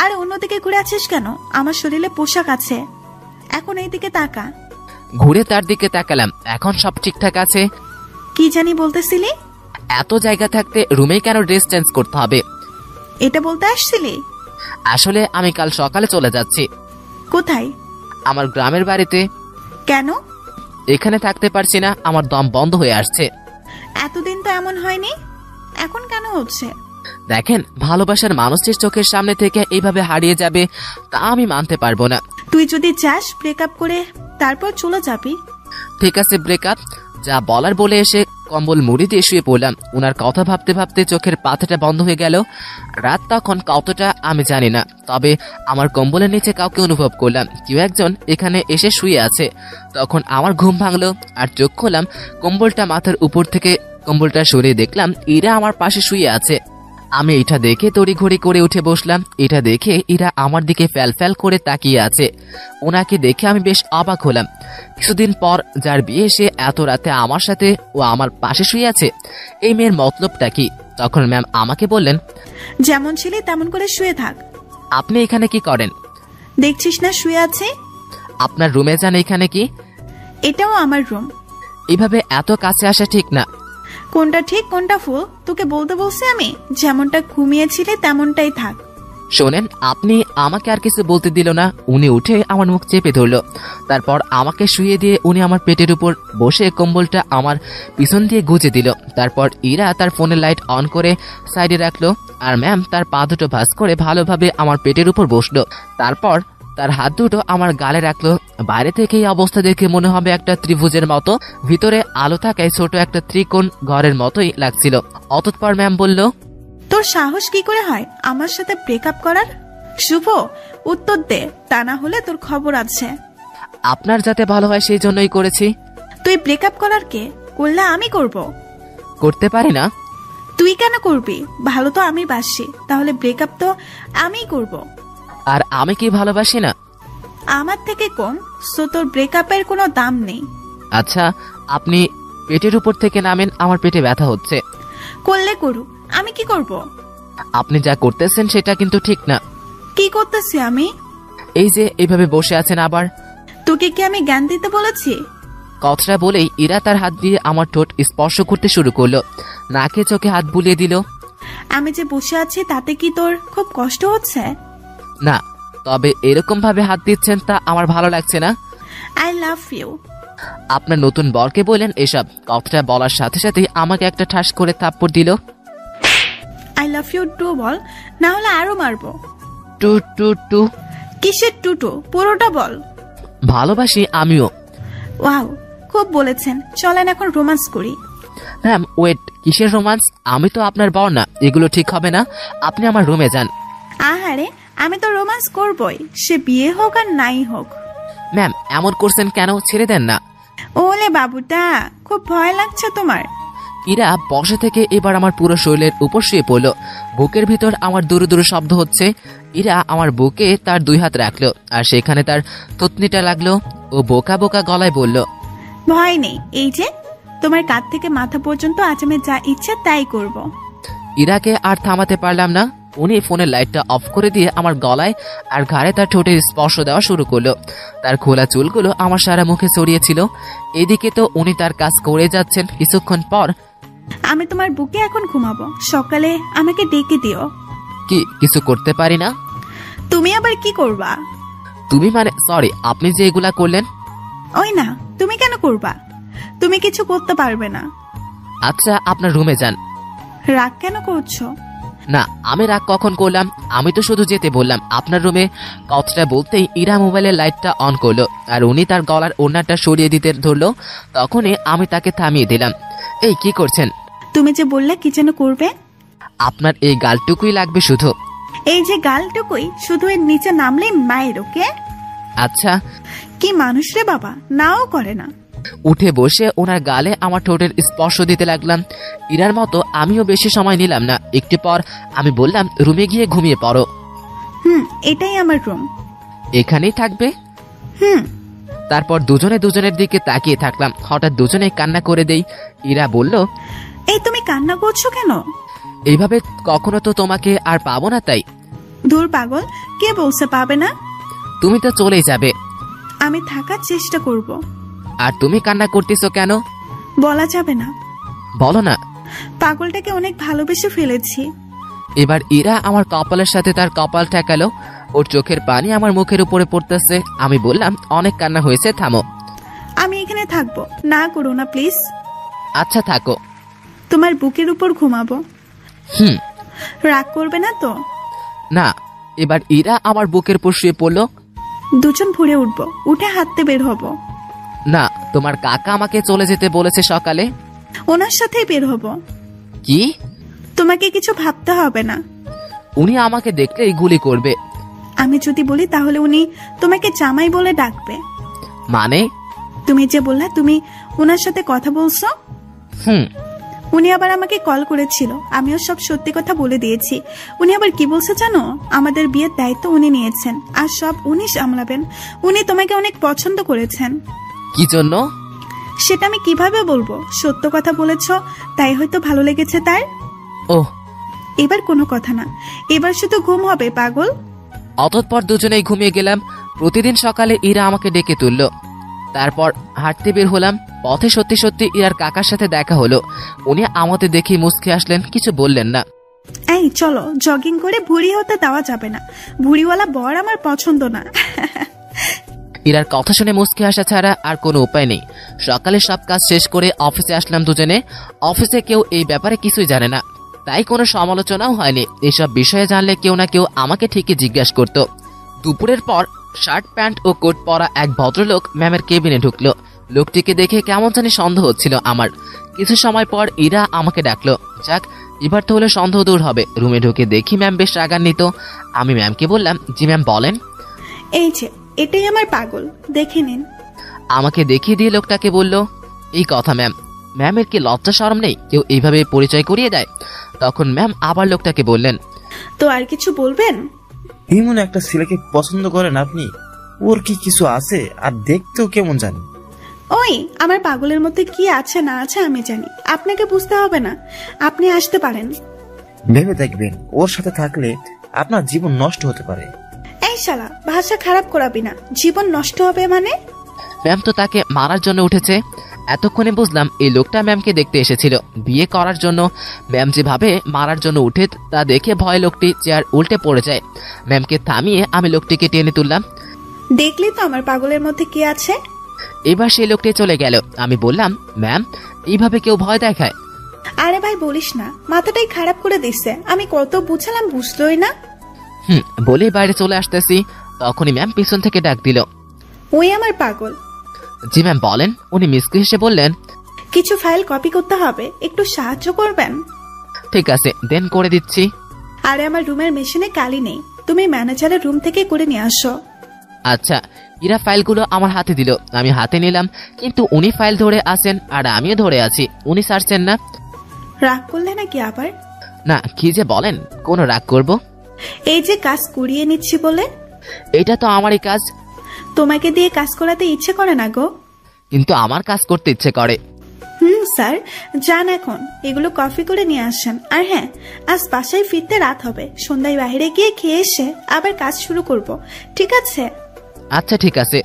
আরে অন্যদিকে ঘুরে আছিস কেন? আমার শরীরে পোশাক আছে, এখন এই দিকে তাকা। ঘুরে তার দিকে তাকালাম, এখন সব ঠিকঠাক আছে। কি জানি বলতেছিলি? এত জায়গা থাকতে রুমে কেন ড্রেস চেঞ্জ করতে হবে? এটা বলতে আসছিলি? আসলে আমি কাল সকালে চলে যাচ্ছি। কোথায়? আমার গ্রামের বাড়িতে। কেন? এখানে থাকতে পারছি না, আমার দম বন্ধ হয়ে আসছে। এতদিন তো এমন হয়নি, এখন কেন হচ্ছে? দেখেন, ভালোবাসার মানুষটির চোখের সামনে থেকে এইভাবে হারিয়ে যাবে তা আমি মানতে পারবো না। তুই যদি চাস ব্রেকআপ করে তারপর চলে যাবি। ঠিক আছে ব্রেকআপ, যা বলার বলে এসে কম্বল মুড়ি দিয়ে শুয়ে পড়লাম। উনার কথা ভাবতে ভাবতে চোখের পাতাটা বন্ধ হয়ে গেল। রাত তখন কতটা আমি জানি না, তবে আমার কম্বলের নিচে কাউকে অনুভব করলাম কেউ একজন এখানে এসে শুয়ে আছে। তখন আমার ঘুম ভাঙলো আর চোখ খোলাম, কম্বলটা মাথার উপর থেকে কম্বলটা সরিয়ে দেখলাম ইরা আমার পাশে শুয়ে আছে। আমি এটা দেখে তড়িঘড়ি করে উঠে বসলাম। এটা দেখে ইরা আমার দিকে ফ্যাল ফ্যাল করে তাকিয়ে আছে। ওনাকে দেখে আমি বেশ অবাক হলাম। কিছুদিন পর যার বিয়ে সে এত রাতে আমার সাথে ও আমার পাশে শুয়ে আছে, এই মেয়ের মতলবটা কি? তখন ম্যাম আমাকে বললেন, যেমন ছিলে তেমন করে শুয়ে থাক। আপনি এখানে কি করেন? দেখছিস না শুয়ে আছে? আপনার রুমে যান। এখানে কি? এটাও আমার রুম। এইভাবে এত কাছে আসা ঠিক না। কোনটা ঠিক কোনটা ভুল তোকে বলতে বলছি আমি? যেমনটা ঘুমিয়েছিলে তেমনটাই থাক। শোনেন, আপনি আমাকে আর কিছু বলতে দিল না। উনি উঠে আমার মুখ চেপে ধরলো, তারপর আমাকে শুয়ে দিয়ে উনি আমার পেটের উপর বসে কম্বলটা আমার পিছন দিয়ে গুজে দিল। তারপর ইরা তার ফোনের লাইট অন করে সাইডে রাখলো আর ম্যাম তার পা দুটো ভাঁজ করে ভালোভাবে আমার পেটের উপর বসলো। তারপর তার হাত দুটো আমার গালে রাখলো। বাইরে থেকে এই অবস্থা দেখে মনে হবে একটা ত্রিভুজের মতো, ভিতরে আলো থাকায় ছোট একটা ত্রিকোণ ঘরের মতোই লাগছিল। অতঃপর ম্যাম বলল, তোর সাহস কি করে হয় আমার সাথে ব্রেকআপ করার? শুভ, উত্তর দে, তা না হলে তোর খবর আছে। আপনার যাতে ভালো হয় সেই জন্যই করেছি। তুই ব্রেকআপ করার কে? করলে আমি করব। করতে পারি না। তুই কেন করবি? ভালো তো আমি বাসি, তাহলে ব্রেকআপ তো আমিই করব। আর আমি কি ভালোবাসি না? আমার থেকে কম, সো তোর ব্রেকআপের কোনো দাম নেই। আচ্ছা, আপনি পেটের উপর থেকে নামেন, আমার পেটে ব্যথা হচ্ছে। করলে করুক, আমি কি করব? আপনি যা করতেছেন সেটা কিন্তু ঠিক না। কি করতেছি আমি? এই যে এইভাবে বসে আছেন আবার। তোকে কি আমি জ্ঞান দিতে বলেছি? কথাটা বলেই ইরা তার হাত দিয়ে আমার ঠোঁট স্পর্শ করতে শুরু করলো, নাকে চোখে হাত বুলিয়ে দিল। আমি যে বসে আছি তাতে কি তোর খুব কষ্ট হচ্ছে? না, তবে এরকম ভাবে হাত দিচ্ছেন তা আমার ভালো লাগছে না। I love you. আপনার নতুন বরকে বললেন এসব? কথাটা বলার সাথে সাথে আমাকে একটা ঠাস করে থাপ্পড় দিল। আই লাভ ইউ টু বল, না হলে আরো মারবো। Too too too? কিসের টুটু? পুরোটা বল। ভালোবাসি আমিও। ওয়াও, খুব বলেছেন। চলেন এখন রোমান্স করি। ম্যাম ওয়েট, কিসের রোমান্স? আমি তো আপনার বর না, এগুলো ঠিক হবে না। আপনি আমার রুমে যান। আহারে, আমি তো রোমান্স করবই, সে বিয়ে হোক আর নাই হোক। ম্যাম এমন করছেন কেন? ছেড়ে দেন না। ওলে বাবুটা, খুব ভয় লাগছে তোমার? ইরা বসে থেকে এবার আমার পুরো শরীরের উপর শুয়ে পড়ল। বুকের ভিতর আমার দুরু দুরু শব্দ হচ্ছে। ইরা আমার বুকে তার দুই হাত রাখলো আর সেখানে তার থুতনিটা লাগলো। ও বোকা বোকা গলায় বলল, ভয় নেই, এই যে তোমার কাঁধ থেকে মাথা পর্যন্ত আজ আমি যা ইচ্ছে তাই করব। ইরাকে আর থামাতে পারলাম না। উনি ফোনের লাইটটা অফ করে দিয়ে আমার গলায় আর ঘাড়ে তার ঠোঁটে স্পর্শ দেওয়া শুরু করলো। তার খোলা চুলগুলো আমার সারা মুখে ছড়িয়েছিল। এদিকে তো উনি তার কাজ করে যাচ্ছেন। কিছুক্ষণ পর, আমি তোমার বুকে এখন ঘুমাবো, সকালে আমাকে ডেকে দিও। কি কিছু করতে পারি না? তুমি আবার কি করবা? তুমি মানে? সরি, আপনি যে এগুলা করলেন। ওই না, তুমি কেন করবা? তুমি কিছু করতে পারবে না। আচ্ছা, আপনার রুমে যান। রাগ কেন করছো? না, আমি রাগ কখন করলাম? আমি তো শুধু যেতে বললাম আপনার রুমে। কথাটা বলতেই ইরা মোবাইলের লাইটটা অন করলো আর উনি তার গলার ওড়নাটা সরিয়ে দিতে ধরলো। তখনই আমি তাকে থামিয়ে দিলাম। এই কি করছেন? তুমি যে বললে কি যেন করবে? আপনার এই গালটুকুই লাগবে শুধু। এই যে গালটুকুই? শুধু এর নিচে নামলেই মায়ের। ওকে? আচ্ছা। কি মানুষ রে বাবা, নাও করে না। উঠে বসে ওনার গালে আমার ঠোঁটের স্পর্শ দিতে লাগলাম। ইরার মতো আমিও বেশি সময় নিলাম না। একটু পর আমি বললাম, রুমে গিয়ে ঘুমিয়ে পড়ো। এটাই আমার রুম। এখানেই থাকবে? তারপর দুজনে দুজনের দিকে তাকিয়ে থাকলাম। হঠাৎ দুজনে কান্না করে দেই। ইরা বলল, এই তুমি কান্না করছো কেন? এইভাবে কখনো তো তোমাকে আর পাবো না তাই। দূর পাগল, কে বলছে পাবে না? তুমি তো চলেই যাবে। আমি থাকার চেষ্টা করব। আর তুমি কান্না করতেছো কেন? বলা যাবে না। বলো না। পাগলটাকে অনেক ভালোবেসে ফেলেছি। এবার ইরা আমার কপালের সাথে তার কপাল ঠেকালো। ওর চোখের পানি আমার মুখের উপরে পড়তেছে। আমি বললাম, অনেক কান্না হয়েছে, থামো। আমি এখানে থাকবো, না করো না প্লিজ। আচ্ছা থাকো। তোমার বুকের উপর ঘুমাবো। রাগ করবে না তো? না। এবার ইরা আমার বুকের উপর শুয়ে পড়লো। দুজন ভরে উঠবো, উঠে হাঁটতে বের হবো। না, তোমার কাকা আমাকে চলে যেতে বলেছে সকালে। ওনার সাথেই বের হব। কি? তোমাকে কিছু ভাবতে হবে না। উনি আমাকে দেখলেই গুলি করবে। আমি যদি বলি তাহলে উনি তোমাকে জামাই বলে ডাকবে। মানে? তুমি যে বললা তুমি ওনার সাথে কথা বলছো। উনি আবার আমাকে কল করেছিল, আমিও সব সত্যি কথা বলে দিয়েছি। উনি আবার কি বলছে জানো? আমাদের বিয়ের দায়িত্ব উনি নিয়েছেন আর সব উনি সামলাবেন। উনি তোমাকে অনেক পছন্দ করেছেন। কি জন্য? সেটা আমি কিভাবে বলবো? সত্য কথা বলেছো তাই হয়তো ভালো লেগেছে তার। ওহ, এবার কোনো কথা না, এবার শুধু ঘুম হবে পাগল। অতঃপর দুজনেই ঘুমিয়ে গেলাম। প্রতিদিন সকালে ইরা আমাকে ডেকে তুলল। তারপর হাঁটতে বের হলাম। পথে সত্যি সত্যি ইরার কাকার সাথে দেখা হলো। উনি আমাদের দেখে মুচকে আসলেন, কিছু বললেন না। এই চলো, জগিং করে ভুঁড়ি হতে দেওয়া যাবে না। ভুঁড়িওয়ালা বর আমার পছন্দ না। ইরার কথা শুনে মুচকে আসা ছাড়া আর কোনো উপায় নেই। সকালে সব কাজ শেষ করে অফিসে আসলাম দুজনে। অফিসে কেউ এই ব্যাপারে কিছুই জানে না, তাই কোনো সমালোচনাও হয়নি। এসব বিষয়ে জানলে কেউ না কেউ আমাকে ঠিকই জিজ্ঞাসা করত। দুপুরের পর শার্ট প্যান্ট ও কোট পরা এক ভদ্রলোক ম্যামের কেবিনে ঢুকলো। লোকটিকে দেখে কেমন জানি সন্দেহ হচ্ছিল আমার। কিছু সময় পর ইরা আমাকে ডাকলো। যাক, এবার তো হলে সন্দেহ দূর হবে। রুমে ঢুকে দেখি ম্যাম বেশ রাগান্বিত। আমি ম্যামকে বললাম, জি ম্যাম বলেন। এই যে এটাই আমার পাগল, দেখে নিন। আমাকে দেখিয়ে দিয়ে লোকটাকে বলল, এই কথা ম্যাম। ম্যামের কি লজ্জা শরম নেই? কেউ এইভাবে পরিচয় করিয়ে দেয়? তখন ম্যাম আবার লোকটাকে বললেন, তো আর কিছু বলবেন? এমন একটা ছেলেকে পছন্দ করেন আপনি? ওর কি কিছু আছে? আর দেখতেও কেমন জানি। ওই আমার পাগলের মধ্যে কি আছে না আছে আমি জানি, আপনাকে বুঝতে হবে না। আপনি আসতে পারেন। ভেবে দেখবেন, ওর সাথে থাকলে আপনার জীবন নষ্ট হতে পারে। এই শালা, ভাষা খারাপ করাবি না। জীবন নষ্ট হবে মানে? ম্যাম তো তাকে মারার জন্য উঠেছে। এতক্ষণে বুঝলাম এই লোকটা ম্যামকে দেখতে এসেছিল বিয়ে করার জন্য। ম্যাম যেভাবে মারার জন্য উঠে তা দেখে ভয় লোকটি চেয়ার উল্টে পড়ে যায়। ম্যামকে থামিয়ে আমি লোকটিকে টেনে তুললাম। দেখলি তো আমার পাগলের মধ্যে কি আছে। এবার সেই লোকটি চলে গেল। আমি বললাম, ম্যাম এইভাবে কেউ ভয় দেখায়? আরে ভাই বলিস না, মাথাটাই খারাপ করে দিচ্ছে। আমি কত বুঝালাম, বুঝলোই না। বলে বাইরে চলে আসতেছি, তখনই ম্যাম পিছন থেকে ডাক দিল, ওই আমার পাগল। জি ম্যাম বলেন। উনি মিসকে হেসে বললেন, কিছু ফাইল কপি করতে হবে, একটু সাহায্য করবেন? ঠিক আছে, দেন করে দিচ্ছি। আরে আমার রুমের মেশিনে কালি নেই, তুমি ম্যানেজারের রুম থেকে করে নিয়ে আসো। আচ্ছা। ইরা ফাইলগুলো আমার হাতে দিল। আমি হাতে নিলাম, কিন্তু উনি ফাইল ধরে আছেন আর আমিও ধরে আছি। উনি ছাড়ছেন না। রাগ করলে নাকি আবার? না, কি যে বলেন, কোন রাগ করব? এই যে কাজ করিয়ে নিচ্ছি বলে। এটা তো আমারই কাজ। তোমাকে দিয়ে কাজ করাতে ইচ্ছে করে না গো। কিন্তু আমার কাজ করতে ইচ্ছে করে। স্যার যান এখন, এগুলো কফি করে নিয়ে আসেন। আর হ্যাঁ, আজ বাসায় ফিরতে রাত হবে। সন্ধ্যায় বাইরে গিয়ে খেয়ে এসে আবার কাজ শুরু করব, ঠিক আছে? আচ্ছা ঠিক আছে।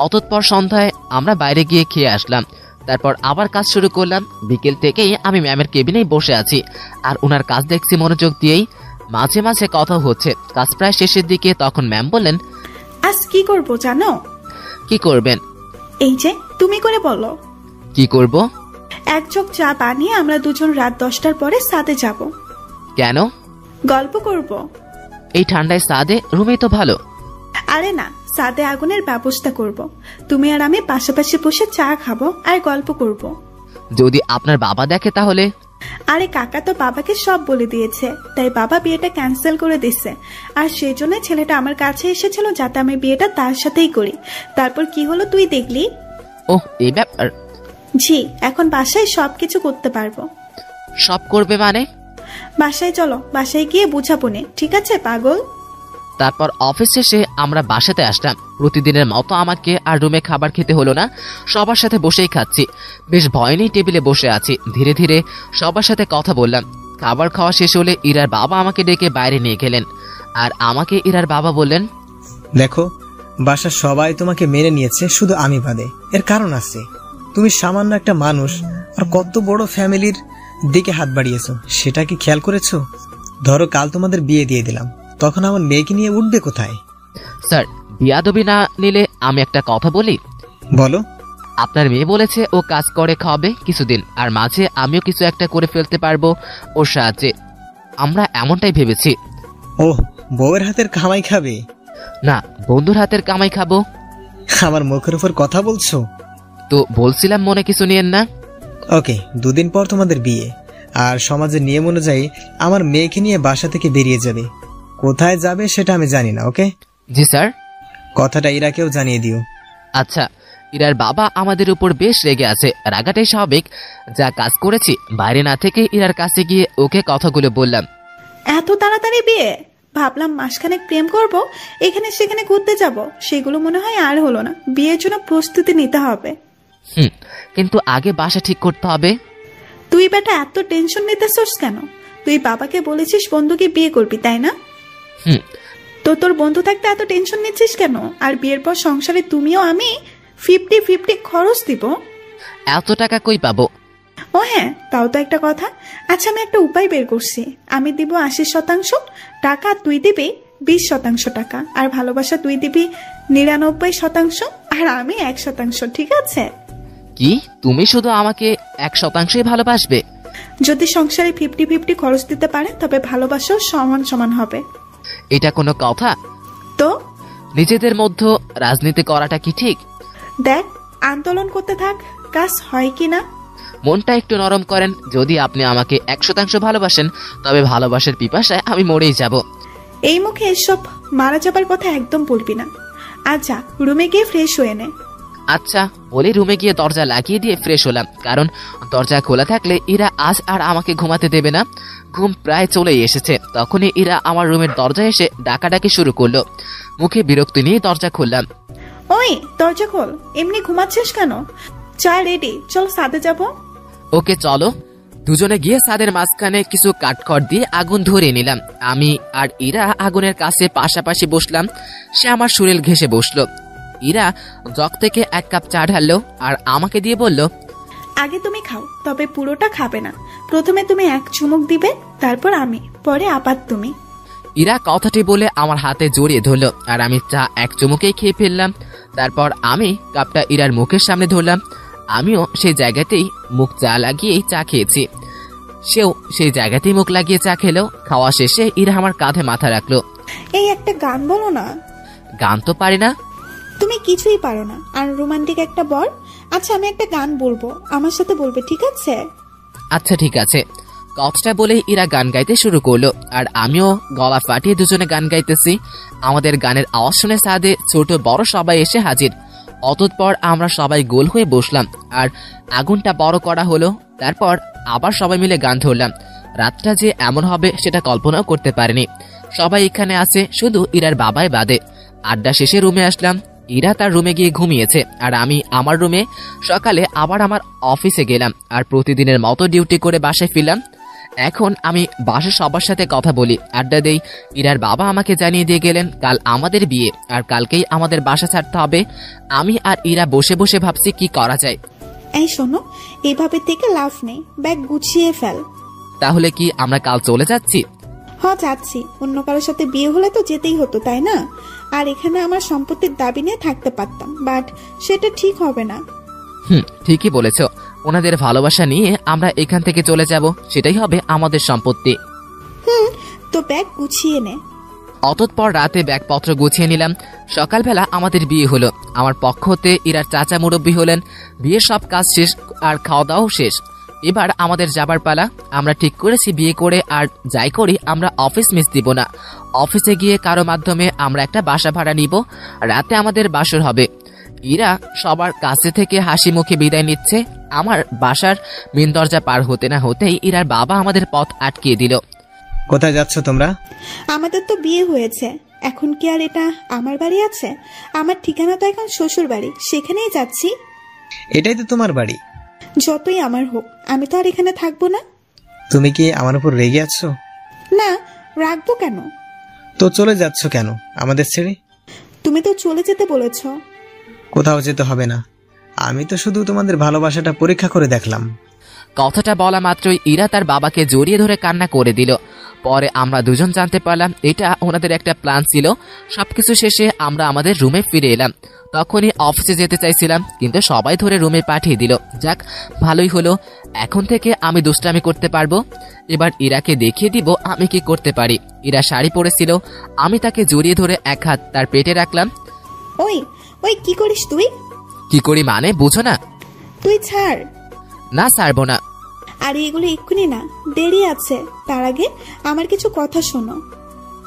অতঃপর সন্ধ্যায় আমরা বাইরে গিয়ে খেয়ে আসলাম। তারপর আবার কাজ শুরু করলাম। বিকেল থেকেই আমি ম্যামের কেবিনেই বসে আছি আর ওনার কাজ দেখছি মনোযোগ দিয়েই। মাঝে মাঝে কথা হচ্ছে। কাজ প্রায় শেষের দিকে। তখন ম্যাম বললেন, আজ কি করব জানো? কি করবেন? এই যে তুমি করে বলো। কি করব? এক জগ চা বানিয়ে আমরা দুজন রাত 10টার পরে সাদে যাব। কেন? গল্প করব। এই ঠান্ডায় সাদে? রুমেই তো ভালো। আরে না, সাদে আগুনের ব্যবস্থা করব। তুমি আর আমি পাশাপাশি বসে চা খাবো আর গল্প করব। যদি আপনার বাবা দেখে তাহলে? আরে কাকা তো বাবাকে সব বলে দিয়েছে, তাই বাবা বিয়েটা ক্যান্সেল করে দিচ্ছে। আর সেই জন্য ছেলেটা আমার কাছে এসেছিল যাতে আমি বিয়েটা তার সাথেই করি। তারপর কি হলো তুই দেখলি। ওহ, এই ব্যাপার। জি, এখন বাসায় সবকিছু করতে পারবো। সব করবে মানে? বাসায় চলো, বাসায় গিয়ে বুঝাবো নে, ঠিক আছে পাগল? তারপর অফিস শেষে আমরা বাসাতে আসলাম। প্রতিদিনের মতো আমাকে আর রুমে খাবার খেতে হলো না। সবার সাথে বসেই খাচ্ছি। বেশ ভয় নেই, টেবিলে বসে আছি। ধীরে ধীরে সবার সাথে কথা বললাম। খাবার খাওয়া শেষ হলে ইরার বাবা আমাকে ডেকে বাইরে নিয়ে গেলেন আর আমাকে ইরার বাবা বললেন, দেখো, বাসার সবাই তোমাকে মেনে নিয়েছে, শুধু আমি বাদে। এর কারণ আছে। তুমি সামান্য একটা মানুষ আর কত বড় ফ্যামিলির দিকে হাত বাড়িয়েছো, সেটা কি খেয়াল করেছো? ধরো কাল তোমাদের বিয়ে দিয়ে দিলাম, তখন আমার মেয়েকে নিয়ে উঠবে কোথায়? স্যার, বিয়াদবি না নিলে আমি একটা কথা বলি। বলো। আপনার মেয়ে বলেছে ও কাজ করে খাওয়াবে কিছুদিন, আর মাঝে আমিও কিছু একটা করে ফেলতে পারবো ওর সাহায্যে। আমরা এমনটাই ভেবেছি। ওহ, বউয়ের হাতের কামাই খাবে? না, বন্ধুর হাতের কামাই খাবো। আমার মুখের উপর কথা বলছো? তো বলছিলাম মনে কিছু নিয়েন না। ওকে, 2 দিন পর তোমাদের বিয়ে, আর সমাজের নিয়ম অনুযায়ী আমার মেয়েকে নিয়ে বাসা থেকে বেরিয়ে যাবে। কোথায় যাবে সেটা আমি জানি না। ওকে? জি স্যার। কথাটা ইরাকেও জানিয়ে দিও। আচ্ছা। ইরার বাবা আমাদের উপর বেশ রেগে আছে, রাগাটাই স্বাভাবিক। যা কাজ করেছি বাইরে না থেকে ইরার কাছে গিয়ে ওকে কথাগুলো বললাম। এত তাড়াতাড়ি বিয়ে? ভাবলাম মাসখানেক প্রেম করব, এখানে সেখানে ঘুরতে যাব, সেগুলো মনে হয় আর হলো না। বিয়ের জন্য প্রস্তুতি নিতে হবে। কিন্তু আগে বাসা ঠিক করতে হবে। তুই বেটা এত টেনশন নিতেছস কেন? তুই বাবাকে বলেছিস বন্ধুকে বিয়ে করবি, তাই না? তো তোর বন্ধু থাকতে এত টেনশন নিচ্ছিস কেন? আর বিয়ের পর সংসারে তুমিও আমি 50-50 খরচ দিব। এত টাকা কই পাবো? ও হ্যাঁ, তাও তো একটা কথা। আচ্ছা, আমি একটা উপায় বের করছি। আমি দিব 80% টাকা, তুই দিবি 20% টাকা, আর ভালোবাসা তুই দিবি 99%, আর আমি 1%। ঠিক আছে? কি তুমি শুধু আমাকে 1%ই ভালোবাসবে? যদি সংসারে 50-50 খরচ দিতে পারে তবে ভালোবাসাও সমান সমান হবে। এটা কোনো কথা? তো নিজেদের মধ্যে রাজনীতি করাটা কি ঠিক? দেখ, আন্দোলন করতে থাক, কাজ হয় কিনা। মনটা একটু নরম করেন। যদি আপনি আমাকে 100% ভালোবাসেন তবে ভালোবাসার পিপাসায় আমি মরেই যাব। এই মুখে এসব মারা যাবার কথা একদম বলবি না। আচ্ছা, রুমে গিয়ে ফ্রেশ হয়ে নে। আচ্ছা বলে রুমে গিয়ে দরজা লাগিয়ে দিয়ে ফ্রেশ হলাম, কারণ দরজা খোলা থাকলে ইরা আজ আর আমাকে ঘুমাতে দেবে না। ঘুম প্রায় চলেই এসেছে, তখনই ইরা আমার রুমের দরজা এসে ডাকাডাকি শুরু করলো। মুখে বিরক্তি নিয়ে দরজা খুললাম। ওই দরজা খোল, এমনি ঘুমাচ্ছিস কেন? চা রেডি, চল ছাদে যাব। ওকে চলো। দুজনে গিয়ে ছাদের মাঝখানে কিছু কাঠখড় দিয়ে আগুন ধরিয়ে নিলাম। আমি আর ইরা আগুনের কাছে পাশাপাশি বসলাম। সে আমার শরীর ঘেঁষে বসলো। ইরা জগ থেকে 1 কাপ চা ঢাললো আর আমাকে দিয়ে বলল, আগে তুমি খাও, তবে পুরোটা খাবে না। প্রথমে তুমি 1 চুমুক দিবে, তারপর আমি, পরে আবার তুমি। ইরা কথাটি বলে আমার হাতে জড়িয়ে ধরলো আর আমি চা 1 চুমুকেই খেয়ে ফেললাম। তারপর আমি কাপটা ইরার মুখের সামনে ধরলাম। আমিও সেই জায়গাতেই মুখ চা লাগিয়েই চা খেয়েছি। সেও সেই জায়গাতেই মুখ লাগিয়ে চা খেলো। খাওয়া শেষে ইরা আমার কাঁধে মাথা রাখলো। এই একটা গান বলো না। গান তো পারি না। তুমি কিছুই পারো না, আর রোমান্টিক একটা বর। আচ্ছা, আমি একটা গান বলবো, আমার সাথে বলবে, ঠিক আছে? আচ্ছা ঠিক আছে। কথাটা বলে ইরা গান গাইতে শুরু করলো আর আমিও গলা ফাটিয়ে দুজনে গান গাইতেছি। আমাদের গানের আওয়াজ শুনে ছাদে ছোট বড় সবাই এসে হাজির। অতঃপর আমরা সবাই গোল হয়ে বসলাম আর আগুনটা বড় করা হলো। তারপর আবার সবাই মিলে গান ধরলাম। রাতটা যে এমন হবে সেটা কল্পনাও করতে পারিনি। সবাই এখানে আছে, শুধু ইরার বাবাই বাদে। আড্ডা শেষে রুমে আসলাম। ইরা তার রুমে গিয়ে ঘুমিয়েছে আর আমি আমার রুমে। সকালে আবার আমার অফিসে গেলাম আর প্রতিদিনের মতো ডিউটি করে বাসায় ফিরলাম। এখন আমি বাসার সবার সাথে কথা বলি, আড্ডা দেই। ইরার বাবা আমাকে জানিয়ে দিয়ে গেলেন কাল আমাদের বিয়ে আর কালকেই আমাদের বাসা ছাড়তে হবে। আমি আর ইরা বসে বসে ভাবছি কি করা যায়। এই শোনো, এইভাবে থেকে লাভ নেই, ব্যাগ গুছিয়ে ফেল। তাহলে কি আমরা কাল চলে যাচ্ছি? হ্যাঁ যাচ্ছি। অন্য কারোর সাথে বিয়ে হলে তো যেতেই হতো, তাই না? আর এখানে আমার সম্পত্তির দাবি নিয়ে থাকতে পারতাম, বাট সেটা ঠিক হবে না। ঠিকই বলেছ। ওনাদের ভালোবাসা নিয়ে আমরা এখান থেকে চলে যাব, সেটাই হবে আমাদের সম্পত্তি। তো ব্যাগ গুছিয়ে নে। অতঃপর রাতে ব্যাগপত্র গুছিয়ে নিলাম। সকালবেলা আমাদের বিয়ে হলো। আমার পক্ষ হতে ইরার চাচা মুরব্বী হলেন। বিয়ের সব কাজ শেষ আর খাওয়া দাওয়াও শেষ। এবার আমাদের যাবার পালা। আমরা ঠিক করেছি বিয়ে করে আর যাই করি আমরা অফিস মিস দিব না। অফিসে গিয়ে কারো মাধ্যমে আমরা একটা বাসা ভাড়া নিব। রাতে আমাদের বাসর হবে। ইরা সবার কাছে থেকে হাসি মুখে বিদায় নিচ্ছে। আমার বাসার মেন দরজা পার হতে না হতেই ইরার বাবা আমাদের পথ আটকিয়ে দিল। কোথায় যাচ্ছ তোমরা? আমাদের তো বিয়ে হয়েছে, এখন কি আর এটা আমার বাড়ি আছে? আমার ঠিকানা তো এখন শ্বশুর বাড়ি, সেখানেই যাচ্ছি। এটাই তো তোমার বাড়ি। যতই আমার হোক, আমি তো আর এখানে থাকবো না। তুমি কি আমার উপর রেগে আছো? না, রাখবো কেন? তো চলে যাচ্ছ কেন আমাদের ছেড়ে? তুমি তো চলে যেতে বলেছো। কোথাও যেতে হবে না, আমি তো শুধু তোমাদের ভালোবাসাটা পরীক্ষা করে দেখলাম। কথাটা বলা মাত্রই ইরা তার বাবাকে জড়িয়ে ধরে কান্না করে দিল। পরে আমরা দুজন জানতে পারলাম এটা ওনাদের একটা প্ল্যান ছিল। সবকিছু শেষে আমরা আমাদের রুমে ফিরে এলাম। তখনই অফিসে যেতে চাইছিলাম, কিন্তু সবাই ধরে রুমে পাঠিয়ে দিল। যাক, ভালোই হলো। এখন থেকে আমি দুষ্টামি করতে পারবো। এবার ইরাকে দেখিয়ে দিব আমি কি করতে পারি। ইরা শাড়ি পরেছিল, আমি তাকে জড়িয়ে ধরে 1 হাত তার পেটে রাখলাম। ওই ওই কি করিস তুই? কি করি মানে বুঝো না? তুই ছাড়। না ছাড়বো না। আর এগুলো এক্ষুনি না, দেরি আছে। তার আগে আমার কিছু কথা শোনো।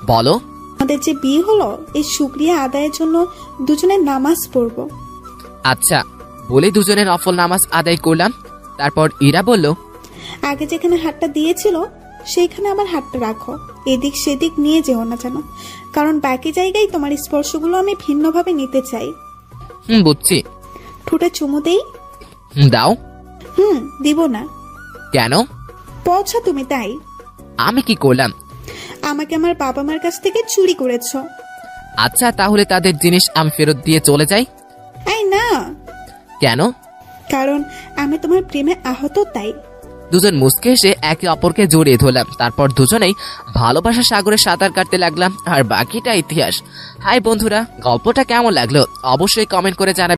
বলো। আমাদের যে বিয়ে হলো, এই শুকরিয়া আদায়ের জন্য দুজনে নামাজ পড়বো। আচ্ছা, বলে দুজনের নফল নামাজ আদায় করলাম। তারপর ইরা বলল, আগে যেখানে হাতটা দিয়েছিল সেইখানে আবার হাতটা রাখো, এদিক সেদিক নিয়ে যেও না যেন, কারণ বাকি জায়গায় তোমার স্পর্শগুলো আমি ভিন্নভাবে নিতে চাই। বুঝছি। ঠোঁটে চুমু দেই? দাও। দিব না। কেন? পছা তুমি, তাই। আমি কি করলাম? আমাকে আমার বাবা মার কাছ থেকে চুরি করেছো। আচ্ছা, তাহলে তাদের জিনিস আমি ফেরত দিয়ে চলে যাই? এই না। কেন? কারণ আমি তোমার প্রেমে আহত, তাই। দুজন মুচকে এসে একে অপরকে জড়িয়ে ধরলাম। তারপর দুজনেই ভালোবাসা সাগরে সাঁতার কাটতে লাগলাম, আর বাকিটা ইতিহাস। হাই বন্ধুরা, গল্পটা কেমন লাগলো অবশ্যই কমেন্ট করে জানাবেন।